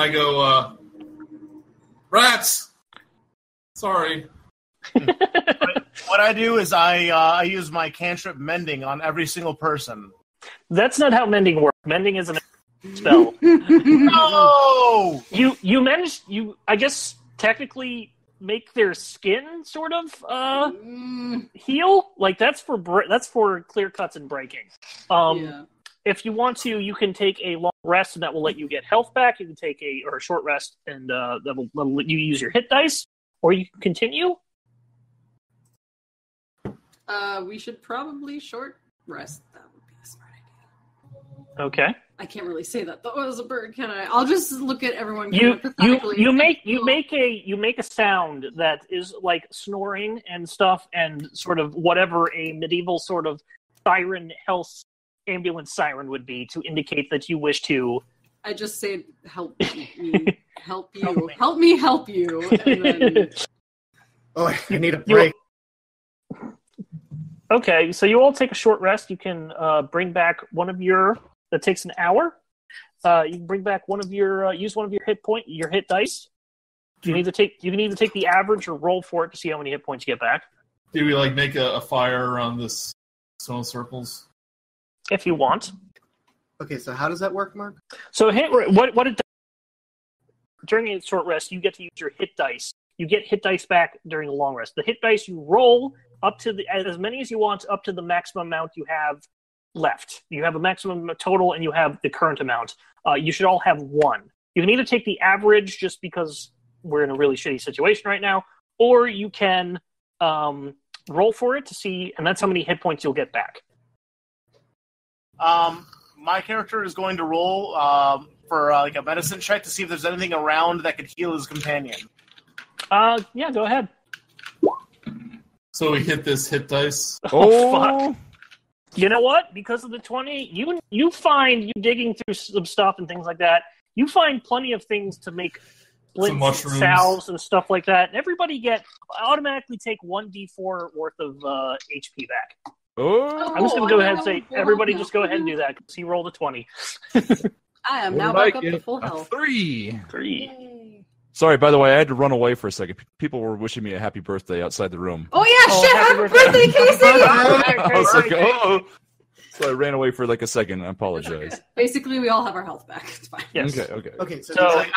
go, rats! Sorry. What I do is I use my cantrip mending on every single person. That's not how mending works. Mending is an spell. No! You managed, I guess, technically make their skin sort of heal. Like that's for clear cuts and breaking. Yeah. If you want to, you can take a long rest, and that will let you get health back. You can take a short rest, and that will let you use your hit dice, or you can continue. We should probably short rest. That would be a smart idea. Okay. I can't really say that though as a bird, can I? I'll just look at everyone. You make a sound that is like snoring and stuff, and sort of whatever a medieval sort of siren health ambulance siren would be to indicate that you wish to. I just say, "Help me, help you, help me, help you," and then Oh, I need a break. Okay, so you all take a short rest. You can bring back one of your. That takes an hour. You can bring back one of your. Use one of your hit dice. You can either take the average or roll for it to see how many hit points you get back. Do we like make a fire around this stone circles? If you want. Okay, so how does that work, Mark? So what it does, during a short rest, you get to use your hit dice. You get hit dice back during the long rest. The hit dice you roll up to as many as you want, up to the maximum amount you have left. You have a maximum total, and you have the current amount. You should all have 1. You can either take the average, just because we're in a really shitty situation right now, or you can roll for it to see, and that's how many hit points you'll get back. My character is going to roll for like a medicine check to see if there's anything around that could heal his companion. Yeah, go ahead. So we hit this hit dice. Oh, fuck. You know what? Because of the 20, you find, you digging through some stuff and things like that, you find plenty of things to make splints and salves and stuff like that. And everybody automatically take 1d4 worth of HP back. Oh, I'm just going to go ahead and say, everybody just go ahead and do that, because he rolled a 20. I am what now did I back up to get? full A health. 3. Yay. Sorry, by the way, I had to run away for a second. People were wishing me a happy birthday outside the room. Oh yeah, shit! Happy birthday, Casey! I was like, oh. So I ran away for like a second. I apologize. Okay. Basically, we all have our health back. It's fine. Yes. Okay, so Like,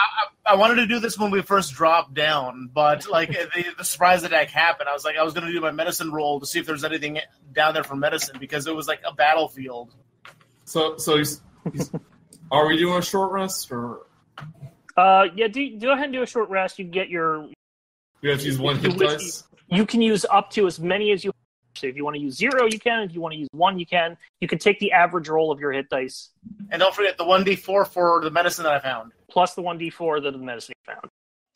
I wanted to do this when we first dropped down, but like the surprise attack happened. I was going to do my medicine roll to see if there's anything down there for medicine, because it was like a battlefield. So are we doing a short rest, or? Yeah, go ahead and do a short rest. You get your. We have to use 1 hit dice? You can use up to as many as you. So if you want to use 0, you can. If you want to use 1, you can. You can take the average roll of your hit dice. And don't forget the 1d4 for the medicine that I found. Plus the 1d4 that the medicine you found.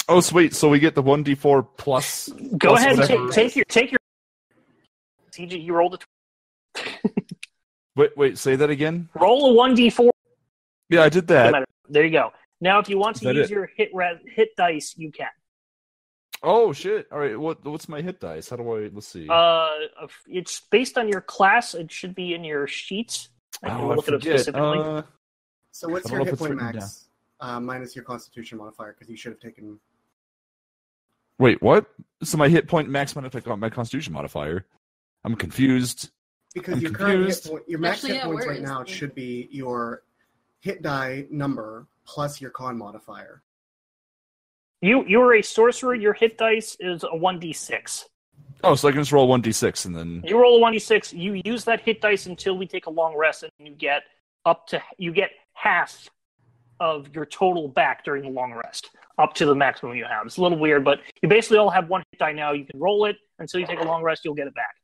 Oh, sweet. So we get the 1d4 plus. Go plus ahead whatever. and take your. CG, you rolled a. Wait. Say that again. Roll a 1d4. Yeah, I did that. There you go. Now, if you want to use it? your hit dice, you can. Oh shit! All right, what's my hit dice? How do I? Let's see. It's based on your class. It should be in your sheets. I can look it up forget. specifically. So what's I don't your know if hit it's point written max minus your Constitution modifier? Because you should have taken. Wait, what? So my hit point max my Constitution modifier. I'm confused. Because I'm your current hit confused. point, your max Actually, hit yeah, points where right is now it? should be your hit die number plus your con modifier. You're a sorcerer. Your hit dice is a 1d6. Oh, so I can just roll 1d6 and then. You roll a 1d6. You use that hit dice until we take a long rest, and you get half of your total back during the long rest, up to the maximum you have. It's a little weird, but you basically all have one hit die now. You can roll it until you take a long rest. You'll get it back.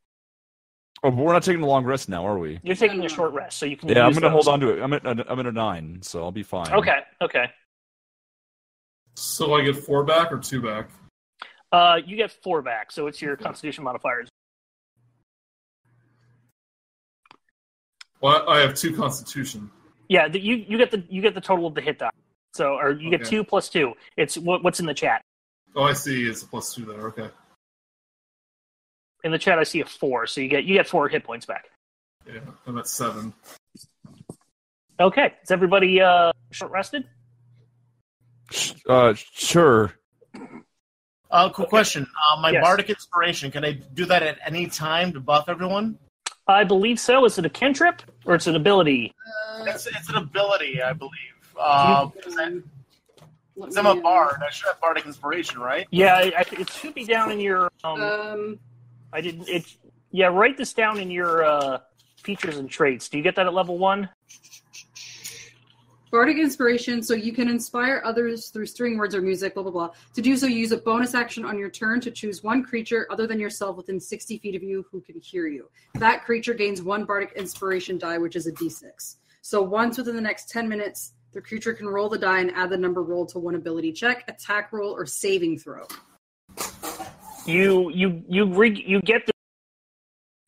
Oh, but we're not taking a long rest now, are we? You're taking a short rest, so you can. Yeah, I'm use going to those. hold on to it. I'm at a 9, so I'll be fine. Okay. So I get 4 back or 2 back? You get 4 back, so it's your Constitution modifiers. Well, I have 2 Constitution. Yeah, you get the total of the hit die. So, or you get Okay. 2 plus 2. It's what's in the chat. Oh, I see. It's a +2 there. Okay. In the chat, I see a 4, so you get 4 hit points back. Yeah, I'm at 7. Okay, is everybody short rested? Sure. Cool question. My Yes. Bardic Inspiration, can I do that at any time to buff everyone? I believe so. Is it a cantrip or it's an ability? It's an ability, I believe. Because I'm a bard. I should have Bardic Inspiration, right? Yeah, it should be down in your. I didn't. Yeah, write this down in your features and traits. Do you get that at level 1? Bardic Inspiration, so you can inspire others through string words or music, blah, blah, blah. To do so, you use a bonus action on your turn to choose one creature other than yourself within 60 feet of you who can hear you. That creature gains 1 Bardic Inspiration die, which is a d6. So once within the next 10 minutes, the creature can roll the die and add the number rolled to one ability check, attack roll, or saving throw. You get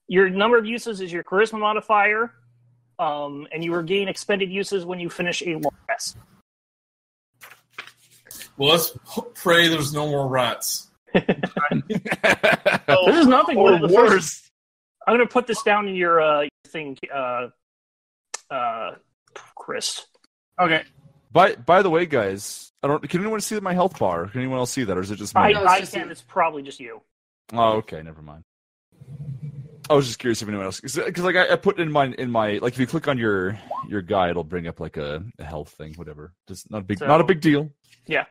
your number of uses is your charisma modifier. And you regain expended uses when you finish a long rest. Well, let's pray there's no more rats. This is nothing. Or The worse. first- I'm going to put this down in your thing, Chris. Okay. By the way, guys, can anyone see my health bar? Can anyone else see that, or is it just me? No, it's I just can. you. It's probably just you. Oh, okay, never mind. I was just curious if anyone else, because like I put in my like if you click on your guy, it'll bring up like a health thing, whatever. Just not a big deal. Yeah.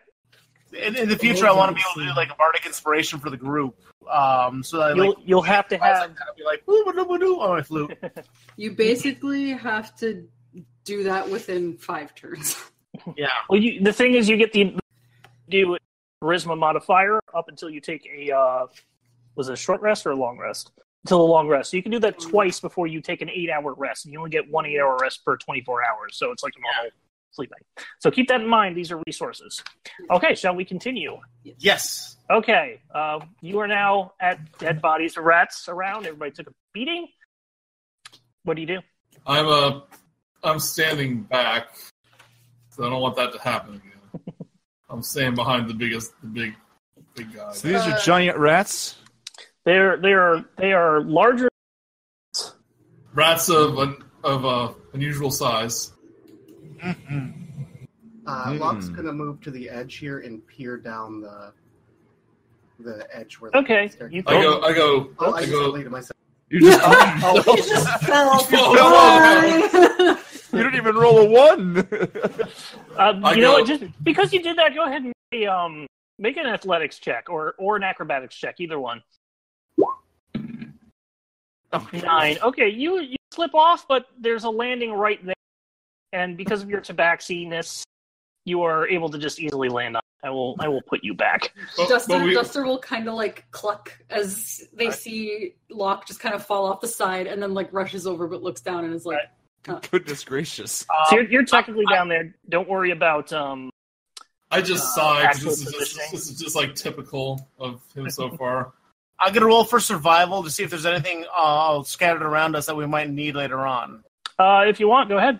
In the future, I want to be able to do like a Bardic Inspiration for the group. So that You'll have to have. kind of be like woo on my flute. You basically have to do that within 5 turns. Yeah. Well, the thing is, you get the do charisma modifier up until you take a was it a short rest or a long rest? Until a long rest. So you can do that twice before you take an 8-hour rest, and you only get 1 8-hour rest per 24 hours. So it's like a normal sleeping. So keep that in mind. These are resources. Okay, shall we continue? Yes. Okay, you are now at dead bodies of rats around. Everybody took a beating. What do you do? I'm standing back, so I don't want that to happen again. I'm staying behind the big guy. So these are giant rats. They are larger. Rats of unusual size. Locke's gonna move to the edge here and peer down the edge where. The Okay, staircase- you I go. Oh, I just deleted myself. You just You just fell. Oh, you didn't even roll a 1. you know what? Just because you did that, go ahead and make an athletics check or an acrobatics check, either one. 9. Okay, you slip off, but there's a landing right there, and because of your tabaxiness, you are able to just easily land on it. I will put you back. Duster will kind of like cluck as they see Locke just kind of fall off the side, and then like rushes over but looks down and is like, Goodness gracious. So you're technically down there. Don't worry about I just sigh because actual this is just like typical of him so far. I'm gonna roll for survival to see if there's anything scattered around us that we might need later on. If you want, go ahead.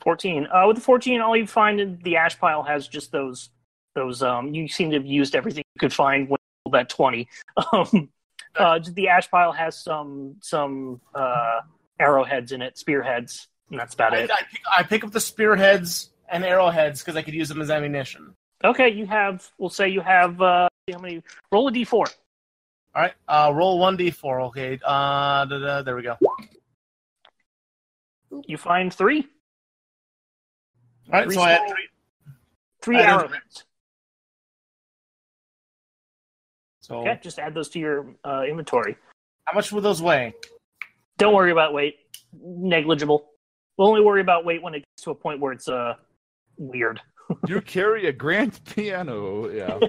14. With the 14, all you find in the ash pile has just those. You seem to have used everything you could find when you rolled that 20. The ash pile has some arrowheads in it, spearheads, And that's about it. I pick up the spearheads and arrowheads because I could use them as ammunition. Okay, we'll say you have, how many, roll a d4. All right, roll 1d4. Okay, there we go. You find 3. All right, so I had 3 arrowheads. So Okay, just add those to your inventory. how much would those weigh? Don't worry about weight. Negligible. We'll only worry about weight when it gets to a point where it's weird. You carry a grand piano. Yeah.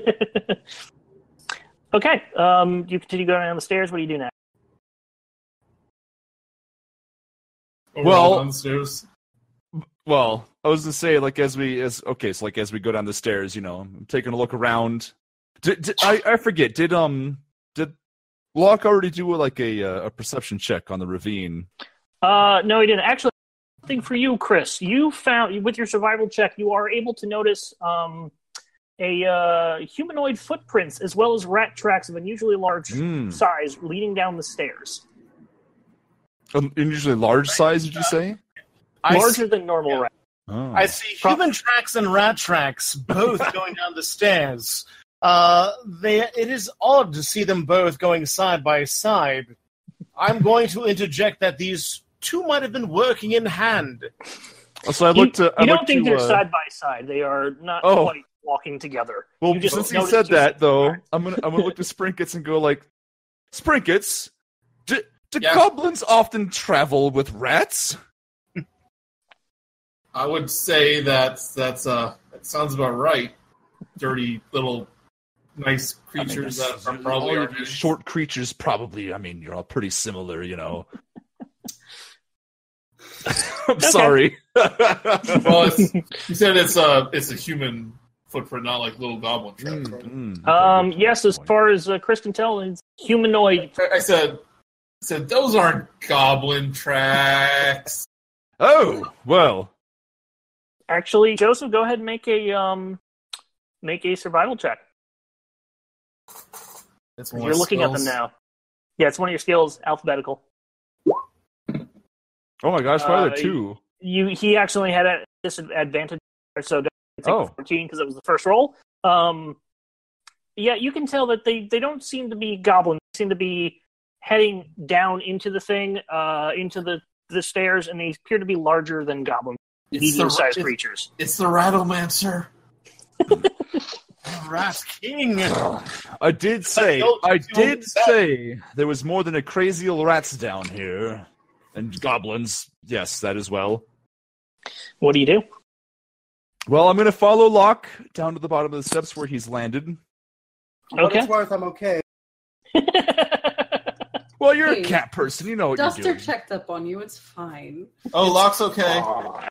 Okay, you continue going down the stairs. What do you do now? Overall downstairs. Well, I was gonna say, as we go down the stairs, I'm taking a look around. I forget? Did Locke already do a perception check on the ravine? No, he didn't. Actually, thing for you, Chris. You found with your survival check, you are able to notice a humanoid footprints as well as rat tracks of unusually large size leading down the stairs. Unusually large size, did you say? Larger than normal rat. Oh. I see human tracks and rat tracks both going down the stairs. It is odd to see them both going side by side. I'm going to interject that these two might have been working in hand. So I looked to. You don't think they're side by side? They are not quite walking together. Well, since he said that, though, I'm gonna look to Sprinkets and go Sprinkets. Do goblins often travel with rats? I would say that sounds about right. Dirty little nice creatures that are probably all your short creatures. Probably, you're all pretty similar, I'm sorry. Well, you said it's a human footprint, not like little goblin tracks. Right? Yes, as far as Chris can tell, it's humanoid. I said those aren't goblin tracks. Oh well. Actually, Joseph, go ahead and make a survival check. You're looking at them now. Yeah, it's one of your skills, alphabetical. Oh my gosh, why are there 2? He actually had a disadvantage, so don't take 14 because it was the first roll. Yeah, you can tell that they don't seem to be goblins. They seem to be heading down into the thing, into the stairs, and they appear to be larger than goblins, medium-sized creatures. It's the Rattlemancer. Rat King. I did say there was more than a crazy old rats down here. And goblins, yes, that as well. What do you do? Well, I'm going to follow Locke down to the bottom of the steps where he's landed. For what it's worth, I'm okay. Well, you're a cat person. You know what you're doing. Duster checked up on you. It's fine. Oh, Locke's okay. All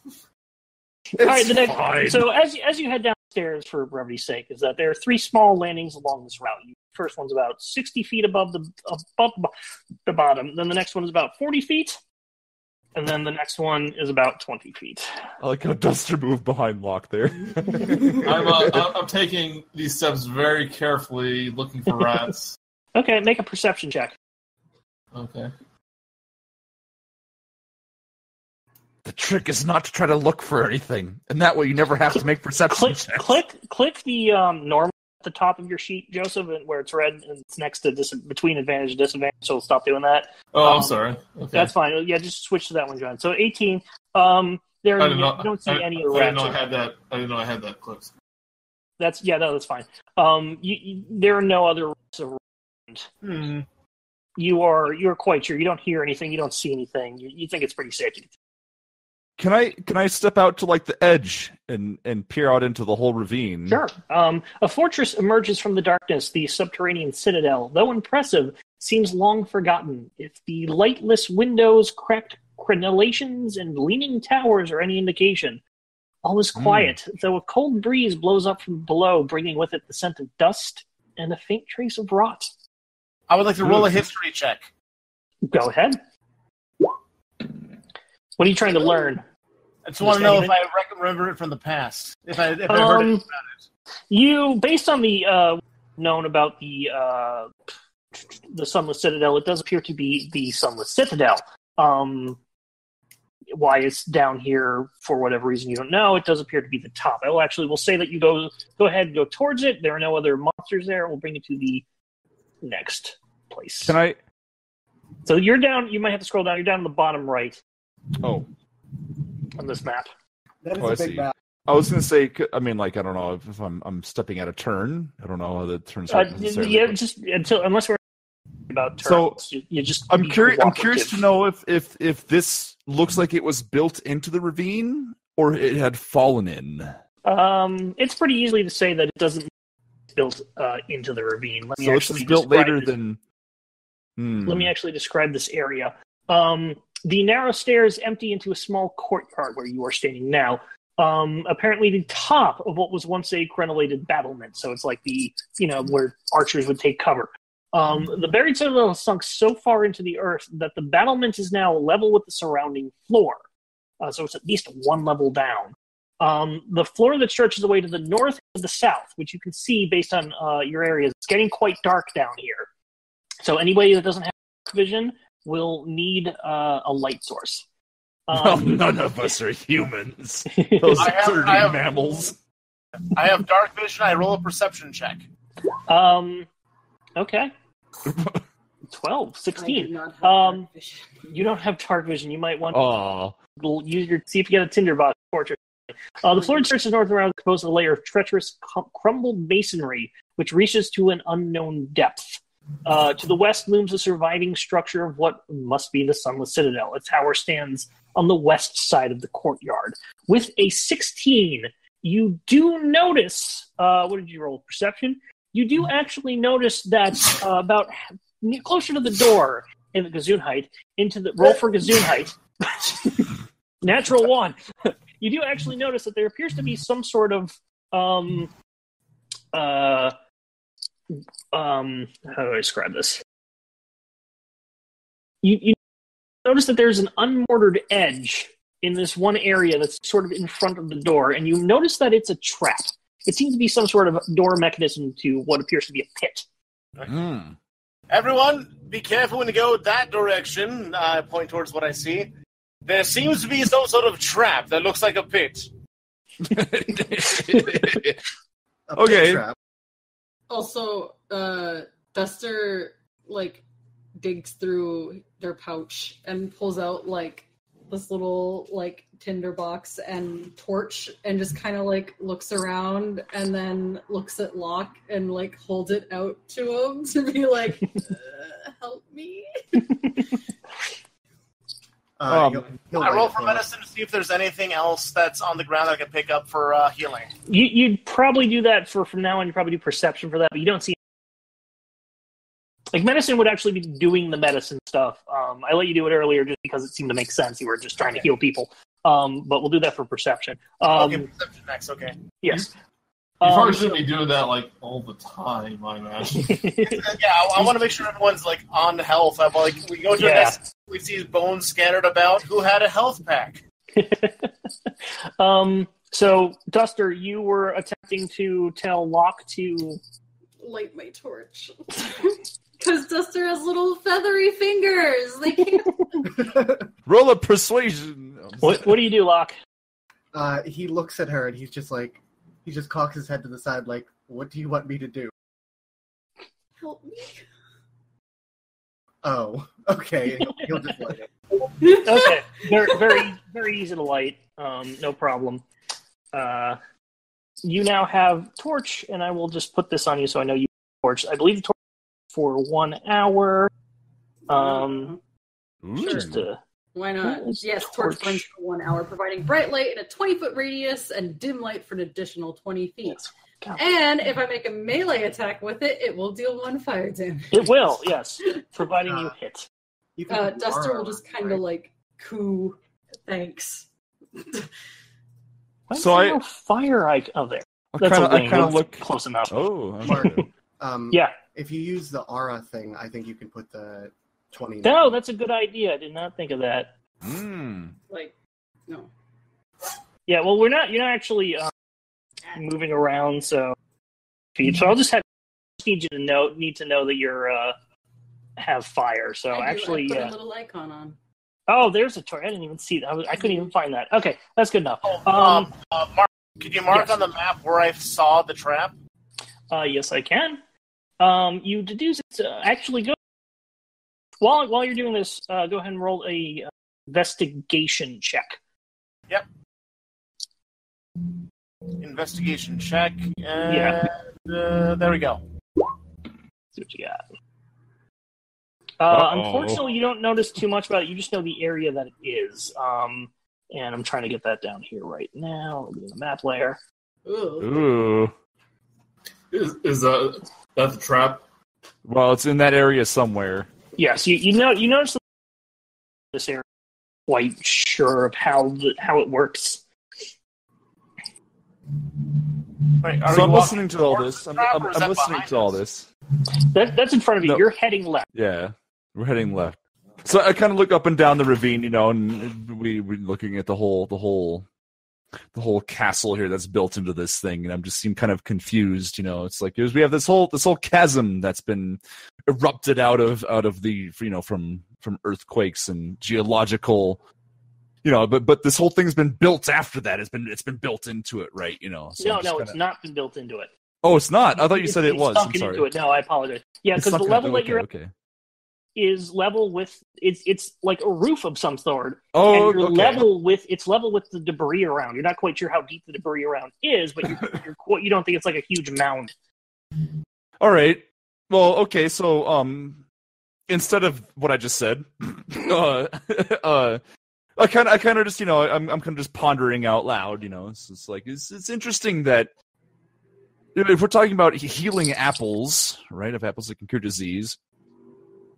right, so as you head downstairs, for brevity's sake, is that there are 3 small landings along this route. The first one's about 60 feet above the bottom. Then the next one is about 40 feet. And then the next one is about 20 feet. I like how Duster moved behind Locke there. I'm taking these steps very carefully, looking for rats. Okay, make a perception check. Okay. The trick is not to try to look for anything, and that way you never have to make perception checks. Click the normal at the top of your sheet, Joseph, where it's red and it's next to between advantage and disadvantage, so stop doing that. Oh, I'm sorry. Okay. That's fine. Yeah, just switch to that one, John. So 18. You don't see any of the rats. I didn't know I had that close. That's fine. There are no other rats around. You're quite sure. You don't hear anything. You don't see anything. You think it's pretty safe. Can I step out to the edge and peer out into the whole ravine? Sure. A fortress emerges from the darkness, the subterranean citadel. Though impressive, seems long forgotten. If the lightless windows, cracked crenellations, and leaning towers are any indication, all is quiet, though a cold breeze blows up from below, bringing with it the scent of dust and a faint trace of rot. I would like to roll a history check. Go ahead. What are you trying to learn? I just want to know if I remember it from the past. If I heard it about it. You, based on the known about the Sunless Citadel, it does appear to be the Sunless Citadel. why it's down here for whatever reason you don't know. It does appear to be the top. We'll say that you go ahead and go towards it. There are no other monsters there. We'll bring you to the next place. Can I? So you're down. You might have to scroll down. You're down in the bottom right. Oh, on this map. That is I a big see. map. I was going to say, I mean, like, I don't know if I'm stepping at a turn. I don't know how the turns work necessarily. Yeah, just unless we're about turns. So you just. I'm curious to know if this looks like it was built into the ravine or it had fallen in. It's pretty easy to say that it doesn't built into the ravine. Let me so it's built later than. Let me actually describe this area. The narrow stairs empty into a small courtyard where you are standing now. Apparently the top of what was once a crenellated battlement, so it's like where archers would take cover. The buried citadel has sunk so far into the earth that the battlement is now level with the surrounding floor. So it's at least one level down. The floor that stretches away to the north and the south, which you can see based on your areas, it's getting quite dark down here. So anybody that doesn't have vision will need a light source. None of us are humans. Those dirty mammals. I have dark vision. I roll a perception check. Okay. 12, 16. You don't have dark vision. You might want to see if you get a tinderbox portrait. The floor stretches north and around, composed of a layer of treacherous, crumbled masonry, which reaches to an unknown depth. To the west looms a surviving structure of what must be the Sunless Citadel. Its tower stands on the west side of the courtyard. With a 16, you do notice... what did you roll? Perception? You do actually notice that about closer to the door in the Gesundheit, roll for Gesundheit, natural 1. You do actually notice that there appears to be some sort of... how do I describe this? You notice that there's an unmortared edge in this one area that's sort of in front of the door, and you notice that it's a trap. It seems to be some sort of door mechanism to what appears to be a pit. Everyone, be careful when you go that direction. I point towards what I see. There seems to be some sort of trap that looks like a pit. Okay. Trap. Also, Duster, digs through their pouch and pulls out, this little, tinderbox and torch and just kind of, looks around and then looks at Locke and, holds it out to him to be like, help me. I roll for medicine to see if there's anything else that's on the ground that I can pick up for healing. You'd probably do that from now on. You probably do perception for that, but you don't see. Medicine would actually be doing the medicine stuff. I let you do it earlier just because it seemed to make sense. You were just trying to heal people. But we'll do that for perception. Okay, perception next. Okay. Yes. You probably shouldn't be doing that all the time, I imagine. Yeah, I want to make sure everyone's on health. We go to a desk, we see bones scattered about. Who had a health pack? So Duster, you were attempting to tell Locke to light my torch. Because Duster has little feathery fingers. They can't. Roll a persuasion. What do you do, Locke? He looks at her and he's just he just cocks his head to the side what do you want me to do? Help me. Oh, okay. He'll just light it. Okay. Very, very, very easy to light. No problem. You now have torch, and I will just put this on you so I know you have torch. I believe the torch for 1 hour. Sure. Why not? Yes, torch burns for 1 hour, providing bright light in a 20-foot radius and dim light for an additional 20 feet. Yes. And if I make a melee attack with it, it will deal 1 fire damage. It will, yes, providing you hit. Duster will just kind of coo, thanks. So I fire there. I kind of look close enough. Oh, yeah. If you use the aura thing, I think you can put the 20. No, that's a good idea. I did not think of that. No. Yeah, well, you're not actually moving around, so I'll just need to know that you're have fire. So I actually, put a little icon on. Oh, there's a torch. I didn't even see that. I couldn't even find that. Okay, that's good enough. Mark, can you mark yes. on the map where I saw the trap? Yes, I can. You deduce it's actually go. While you're doing this, go ahead and roll a investigation check. Yep. Investigation check. Yeah. There we go. See what you got. Unfortunately, you don't notice too much about it. You just know the area that it is. And I'm trying to get that down here right now. Let me do the map layer. Ooh. Is that the trap? Well, it's in that area somewhere. Yes, you notice this area. Quite sure of how it works. Wait, So I'm listening to all this. I'm listening to all this. That's in front of you. No. You're heading left. Yeah, we're heading left. So I kind of look up and down the ravine, and we're looking at the whole castle here that's built into this thing, and I'm just seem kind of confused. It's like we have this whole chasm that's been erupted out of the from earthquakes and geological. But this whole thing's been built after that. It's been built into it, right? So No, it's not been built into it. Oh, it's not. I thought you said it was. I'm Sunken sorry. into it. No, I apologize. Yeah, because the level that you're at is level with it's like a roof of some sort. Oh, and you're okay. level with the debris around. You're not quite sure how deep the debris around is, but you don't think it's like a huge mound. All right. Well, okay. So, instead of what I just said, I kind of just I'm kind of just pondering out loud. It's just like it's interesting that if we're talking about healing apples, right? Of apples that can cure disease,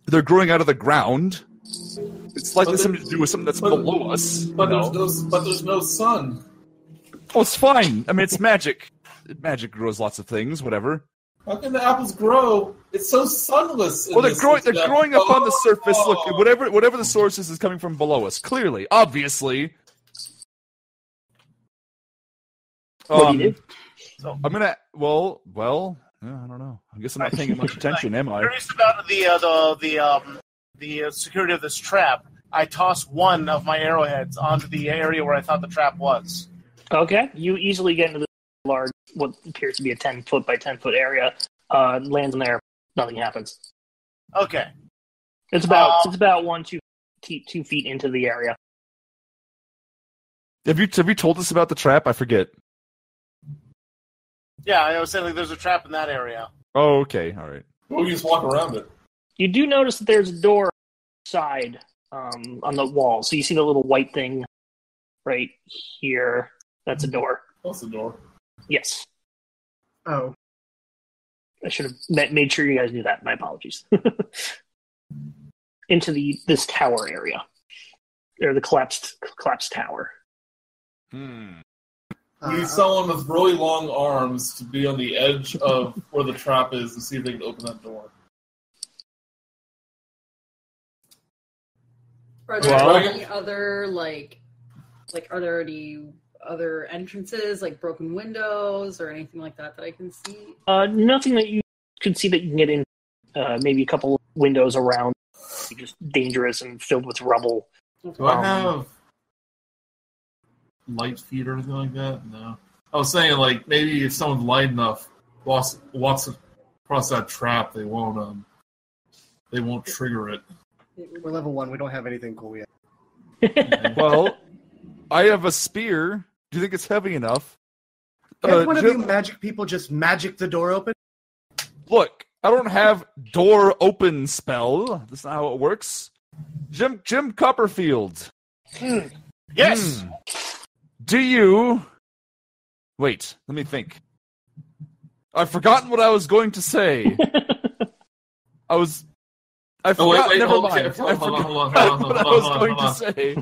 they're growing out of the ground. It's likely something to do with something that's below us. But there's no sun. Oh, it's fine. I mean, it's magic. Magic grows lots of things. Whatever. How can the apples grow? It's so sunless. Well, they're growing up on the surface. Look, whatever the source is coming from below us. Clearly, obviously. What do you do? So, I'm gonna. Well. I don't know. I guess I'm not paying much attention, am I? Curious about the security of this trap. I toss one of my arrowheads onto the area where I thought the trap was. Okay, you easily get into the large, what appears to be a 10-foot by 10-foot area. Lands in there, nothing happens. Okay. It's about 2 feet into the area. Have you told us about the trap? I forget. Yeah, I was saying there's a trap in that area. Oh, okay, all right. Well, we just walk around it. You do notice that there's a door side on the wall. So you see the little white thing right here. That's a door. That's the door. Yes. Oh. I should have made sure you guys knew that. My apologies. Into this tower area. Or the collapsed tower. We need someone with really long arms to be on the edge of where the trap is and see if they can open that door. Are there any other are there any other entrances, like broken windows or anything like that I can see? Nothing that you can see that you can get in. Maybe a couple of windows around, just dangerous and filled with rubble. Do I have light feet or anything like that? No. I was saying, like, maybe if someone's light enough walks across that trap, they won't trigger it. We're level 1. We don't have anything cool yet. Well, I have a spear. Do you think it's heavy enough? Can't one of you magic people just magic the door open? Look, I don't have door open spell. That's not how it works. Jim Copperfield. Yes! Do you... Wait, let me think. I've forgotten what I was going to say. I forgot. Wait, never hold mind. on, hold on. What I was going to say.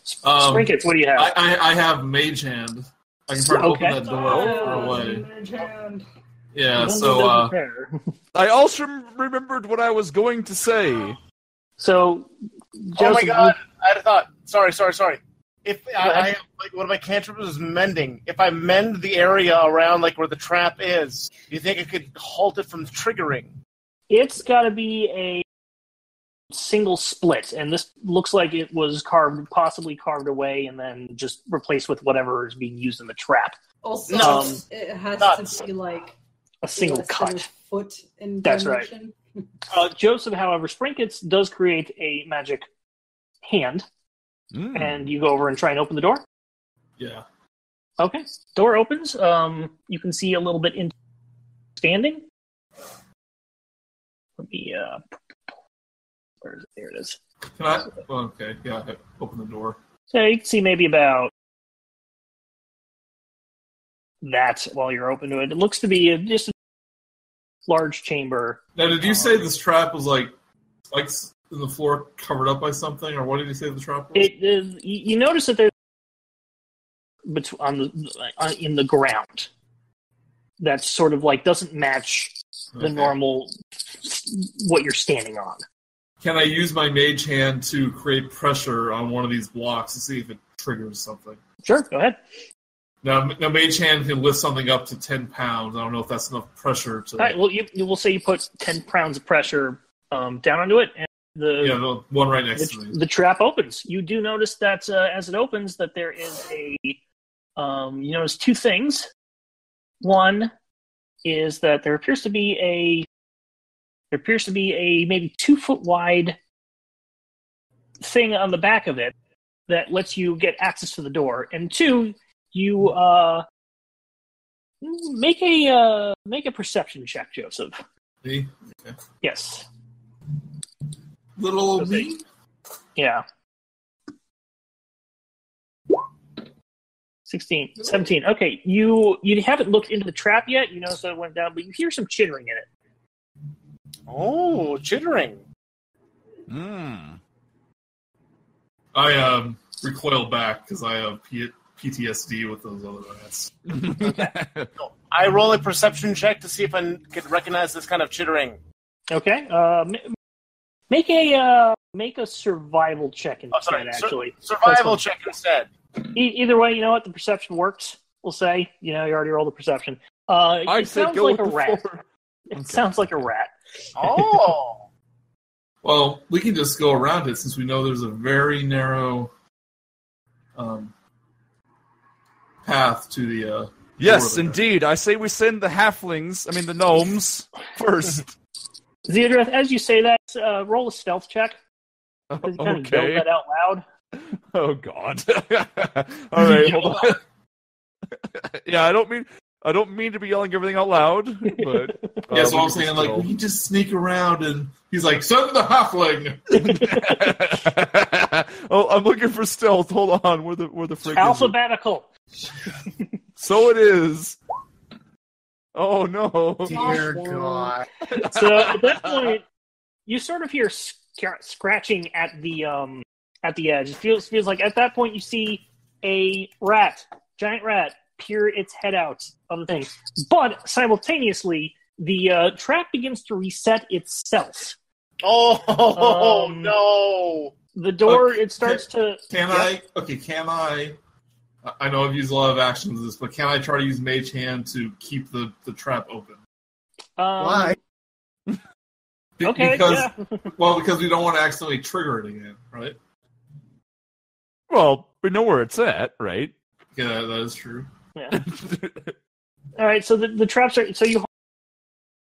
Sprinkets, what do you have? I have Mage Hand. I can try to open that door far away. Mage Hand. Yeah, so I also remembered what I was going to say. So, Joseph, oh my god, I had a thought. Sorry. If I have, like, one of my cantrips is mending. If I mend the area around, like, where the trap is, do you think it could halt it from triggering? it's got to be a single split, and this looks like it was possibly carved away and then just replaced with whatever is being used in the trap. Also, it has to be like a single less than cut. a foot in That's dimension. Joseph, however, Sprinkets does create a magic hand, and you go over and try and open the door. Yeah. Okay, door opens. You can see a little bit in standing. Let me. Where is it? There it is. Can I? Oh, okay. Yeah. Open the door. So you can see maybe about that while you're open to it. It looks to be just a large chamber. Now, did you say this trap was like spikes in the floor covered up by something, or what did you say the trap was? It is. You notice that there's in the ground that sort of like doesn't match the normal what you're standing on. Can I use my mage hand to create pressure on one of these blocks to see if it triggers something? Sure, go ahead. Now mage hand can lift something up to 10 pounds. I don't know if that's enough pressure to... All right, well, you will say you put 10 pounds of pressure down onto it, and the one right next to me. The trap opens. You do notice that as it opens that there is a... you notice two things. One is that there appears to be a maybe 2 foot wide thing on the back of it that lets you get access to the door. And two, you make a perception check, Joseph. Me? Okay. Yes. Little old me? Yeah. 17. Okay, you haven't looked into the trap yet. You notice that it went down, but you hear some chittering in it. Oh, chittering. I recoil back because I have PTSD with those other rats. So I roll a perception check to see if I can recognize this kind of chittering. Okay. Make a survival check instead. Actually, survival check instead. Either way, you know what? The perception works. We'll say. You already rolled the perception. It sounds like a rat. It sounds like a rat. Oh. Well, we can just go around it since we know there's a very narrow path to the... Yes, indeed. I say we send the the gnomes, first. Theodoreth, as you say that, roll a stealth check. You kind of yell that out loud. Oh, God. All right, hold on. Yeah, I don't mean to be yelling everything out loud, but... Yeah, so I'm saying, like, we can just sneak around, and he's like, send the halfling! Oh, I'm looking for stealth. Hold on, where the frick Alphabetical. So it is. Oh, no. Dear God. So at that point, you sort of hear scratching at the edge. It feels like at that point you see a giant rat, peer its head out of the thing. But simultaneously, the trap begins to reset itself. Oh, no. The door, it starts to... Can I know I've used a lot of actions with this, but can I try to use Mage Hand to keep the trap open? Why? Okay, because we don't want to accidentally trigger it again, right? Well, we know where it's at, right? Yeah, that is true. Yeah. All right, so the traps are... So you...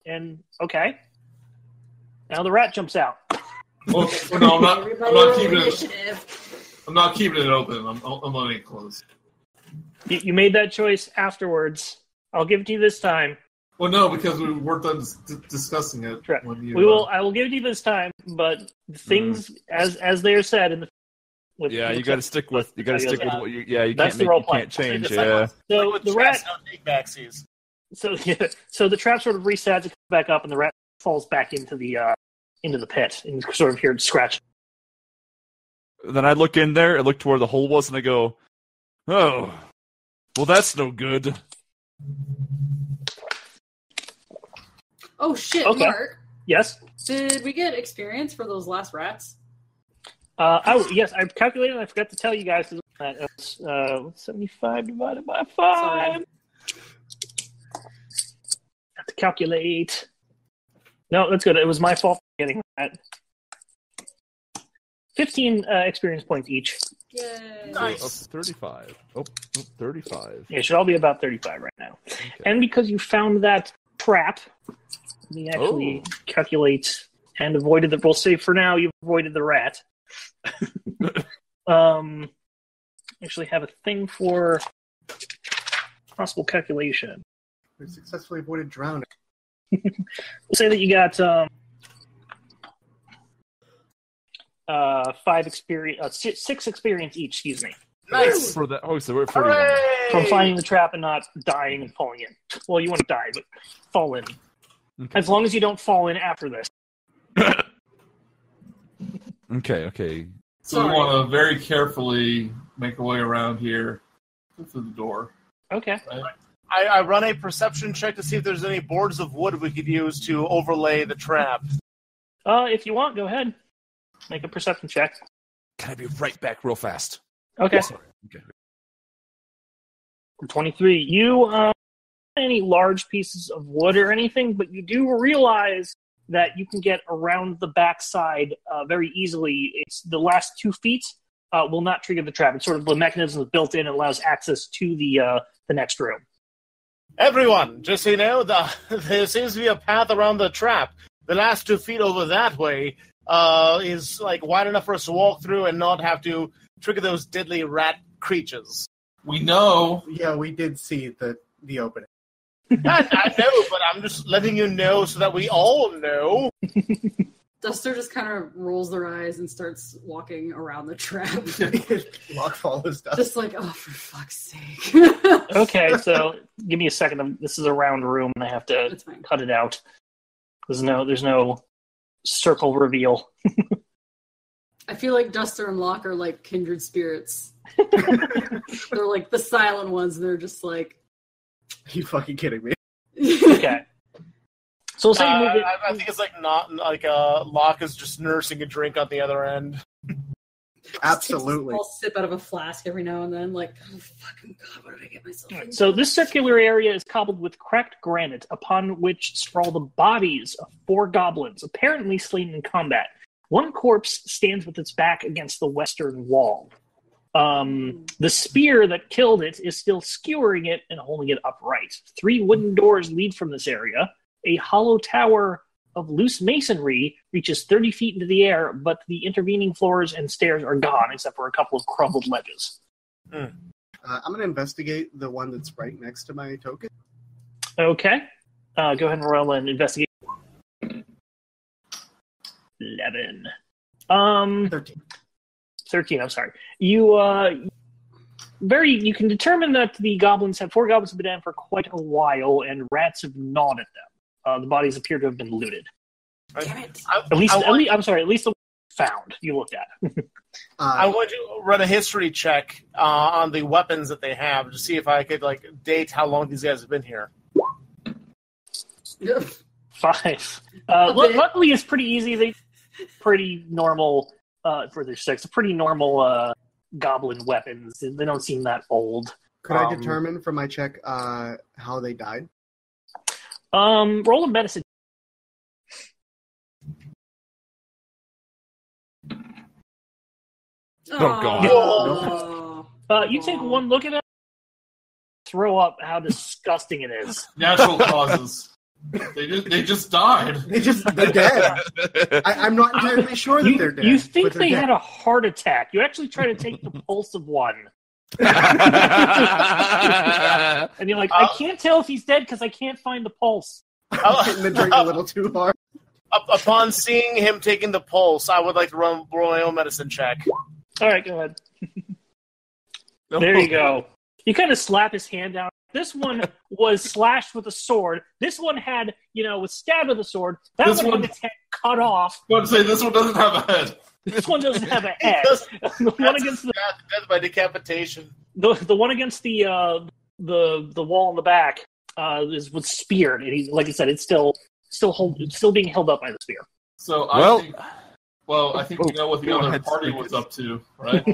And, okay. Now the rat jumps out. Well, no, I'm not keeping it... I'm not keeping it open. I'm letting it close. You made that choice afterwards. I'll give it to you this time. Well, no, because we weren't done discussing it. Correct. When you, I will give it to you this time, but things as they are said in the. You got to stick with. You got to stick with what you. Yeah, you That's can't change. Yeah. So the rat. Take backsies. So the trap sort of resets, it comes back up, and the rat falls back into the pit, and you sort of hear it scratch. Then I look in there, I look to where the hole was, and I go, "Oh, well, that's no good." Oh shit, Okay. Mark. Yes. Did we get experience for those last rats? Yes, I calculated. And I forgot to tell you guys that it's 75 divided by 5. Sorry. Have to calculate. No, that's good. It was my fault for getting that. 15 experience points each. Yay. Nice. Up to 35. Oh, 35. It should all be about 35 right now. Okay. And because you found that trap, we actually calculate and avoided the. We'll say for now you've avoided the rat. Actually have a thing for possible calculation. We successfully avoided drowning. We'll say that you got 5 experience, 6 experience each. Excuse me. Nice. For that, so we're 41. Hooray! From finding the trap and not dying and falling in. Well, you want to die, but fall in. Okay. As long as you don't fall in after this. Okay. So we want to very carefully make our way around here to the door. Okay. Right? I run a perception check to see if there's any boards of wood we could use to overlay the trap. If you want, go ahead. Make a perception check. Can I be right back real fast? Okay. Sorry. Okay. 23. You any large pieces of wood or anything, but you do realize that you can get around the backside very easily. It's the last 2 feet will not trigger the trap. It's sort of the mechanism is built in and allows access to the next room. Everyone, just so you know, there seems to be a path around the trap. The last 2 feet over that way is like wide enough for us to walk through and not have to trigger those deadly rat creatures. We know. Yeah, we did see the opening. I know, but I'm just letting you know so that we all know. Duster just kind of rolls their eyes and starts walking around the trap. Locke follows stuff. Just like, oh, for fuck's sake. Okay, so give me a second. This is a round room, and I have to That's fine. cut it out. There's no circle reveal. I feel like Duster and Locke are like kindred spirits. They're like the silent ones, and they're just like... Are you fucking kidding me? Okay. So we'll say you move it. I think it's like not like Locke is just nursing a drink on the other end. Absolutely. I'll sip out of a flask every now and then, like, oh fucking god, what did I get myself into? So this circular area is cobbled with cracked granite, upon which sprawl the bodies of 4 goblins, apparently slain in combat. One corpse stands with its back against the western wall. The spear that killed it is still skewering it and holding it upright. 3 wooden doors lead from this area. A hollow tower of loose masonry reaches 30 feet into the air, but the intervening floors and stairs are gone, except for a couple of crumbled ledges. I'm going to investigate the one that's right next to my token. Okay. Go ahead and roll and investigate. 11. 13, I'm sorry. You can determine that the 4 goblins have been down for quite a while, and rats have gnawed at them. The bodies appear to have been looted. Damn it. At least the found you looked at. I want to run a history check on the weapons that they have to see if I could like date how long these guys have been here. 5. Luckily, it's pretty easy. They pretty normal for their 6. Pretty normal goblin weapons. They don't seem that old. Could I determine from my check how they died? Roll a medicine. Oh, God. You take one look at it, throw up how disgusting it is. Natural causes. They just died. They're dead. I'm not entirely sure that they're dead. You think but they're they dead. had a heart attack. You actually try to take the pulse of one. And you're like, I can't tell if he's dead because I can't find the pulse. Hitting the drink a little too hard. Upon seeing him taking the pulse, I would like to roll my own medicine check. All right, go ahead. There you go. You kind of slap his hand down. This one was slashed with a sword. This one had, was stabbed with a sword. That one had its head cut off. I was going to say, this one doesn't have a head. This one doesn't have a head. The one against death by decapitation. the one against the wall in the back was speared. And like I said, it's still being held up by the spear. So I think we know what the other party was up to, right?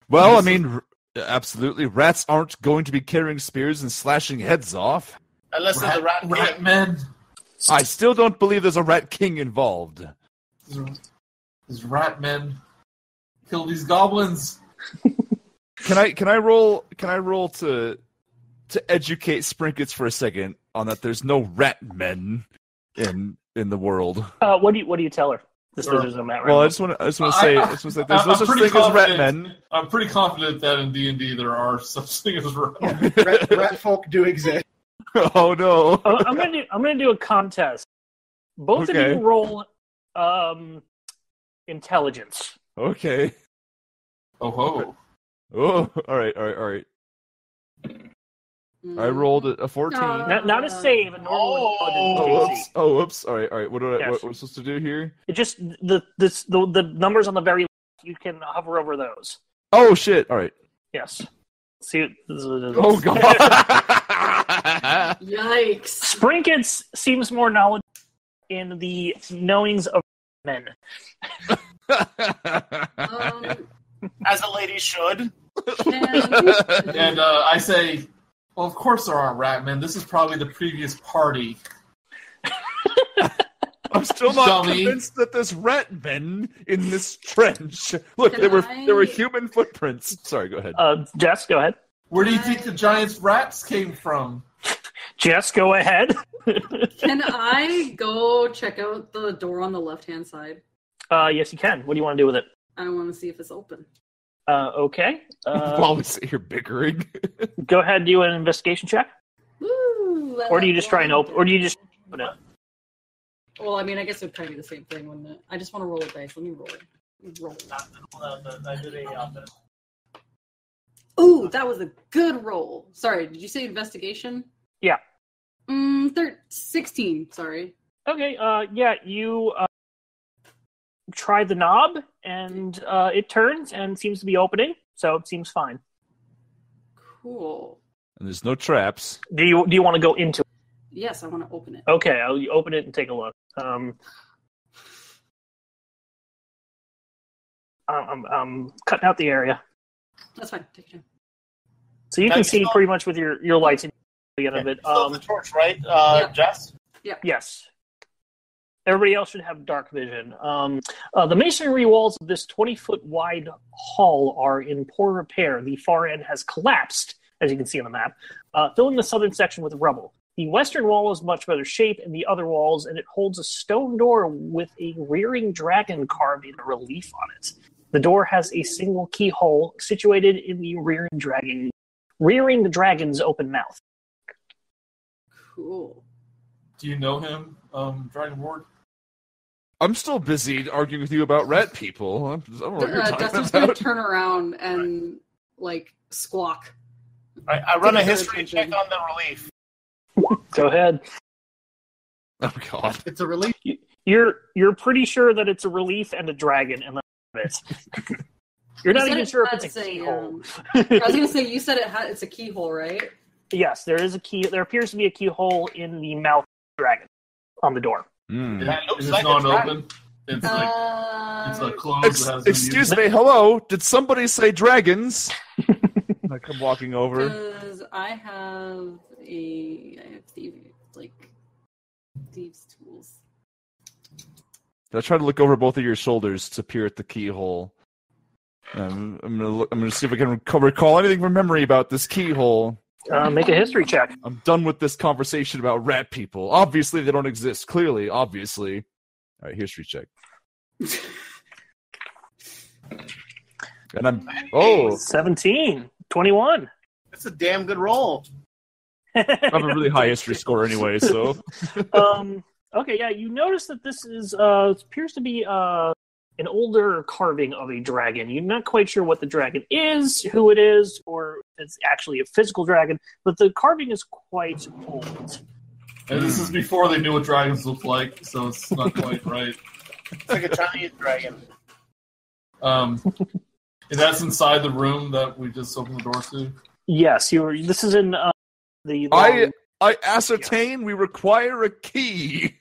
Well, I mean, absolutely. Rats aren't going to be carrying spears and slashing heads off. Unless there's a rat men. I still don't believe there's a rat king involved. These rat men kill these goblins. Can I roll to educate Sprinkets for a second on that there's no rat men in the world? What do you tell her? There's no mat. Well, I just want to say there's no such thing as rat men. I'm pretty confident that in D&D there are such things as rat men. Rat folk do exist. Oh no! I'm gonna do a contest. Both of you roll intelligence. Okay. Oh ho! Oh, all right. I rolled a 14. Not a save. A normal intelligence. Oops. All right. What am I supposed to do here? It just the numbers on the very left. You can hover over those. Oh shit! All right. Yes. See. Oh god! Yikes! Sprinkets seems more knowledgeable in the knowings of men. As a lady should. And I say, well, of course there aren't rat men. This is probably the previous party. I'm still not Dummy. convinced that there's rat men in this trench. Look, there were human footprints. Sorry, go ahead. Jess, go ahead. Where do you think the giant rats came from? Jess, go ahead. Can I go check out the door on the left-hand side? Yes, you can. What do you want to do with it? I want to see if it's open. Okay. While we sit here bickering. Go ahead and do an investigation check. Woo, Or do you just try and open? Or do you just open it? Well, I mean, I guess it would probably be the same thing, wouldn't it? I just want to roll a dice. Let me roll it. Ooh, that was a good roll. Sorry, did you say investigation? Yeah. 16, sorry. Okay, yeah, you try the knob, and it turns and seems to be opening, so it seems fine. Cool. And there's no traps. Do you want to go into it? Yes, I want to open it. Okay, I'll open it and take a look. I'm cutting out the area. That's fine, take your time. So you can see pretty much with your lights at the end of it. Still the torch, right, Jess? Yes. Everybody else should have dark vision. The masonry walls of this 20-foot wide hall are in poor repair. The far end has collapsed, as you can see on the map, filling the southern section with rubble. The western wall is much better shape than the other walls, and it holds a stone door with a rearing dragon carved in relief on it. The door has a single keyhole situated in the rearing the dragon's open mouth. Cool. Do you know him, Dragonborn? I'm still busy arguing with you about rat people. I don't know what you're talking Dustin's going to about. turn around and, squawk. I run a history check on the relief. Go ahead. Oh god. It's a relief. You're pretty sure that it's a relief and a dragon, and that's it. You're not even sure if it's a keyhole. I was going to say, you said it's a keyhole, right? Yes, there is a key. There appears to be a keyhole in the mouth of the dragon on the door. Mm. Is it not open? It's like closed. Excuse me, hello? Did somebody say dragons? I come walking over. Because I have thieves' tools. I try to look over both of your shoulders to peer at the keyhole. I'm gonna see if I can recall anything from memory about this keyhole. Make a history check. I'm done with this conversation about rat people. Obviously, they don't exist. Clearly, obviously. All right, history check. And I'm 17, 21. That's a damn good roll. I have a really high history score anyway, so. Okay, yeah, you notice that this is appears to be an older carving of a dragon. You're not quite sure what the dragon is, who it is, or if it's actually a physical dragon, but the carving is quite old. And this is before they knew what dragons looked like, so it's not quite right. It's like a Chinese dragon. And that's inside the room that we just opened the door to? Yes, this is in the... I ascertain we require a key.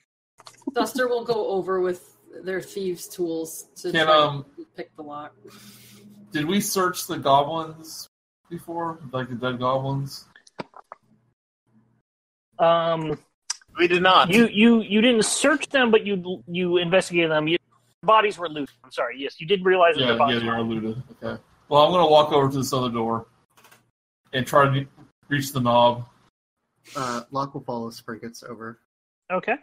Duster will go over with their thieves' tools to try to pick the lock. Did we search the goblins before? Like the dead goblins? We did not. You didn't search them, but you investigated them. bodies were looted. I'm sorry. Yes, you did realize that Yeah, the bodies they were are looted. Okay. Well, I'm going to walk over to this other door and try to reach the knob. Locke will follow Sprinkets over. Okay.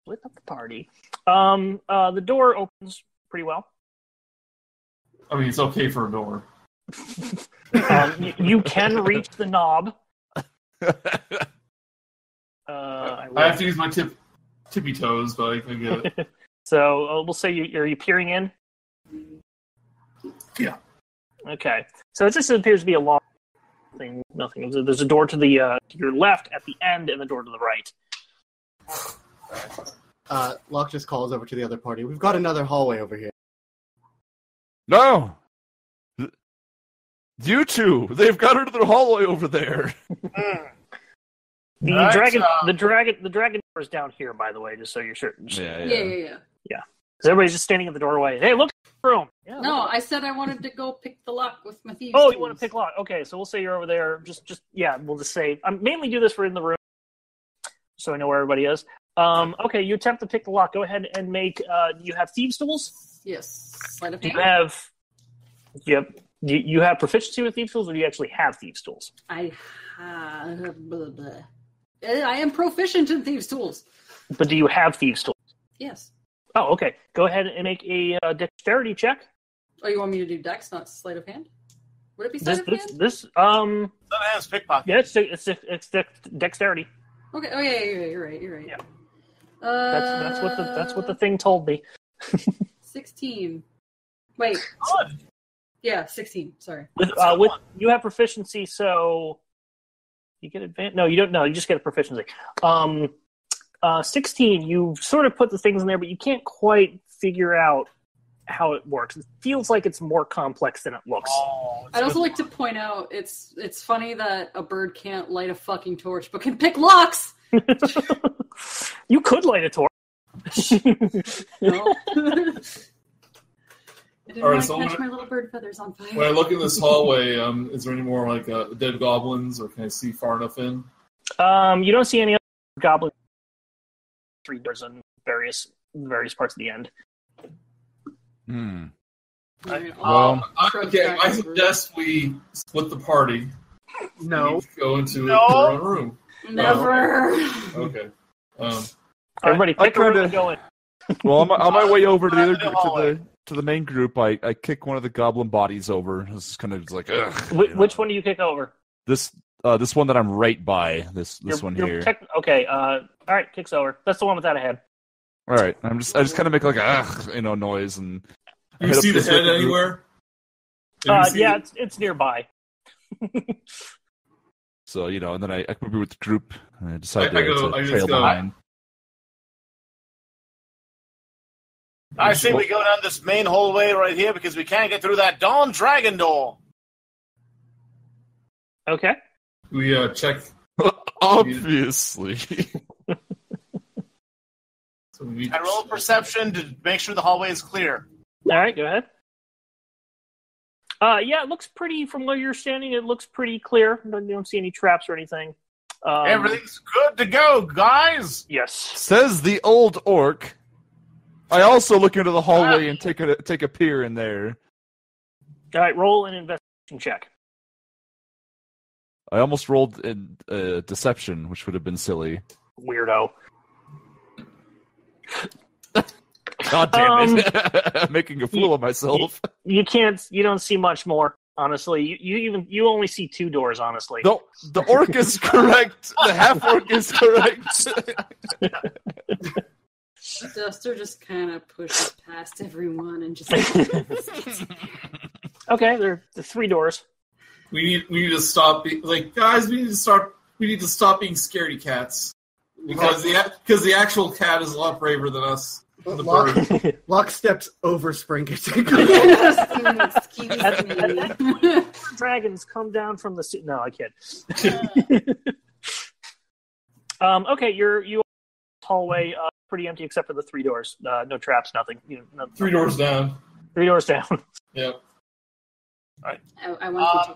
Split up the party. The door opens pretty well. I mean, it's okay for a door. You can reach the knob. I have to use my tippy toes, but I can get it. So we'll say are you peering in? Yeah. Okay. So it just appears to be a long thing. Nothing. There's a door to the to your left at the end, and the door to the right. Locke just calls over to the other party. We've got another hallway over here. No! You two! They've got her to the hallway over there. The Right, dragon door is down here, by the way, just so you're certain. Yeah. Because everybody's just standing at the doorway. Hey, look at the room. Yeah, No, look. I said I wanted to go pick the lock with my thieves. Oh, you want to pick lock? Okay, so we'll say you're over there. We'll just say I mainly do this for in the room, so I know where everybody is. Okay, you attempt to pick the lock. Go ahead and make. You have thieves' tools. Yes. Sleight of Do hand. you have? Do you have proficiency with thieves' tools, or do you actually have thieves' tools? I have. Blah, blah. I am proficient in thieves' tools. But do you have thieves' tools? Yes. Oh, okay. Go ahead and make a dexterity check. Oh, you want me to do dex, not sleight of hand? Would it be sleight of hand? That hand's pickpocket. Yeah, it's dexterity. Okay. Oh yeah, you're right. Yeah. That's what the thing told me. 16. Wait. Good. Yeah, 16. Sorry. With you have proficiency, so you get advantage. No, you don't. No, you just get a proficiency. 16. You sort of put the things in there, but you can't quite figure out how it works. It feels like it's more complex than it looks. I'd also like to point out it's funny that a bird can't light a fucking torch, but can pick locks. You could light a torch. No. I didn't All right, want to so catch my little bird feathers on fire. When I look in this hallway, is there any more like dead goblins, or can I see far enough in? You don't see any other goblins. 3 doors on various parts of the end. Alright, Well, Okay, I suggest we split the party. No. Each go into No. their own room. Never. Okay. Everybody, I pick a room kinda- and go in. Well, on my way over to the other the group, hallway. to the main group, I kick one of the goblin bodies over. It's kind of like, ugh. Which one do you kick over? This one that I'm right by. This one here. Okay. All right. Kicks over. That's the one without a head. All right. I just kind of make like a noise and. You head up see the this way head to group. anywhere? Have you seen Yeah, it? it's nearby. So and then I move with the group. And I decide I to just trail go- behind. I say we go down this main hallway right here because we can't get through that Dawn Dragon door. Okay. We check. Obviously. So we And roll perception to make sure the hallway is clear. All right. Go ahead. Yeah, it looks pretty. From where you're standing, it looks pretty clear. You don't see any traps or anything. Everything's good to go, guys. Yes. Says the old orc. I also look into the hallway and take a peer in there. All right. Roll an investigation check. I almost rolled in deception, which would have been silly. Weirdo. God damn it! I'm making a fool of myself. You can't. You don't see much more. Honestly, you only see 2 doors. Honestly. No, the orc is correct. The half orc is correct. Duster just kind of pushes past everyone and just. Okay, there are 3 doors. We need to stop. Guys, we need to stop being scaredy cats because the actual cat is a lot braver than us. The bird. Locke steps over Sprinkets. Excuse me. Dragons come down from the no, I kid. Okay, you hallway pretty empty except for the 3 doors. No traps, nothing. 3 doors down. 3 doors down. Yep. I want to.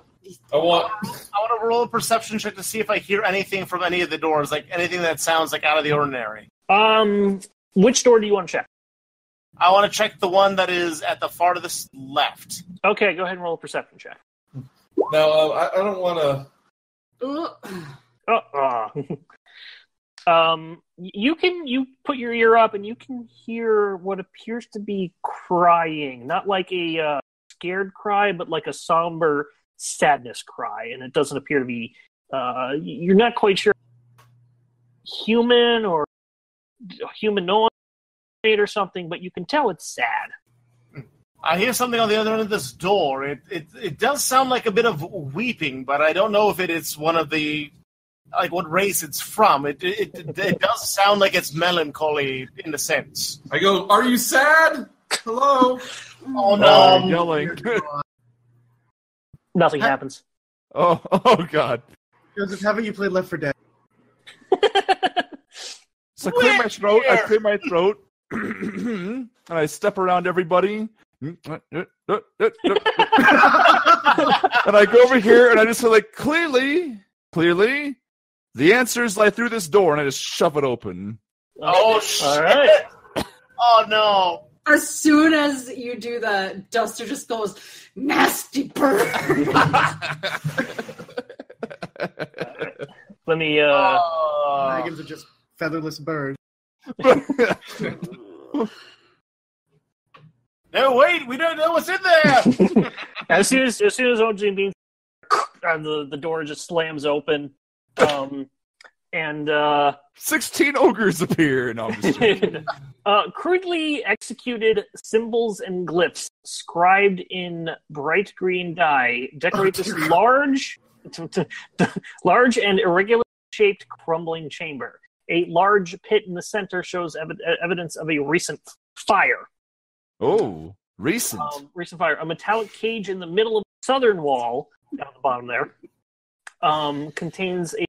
I want. I want to roll a perception check to see if I hear anything from any of the doors, like anything that sounds like out of the ordinary. Which door do you want to check? I want to check the one that is at the farthest left. Okay, go ahead and roll a perception check. Now, I don't want to. You put your ear up and you can hear what appears to be crying, not like a scared cry, but like a somber sadness cry, and it doesn't appear to be. You're not quite sure human or humanoid or something, but you can tell it's sad. I hear something on the other end of this door. It does sound like a bit of weeping, but I don't know if it is one of the, like, what race it's from. It does sound like it's melancholy in a sense. I go, are you sad? Hello? Oh, no. Yelling. Nothing happens. Oh, God. Joseph, haven't you played Left 4 Dead? So I clear my throat, and I step around everybody. And I go over here, and I just say, like, clearly, the answers lie through this door, and I just shove it open. Oh, shit. All right. Oh, no. As soon as you do that, Duster just goes, nasty bird. Let me. Dragons are just featherless birds. No, wait, we don't know what's in there. as soon as OJ Bean, the door just slams open, and 16 ogres appear. No, I'm just joking. crudely executed symbols and glyphs scribed in bright green dye decorate this large and irregular shaped crumbling chamber. A large pit in the center shows evidence of a recent fire. Oh, recent. Recent fire. A metallic cage in the middle of the southern wall, down the bottom there, contains a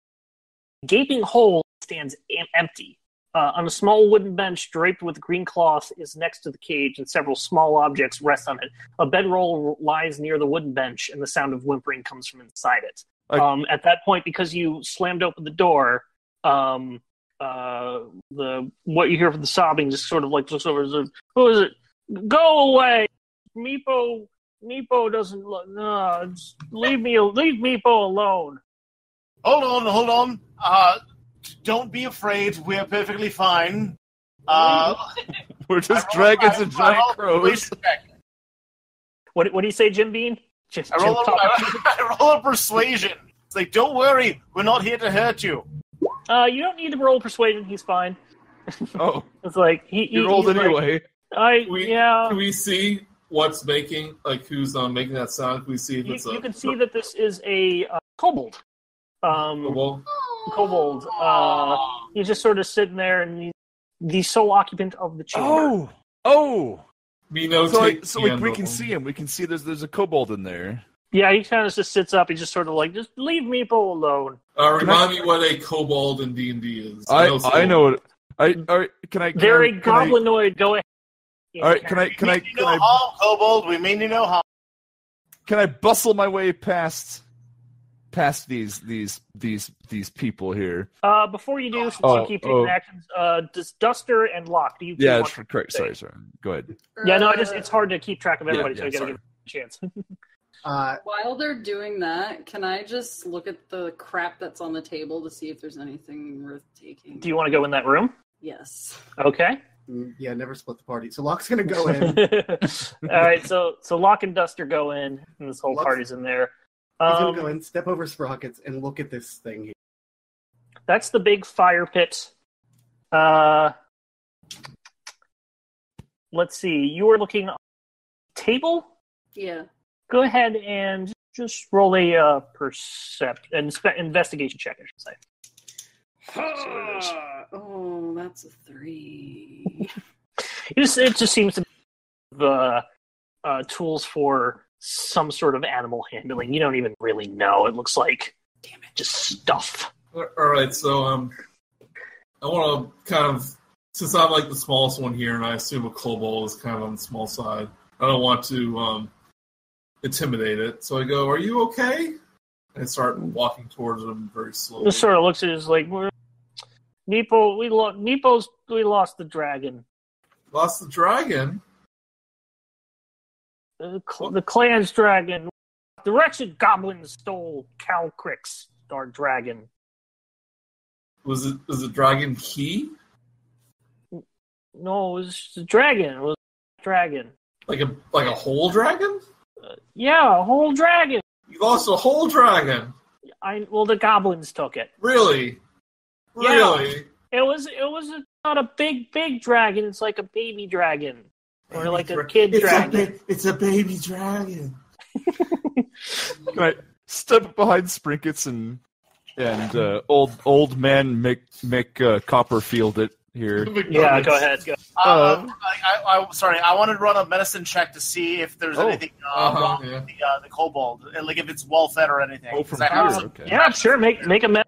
gaping hole that stands empty. On a small wooden bench draped with green cloth is next to the cage, and several small objects rest on it. A bedroll lies near the wooden bench, and the sound of whimpering comes from inside it. At that point, because you slammed open the door, what you hear from the sobbing just sort of like looks over. Who is it? Go away, Meepo. Meepo doesn't. Leave Meepo alone. Hold on. Don't be afraid. We're perfectly fine. We're just dragons and giant crows. What do you say, Jim Bean? I roll a persuasion. It's like, don't worry, we're not here to hurt you. You don't need to roll persuasion. He's fine. Oh, it's like he rolled anyway. Can we see what's making, like, who's making that sound? Can we see if it's you can see that this is a kobold. Kobold. He's just sort of sitting there, and he's the sole occupant of the chamber. Oh. We know. So we can see him. We can see there's a kobold in there. Yeah, he kind of just sits up. He's just sort of like, just leave Meepo alone. Remind me what a kobold in D&D is. I know it. They're a goblinoid. Go ahead. All right, can I harm, kobold. We mean you no harm. Can I bustle my way past these people here? Before you do, since you keep taking actions, does Duster and Locke, do you? Yeah, correct. Sorry. Go ahead. Yeah, no, it's hard to keep track of everybody, so I gotta give it a chance. While they're doing that, can I just look at the crap that's on the table to see if there's anything worth taking? Do you want to go in that room? Yes. Okay. Yeah, never split the party. So Locke's gonna go in. All right, so Locke and Duster go in, and this whole party's in there. He's gonna go in, step over Sprockets, and look at this thing here. That's the big fire pit. Let's see. You were looking at the table? Yeah. Go ahead and just roll a investigation check, I should say. Oh, that's a 3. It just seems to be tools for some sort of animal handling. You don't even really know. It looks like, just stuff. All right, so I want to kind of, since I'm like the smallest one here, and I assume a kobold is kind of on the small side, I don't want to intimidate it. So I go, "Are you okay?" And start walking towards him very slowly. Just sort of looks at it like, Meepo, we lost the dragon. Lost the dragon? The clan's dragon. The wretched goblin stole Calcrix, our dragon. Was the dragon key? No, it was the dragon. It was a dragon. Like a whole dragon? Yeah, a whole dragon. You lost a whole dragon? Well, the goblins took it. Really? Yeah. Really? It was not a big dragon. It's like a baby dragon. Or like a kid dragon. It's a baby dragon. Can I step behind Sprinkets and old man Mick Copperfield it here? Yeah, go ahead. Go. Sorry, I wanted to run a medicine check to see if there's anything wrong with the kobold, like if it's well fed or anything. Oh, from okay. Yeah, sure. Make a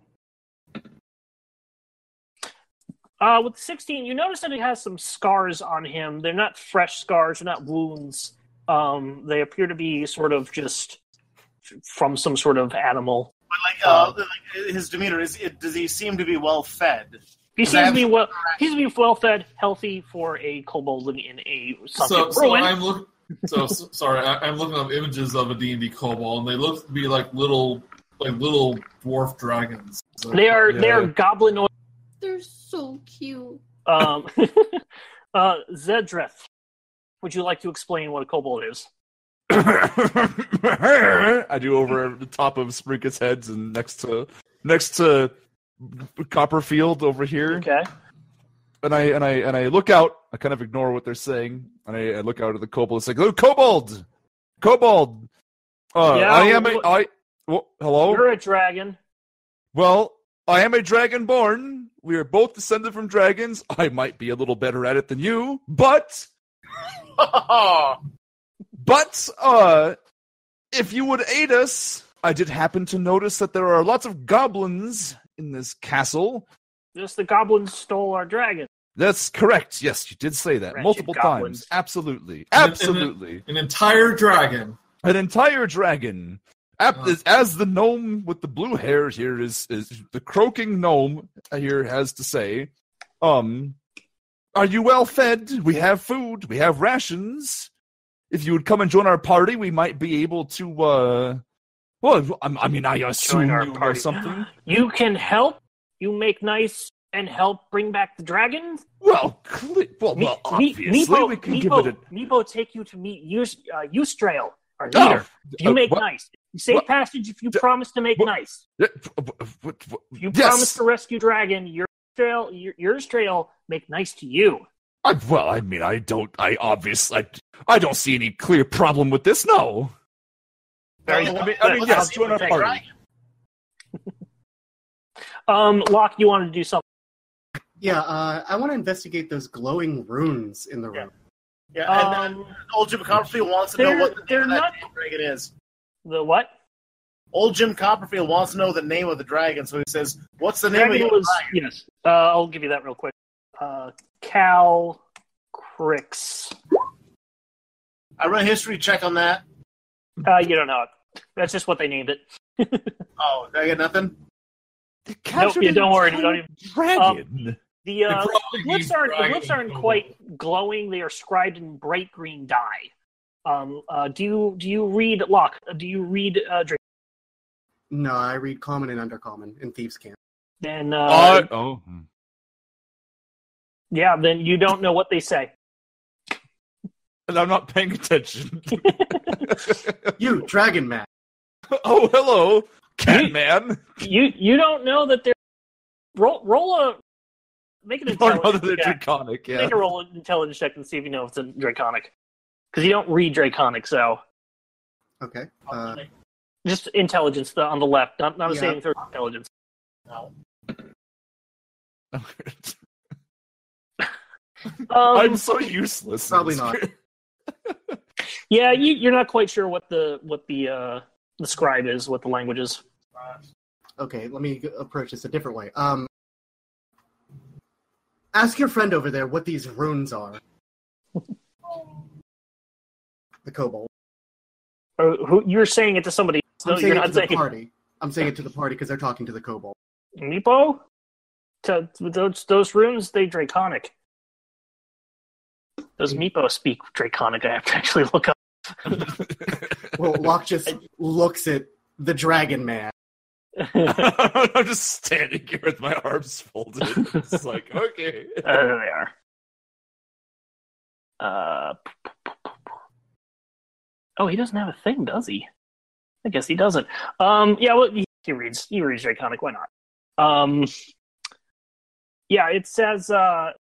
with 16, you notice that he has some scars on him. They're not fresh scars, they're not wounds. They appear to be sort of just from some sort of animal. But like his demeanor does he seem to be well fed? He seems to be well fed, healthy for a kobold living in a sunken ruin. I'm looking up images of a D&D kobold, and they look to be like little dwarf dragons. So, they are goblinoid. They're so cute. Zedreth, would you like to explain what a kobold is? I do over the top of Sprinket's heads and next to Copperfield over here. Okay. And I look out. I kind of ignore what they're saying, and I look out at the kobold. It's like, oh, kobold. Hello. You're a dragon. Well, I am a dragonborn. We are both descended from dragons. I might be a little better at it than you, but if you would aid us, I did happen to notice that there are lots of goblins in this castle. Yes, the goblins stole our dragon. That's correct. Yes, you did say that multiple times. Absolutely. An entire dragon. An entire dragon. As the gnome with the blue hair here is the croaking gnome here has to say, are you well fed? We have food. We have rations. If you would come and join our party, we might be able to, I assume you know something. You can help. You make nice and help bring back the dragon. Well, obviously we can give it a... Meepo take you to meet Eustrail, our leader. You make nice. You save passage if you promise to make nice. You promise to rescue dragon, your trail make nice to you. I don't see any clear problem with this, no. Yes, join our party. Locke, you want to do something? Yeah, I want to investigate those glowing runes in the room. Yeah, and then old Jim Copperfield wants to know what the name of that dragon is. The what? Old Jim Copperfield wants to know the name of the dragon, so he says, "What's the name of the dragon?" Yes, I'll give you that real quick. Calcrix. I run a history check on that. You don't know it. That's just what they named it. Oh, I get nothing? Nope, don't worry. Don't even... Dragon. The glyphs aren't quite glowing. They are scribed in bright green dye. Do you read Locke? Do you read Drake? No, I read common and undercommon in Thieves' Camp. Then yeah, then you don't know what they say. And I'm not paying attention. You, Dragon Man. Oh, hello, Cat Man. You don't know that they're roll a make an intelligence check. Draconic, yeah. Make a roll an intelligence check and see if you know if it's a draconic. Because you don't read draconic, so okay. Just intelligence on the left, not a saving throw. Intelligence. No. I'm so useless. Probably not. Yeah, you're not quite sure what the scribe is, what the language is. Okay, let me approach this a different way. Ask your friend over there what these runes are. The kobold. Who you're saying it to somebody? I'm saying it to the party. I'm saying it to the party because they're talking to the kobold. Meepo? Those runes, they draconic. Does Meepo speak Draconic? I have to actually look up. Well, Locke just looks at the dragon man. I'm just standing here with my arms folded. It's like, okay. There they are. Oh, he doesn't have a thing, does he? I guess he doesn't. Yeah, well, he reads Draconic. Why not? Yeah, it says,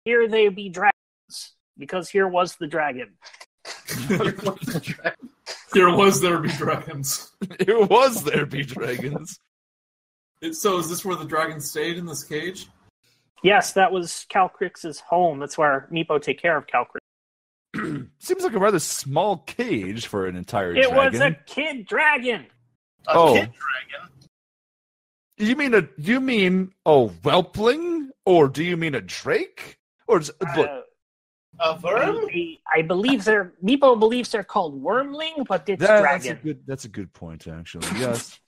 "Here they be dragons, because here was the dragon." There was there be dragons. It was there be dragons. So is this where the dragon stayed in this cage? Yes, that was Calcrix's home. That's where Meepo take care of Calcrix. Seems like a rather small cage for an entire It dragon. was a kid dragon. A kid dragon? You mean a whelpling? Or do you mean a drake? Or look, A worm? I believe Meepo believes they're called wormling, but it's dragon. that's a good point, actually. Yes.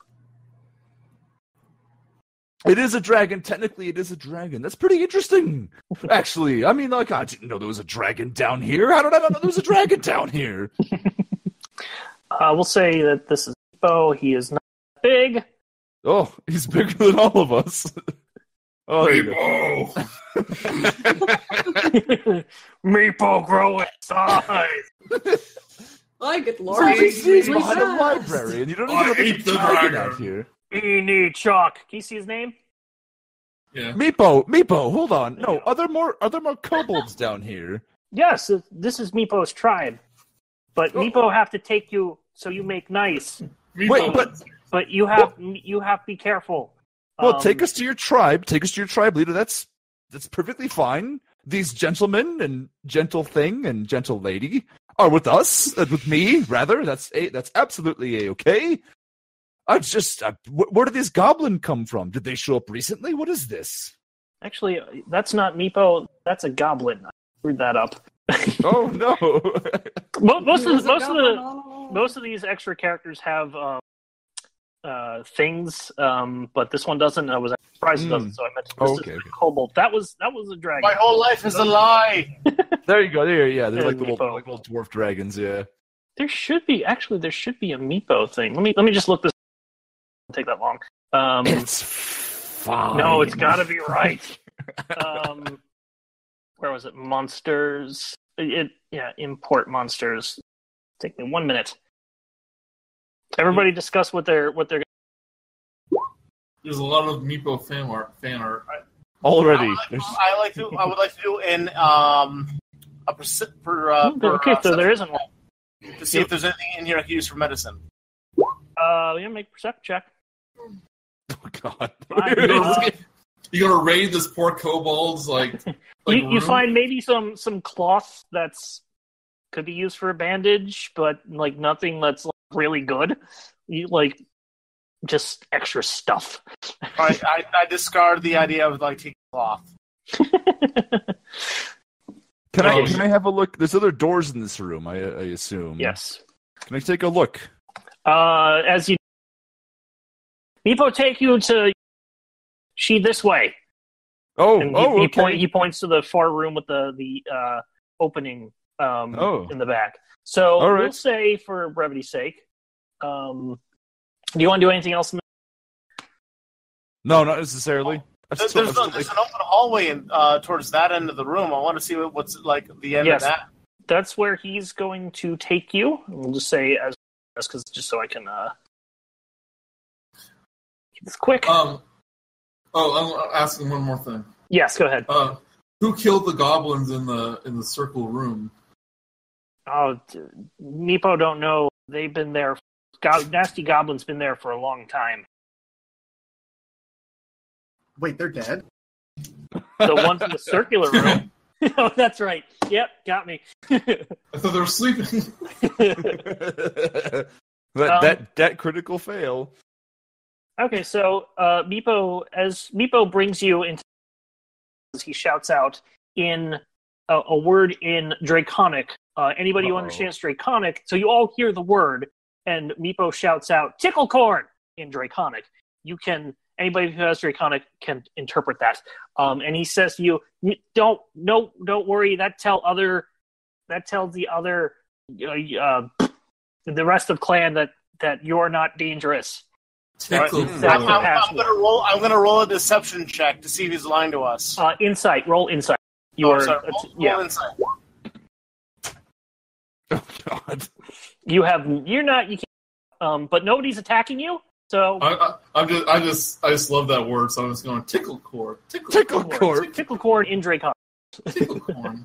It is a dragon. Technically, it is a dragon. That's pretty interesting, actually. I mean, like, I didn't know there was a dragon down here. How did I not know there was a dragon down here? We'll say that this is Meepo. He is not big. Oh, he's bigger than all of us. Oh, there you go. Meepo grow in size. I get He's large. behind a library, and you don't even know there's a dragon out here. Eeny Chalk. Can you see his name? Yeah. Meepo, hold on. No, are there more kobolds down here? Yes, this is Meepo's tribe. But Meepo have to take you so you make nice. Wait, But you have to be careful. Well, take us to your tribe. Take us to your tribe leader. That's perfectly fine. These gentlemen and gentle thing and gentle lady are with us. With me, rather. That's absolutely okay. Where did this goblin come from? Did they show up recently? What is this? Actually, that's not Meepo. That's a goblin. I screwed that up. Oh no! Most of these extra characters have things, but this one doesn't. I was surprised it doesn't. So I meant this is a kobold. That was a dragon. My whole life is a lie. There you go. They're like Meepo. little dwarf dragons. Yeah. There should be a Meepo thing. Let me just look this. It'll take that long. It's fine. No, it's got to be right. Where was it? Monsters. Import monsters. Take me 1 minute. Everybody discuss what they're. There's a lot of Meepo fan art. Already. I would like to do an Okay, so there isn't one. to see if there's anything in here I can use for medicine. Make a perception check. Oh God. You gonna raid this poor kobold's you find maybe some cloth that's could be used for a bandage, but like nothing that's like, really good. You like just extra stuff. I discard the idea of like taking cloth. Can I have a look? There's other doors in this room, I assume. Yes. Can I take a look? As you Meepo take you to this way. And Okay. He points to the far room with the opening in the back. So All right. we'll say, for brevity's sake, do you want to do anything else? No, not necessarily. There's an open hallway towards that end of the room. I want to see what's like the end of that. That's where he's going to take you. We'll just say as because just so I can keep this quick. I'm asking one more thing. Yes, go ahead. Who killed the goblins in the circle room? Oh, Meepo don't know. They've been there. Nasty Goblin's been there for a long time. Wait, they're dead? The ones in the circular room. Oh, that's right. Yep, got me. I thought they were sleeping. that critical fail. Okay, so Meepo brings you into, he shouts out in a word in Draconic. Anybody who understands Draconic, so you all hear the word, and Meepo shouts out "Ticklecorn" in Draconic. Anybody who has Draconic can interpret that. And he says to you, don't worry, that tell other that tells the other, the rest of clan that you're not dangerous. Tickle. That's the password. I'm gonna roll a deception check to see if he's lying to us. Insight. Roll insight. Roll insight. Oh God. You can't. But nobody's attacking you. So I just love that word. So I'm just going tickle cord. Tickle cord. Tickle cord in Dracon. Tickle cord.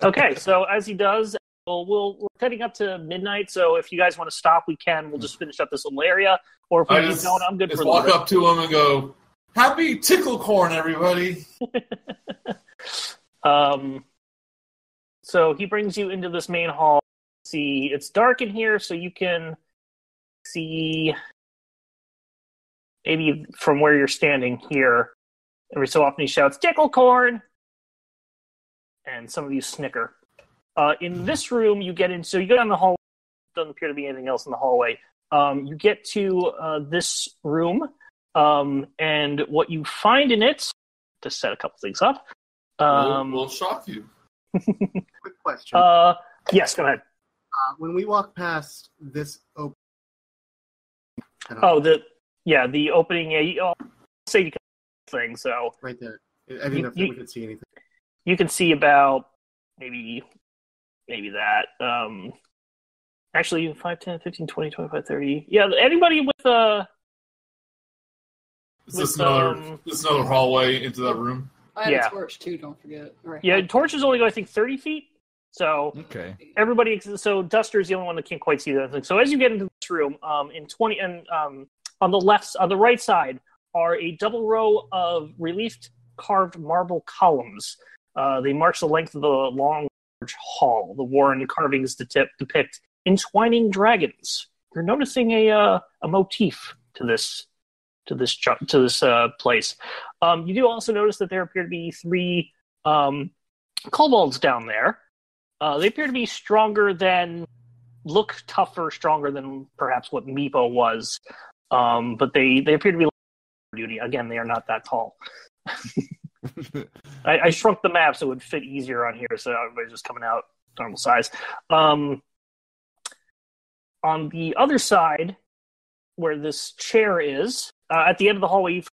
Okay, so as he does, we're heading up to midnight. So if you guys want to stop, we can. We'll just finish up this little area. Or if we keep going, I'm good for just a walk little up to him and go, "Happy tickle corn, everybody!" So he brings you into this main hall. See, it's dark in here, so you can see maybe from where you're standing here. Every so often he shouts, "Tickle corn!" And some of you snicker. In this room, you get in. So you go down the hallway. Doesn't appear to be anything else in the hallway. You get to this room, and what you find in it, to set a couple things up. We'll shock you. Quick question. Yes, go ahead. When we walk past this open... the opening. I'll say you can thing. So right there. I didn't know if we could see anything. You can see about maybe that. Actually, 5, 10, 15, 20, 25, 30. Yeah, anybody with This another hallway into that room. I have a torch too, don't forget. Torch is only going, I think, 30 feet. So okay. Everybody, so Duster's the only one that can't quite see that. So as you get into this room, on the right side are a double row of reliefed carved marble columns. They march the length of the long hall. The worn carvings depict entwining dragons. You're noticing a motif to this place. You do also notice that there appear to be 3 kobolds down there. They appear to be stronger than perhaps what Meepo was. But they appear to be duty. Again, they are not that tall. I shrunk the map so it would fit easier on here, so everybody's just coming out normal size. On the other side, where this chair is, at the end of the hallway,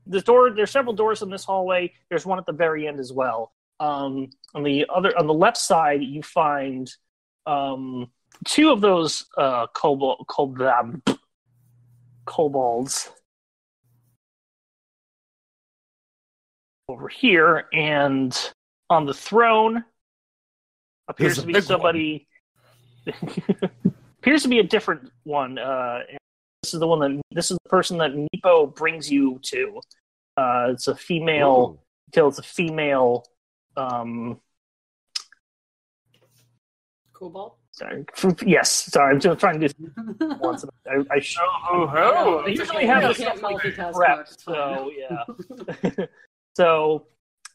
there's several doors in this hallway. There's one at the very end as well. On the left side, you find 2 of those kobolds over here, and on the throne appears to be somebody. Appears to be a different one. This is the person that Meepo brings you to. It's a female. It's a female. Cobalt? Sorry. Yes. Sorry. I'm just trying to do once. I usually have this stuff prepped. So yeah. So,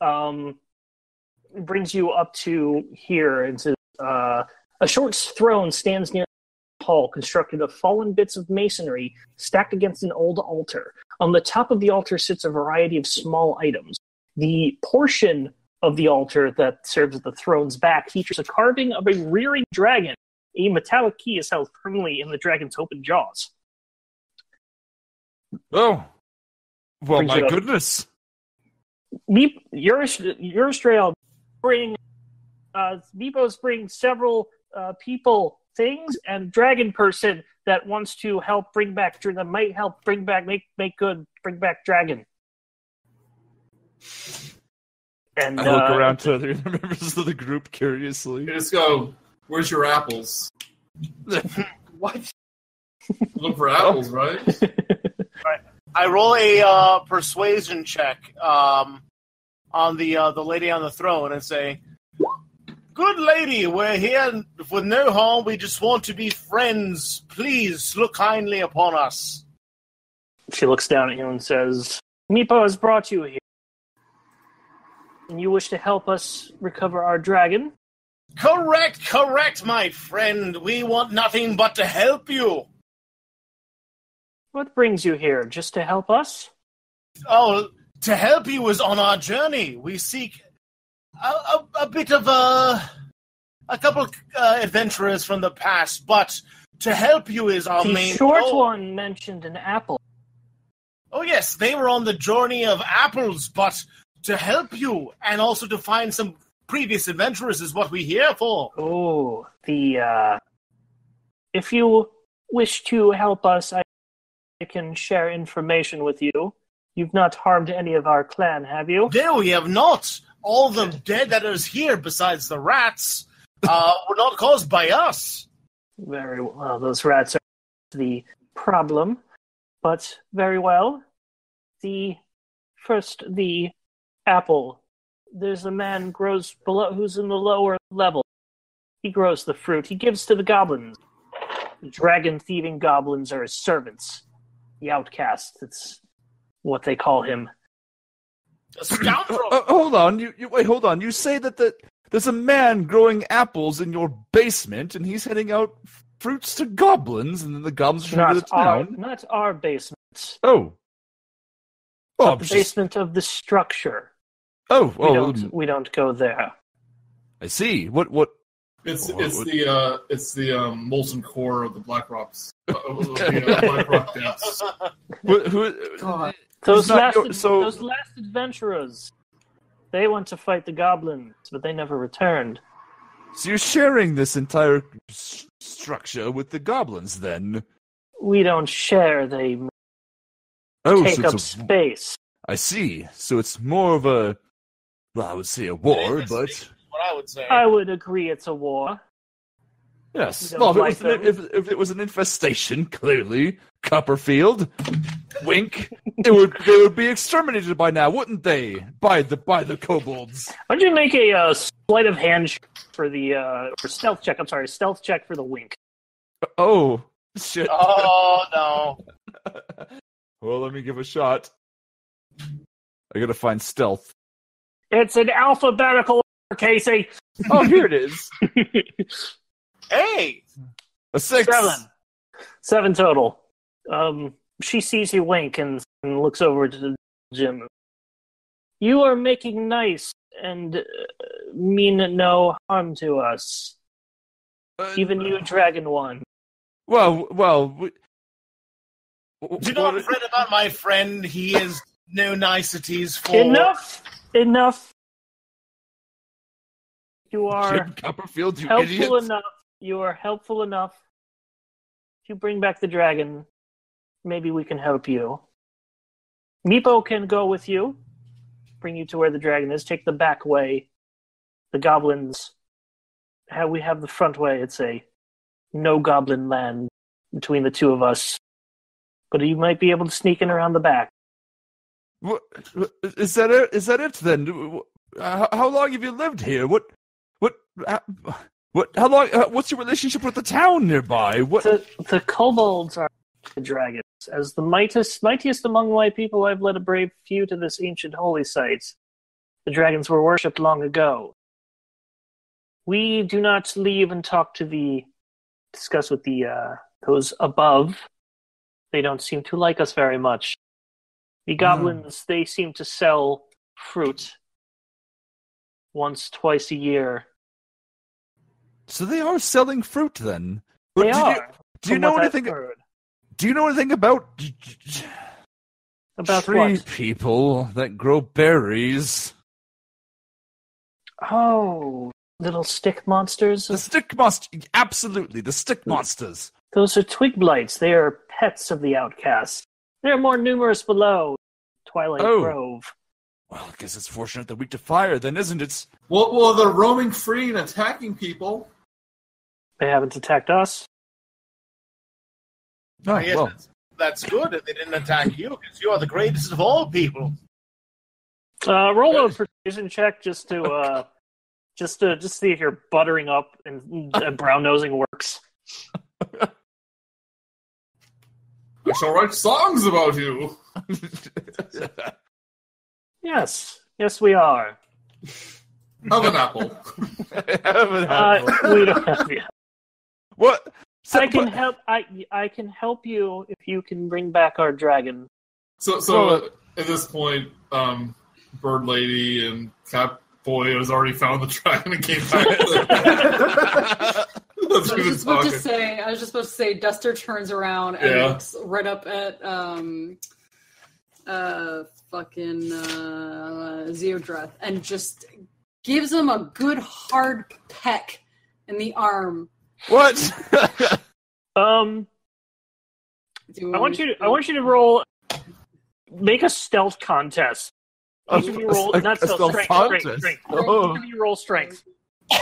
it brings you up to here, and a short throne stands near the hall, constructed of fallen bits of masonry stacked against an old altar. On the top of the altar sits a variety of small items. The portion of the altar that serves as the throne's back features a carving of a rearing dragon. A metallic key is held firmly in the dragon's open jaws. Oh, well, my goodness. Eurostrail Meepo's bring several people, things, and dragon person that wants to help bring back, that might help bring back, bring back dragon. And I look around to other members of the group curiously. You just go, "Where's your apples?" What? Look for apples, right? I roll a persuasion check on the lady on the throne and say, "Good lady, we're here with no harm. We just want to be friends. Please look kindly upon us." She looks down at you and says, "Meepo has brought you here. And you wish to help us recover our dragon?" Correct, my friend. We want nothing but to help you. What brings you here? Just to help us? Oh, to help you is on our journey. We seek a bit of a couple adventurers from the past, but to help you is our The main short goal. one mentioned an apple. Oh, yes, they were on the journey of apples, but to help you and also to find some previous adventurers is what we're here for. Oh, if you wish to help us, I can share information with you. You've not harmed any of our clan, have you? No, we have not. All the dead that is here, besides the rats, were not caused by us. Very well. Those rats are the problem, but very well. The apple. There's a man grows below who's in the lower level. He grows the fruit. He gives to the goblins. The dragon-thieving goblins are his servants. The outcast. That's what they call him. A scoundrel! Hold on. Wait, hold on. You say that there's a man growing apples in your basement, and he's handing out fruits to goblins, and then the goblins are trying to the town? Not our basement. Oh. Oh, The basement of the structure. Oh, We don't go there. I see. What? It's the molten core of the Black Rocks. Black Rock depths. God. Those not last adventurers. They went to fight the goblins, but they never returned. So you're sharing this entire structure with the goblins, then? We don't share. They take up space. I see. So it's more of a, well, I would say a war, but What I would say. I would agree it's a war. yes. We Well, don't if, like if it was an infestation, clearly, Copperfield, wink, they would be exterminated by now, wouldn't they? By the kobolds. Why don't you make a sleight of hand for the for stealth check? I'm sorry, stealth check for the wink. Oh shit. Oh, no. Well, let me give a shot. I gotta find stealth. It's an alphabetical order, Casey. Oh, here it is. Hey! A 6. 7 total. She sees you wink and looks over to Jim. You are making nice and mean no harm to us. Even you, Dragon One. Well. Do not fret about my friend. He is no niceties for... Enough. You are Jim Copperfield, you helpful idiot. enough. You are helpful enough. If you bring back the dragon, maybe we can help you. Meepo can go with you, bring you to where the dragon is. Take the back way. The goblins. We have the front way. It's a no goblin land between the two of us. But you might be able to sneak in around the back. What, is that it? Is that it then? How long have you lived here? How long? What's your relationship with the town nearby? What? The kobolds are the dragons. As the mightiest among my people, I've led a brave few to this ancient holy site. The dragons were worshipped long ago. We do not leave and discuss with those above. They don't seem to like us very much. The goblins, they seem to sell fruit once, twice a year. So they are selling fruit then. They are. Do you know anything? Do you know anything about tree what? people that grow berries? Oh, little stick monsters. The stick monster, absolutely, the stick monsters. Those are twig blights. They are pets of the outcast. They're more numerous below Twilight Grove. Well, I guess it's fortunate they're weak to fire, then, isn't it? Well, they're roaming free and attacking people. They haven't attacked us. Oh, I guess that's good if they didn't attack you, because you are the greatest of all people. Roll a persuasion check just to see if your buttering up and brown nosing works. I shall write songs about you. Yes, we are. Have an apple. We don't have yet. What? I can help you if you can bring back our dragon. So at this point, Bird Lady and boy has already found the dragon and came back. I was just about to say, Duster turns around and looks right up at Zeodreth and just gives him a good hard peck in the arm. What? I want you to roll. Make a stealth contest. Each of you roll not stealth, strength. Oh. Each of you roll strength.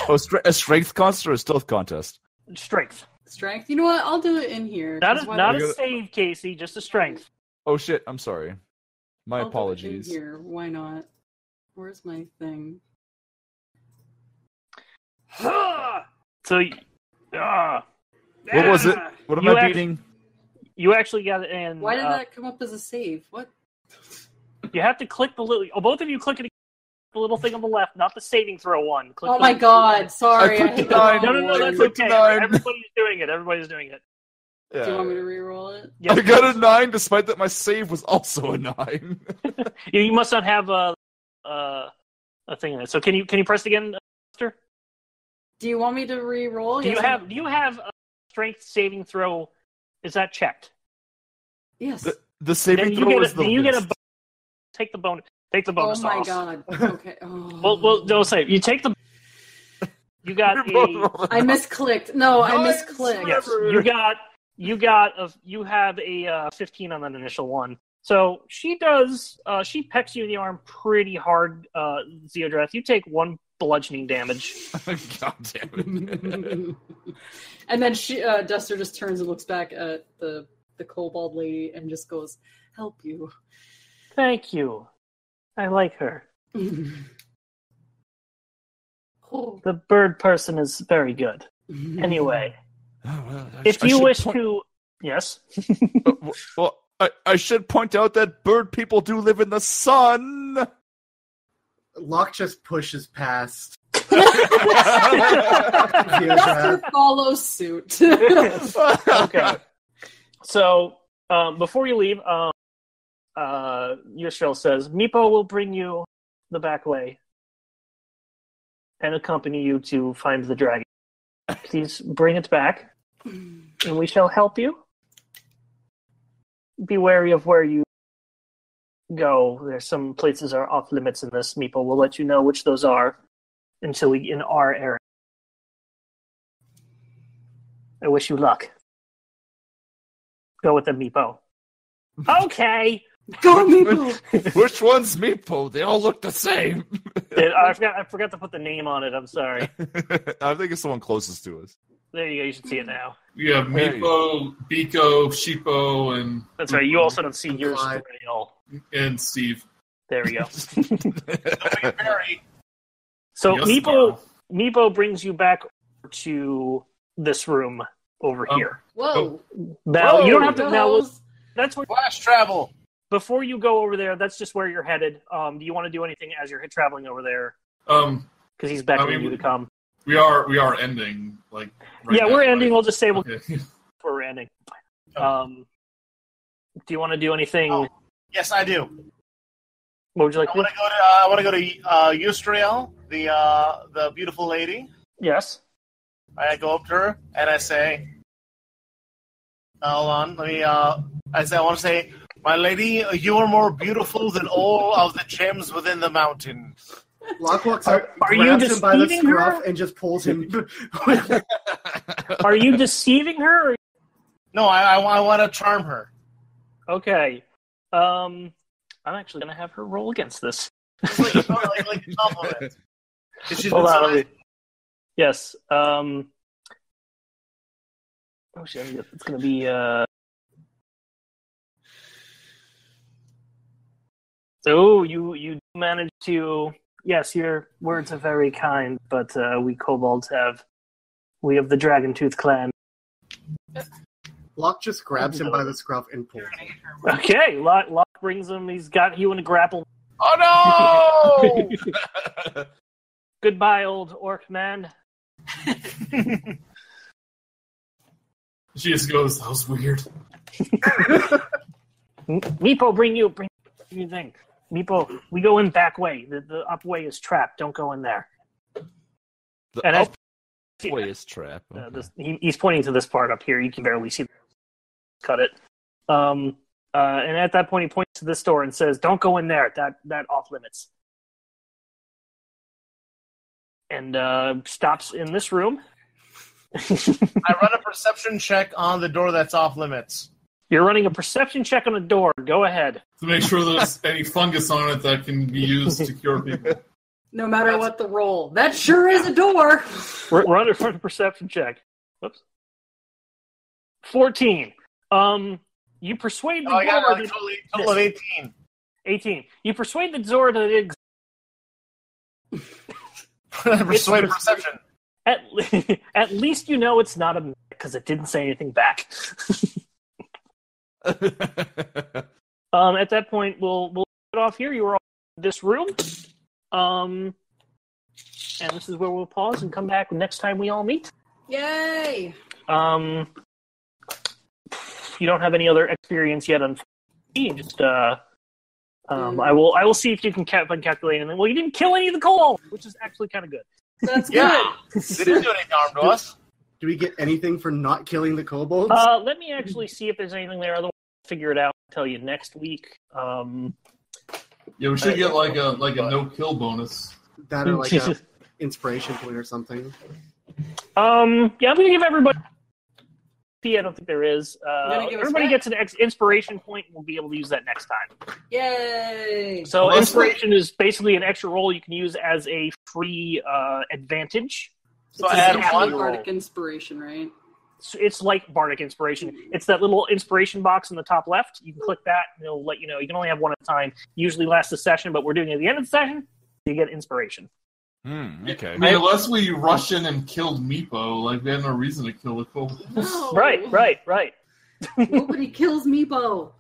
Oh, a strength contest or a stealth contest? Strength. Strength. You know what? I'll do it in here. Not a save, Casey. Just a strength. Oh shit! I'm sorry. My apologies. Do it in here. Why not? Where's my thing? So, what was it? What am I beating? You actually got it in. Why did that come up as a save? What? You have to click the little. Oh, both of you click the little thing on the left, not the saving throw one. Click my god! Sorry. I clicked 9. No, that's okay. Everybody's doing it. Yeah. Do you want me to re-roll it? Yes. I got a 9, despite that my save was also a 9. You must not have a thing in it. So can you press it again, Mr.? Do you want me to re-roll? Do you have a strength saving throw? Is that checked? Yes. The saving throw is the you get a take the bonus. Take the bonus off. Oh my god. Okay. Oh. Well, don't say it. You take the. You got a. I misclicked. No, I misclicked. Yes, you have a 15 on that initial one. So she does. She pecks you in the arm pretty hard, Zeodreth. You take 1 bludgeoning damage. God damn it. And then Duster just turns and looks back at the kobold lady and just goes, "Help you." Thank you. I like her. Oh. The bird person is very good. Anyway, if you wish to, yes. Well, I should point out that bird people do live in the sun. Locke just pushes past. Duster follows suit. Okay. So before you leave, Yushrel says, Meepo will bring you the back way and accompany you to find the dragon. Please bring it back, and we shall help you. Be wary of where you go. There's some places are off limits in this. Meepo will let you know which those are until we in our area. I wish you luck. Go with the Meepo. Okay. Go, Meepo! Which one's Meepo? They all look the same. I forgot to put the name on it. I'm sorry. I think it's the one closest to us. There you go. You should see it now. We have Meepo, Biko, Sheepo, and... That's right. You also don't see yours already all. And Steve. There we go. Mary. So Yes, Meepo brings you back to this room over here. Whoa. Now, you don't have to... Whoa. Now, that's what... Flash travel. Before you go over there, that's just where you're headed. Do you want to do anything as you're traveling over there? Because he's beckoning you to come. We are ending, like... Right now, we're ending. Right? We'll just say Okay. we're ending. Do you want to do anything? Oh, yes, I do. What would you like I to do? want to go to Eustriel, the beautiful lady. Yes. I go up to her and I say, hold on, I want to say, my lady, you are more beautiful than all of the gems within the mountain. Locke walks up, Are you grabs him by the deceiving her? scruff, and just pulls him. Are you deceiving her? No, I want to charm her. Okay. I'm actually going to have her roll against this. Like a compliment. She's Hold been so on. nice. Yes. Oh shit! It's going to be. So you managed to. Yes, your words are very kind, but we kobolds have the Dragon Tooth clan. Locke just grabs him by the scruff and pulls him. Okay, Locke brings him. He's got you in a grapple. Oh no! Goodbye, old orc man. She just goes, that was weird. Meepo, bring you thing. Meepo, we go in back way. The up way is trapped. Don't go in there. The And up way is trap. Okay. He's pointing to this part up here. You can barely see. Cut it. And at that point, he points to this door and says, "Don't go in there. That off limits." And stops in this room. I run a perception check on the door that's off limits. You're running a perception check on a door. Go ahead. To make sure there's any fungus on it that can be used to cure people. No matter what the roll. That sure is a door. Run a perception check. Whoops. 14. You persuade the door. I got a that, total of 18. 18. You persuade the door that it Persuade a perception. At least you know it's not a because it didn't say anything back. At that point, we'll get off here. You are all in this room. And this is where we'll pause and come back next time we all meet. Yay! You don't have any other experience yet on just I will see if you can calculate anything. Well, you didn't kill any of the kobolds, which is actually kind of good. That's Yeah, they didn't do any harm to us. Do we get anything for not killing the kobolds? Let me actually see if there's anything there. Otherwise, I'll figure it out and tell you next week. Yeah, we should get like a no-kill bonus. That or like a inspiration point or something. Yeah, I'm gonna give everybody. I don't think there is. Everybody gets an inspiration point. We'll be able to use that next time. Yay! So inspiration is basically an extra roll you can use as a free advantage. So I had one Bardic inspiration, right? It's like Bardic inspiration. It's that little inspiration box in the top left. You can click that, and it'll let you know. You can only have one at a time. Usually lasts a session, but we're doing it at the end of the session. You get inspiration. Okay. I mean, unless we rushed in and killed Meepo, like we had no reason to kill the kobold. No. Right. Nobody kills Meepo.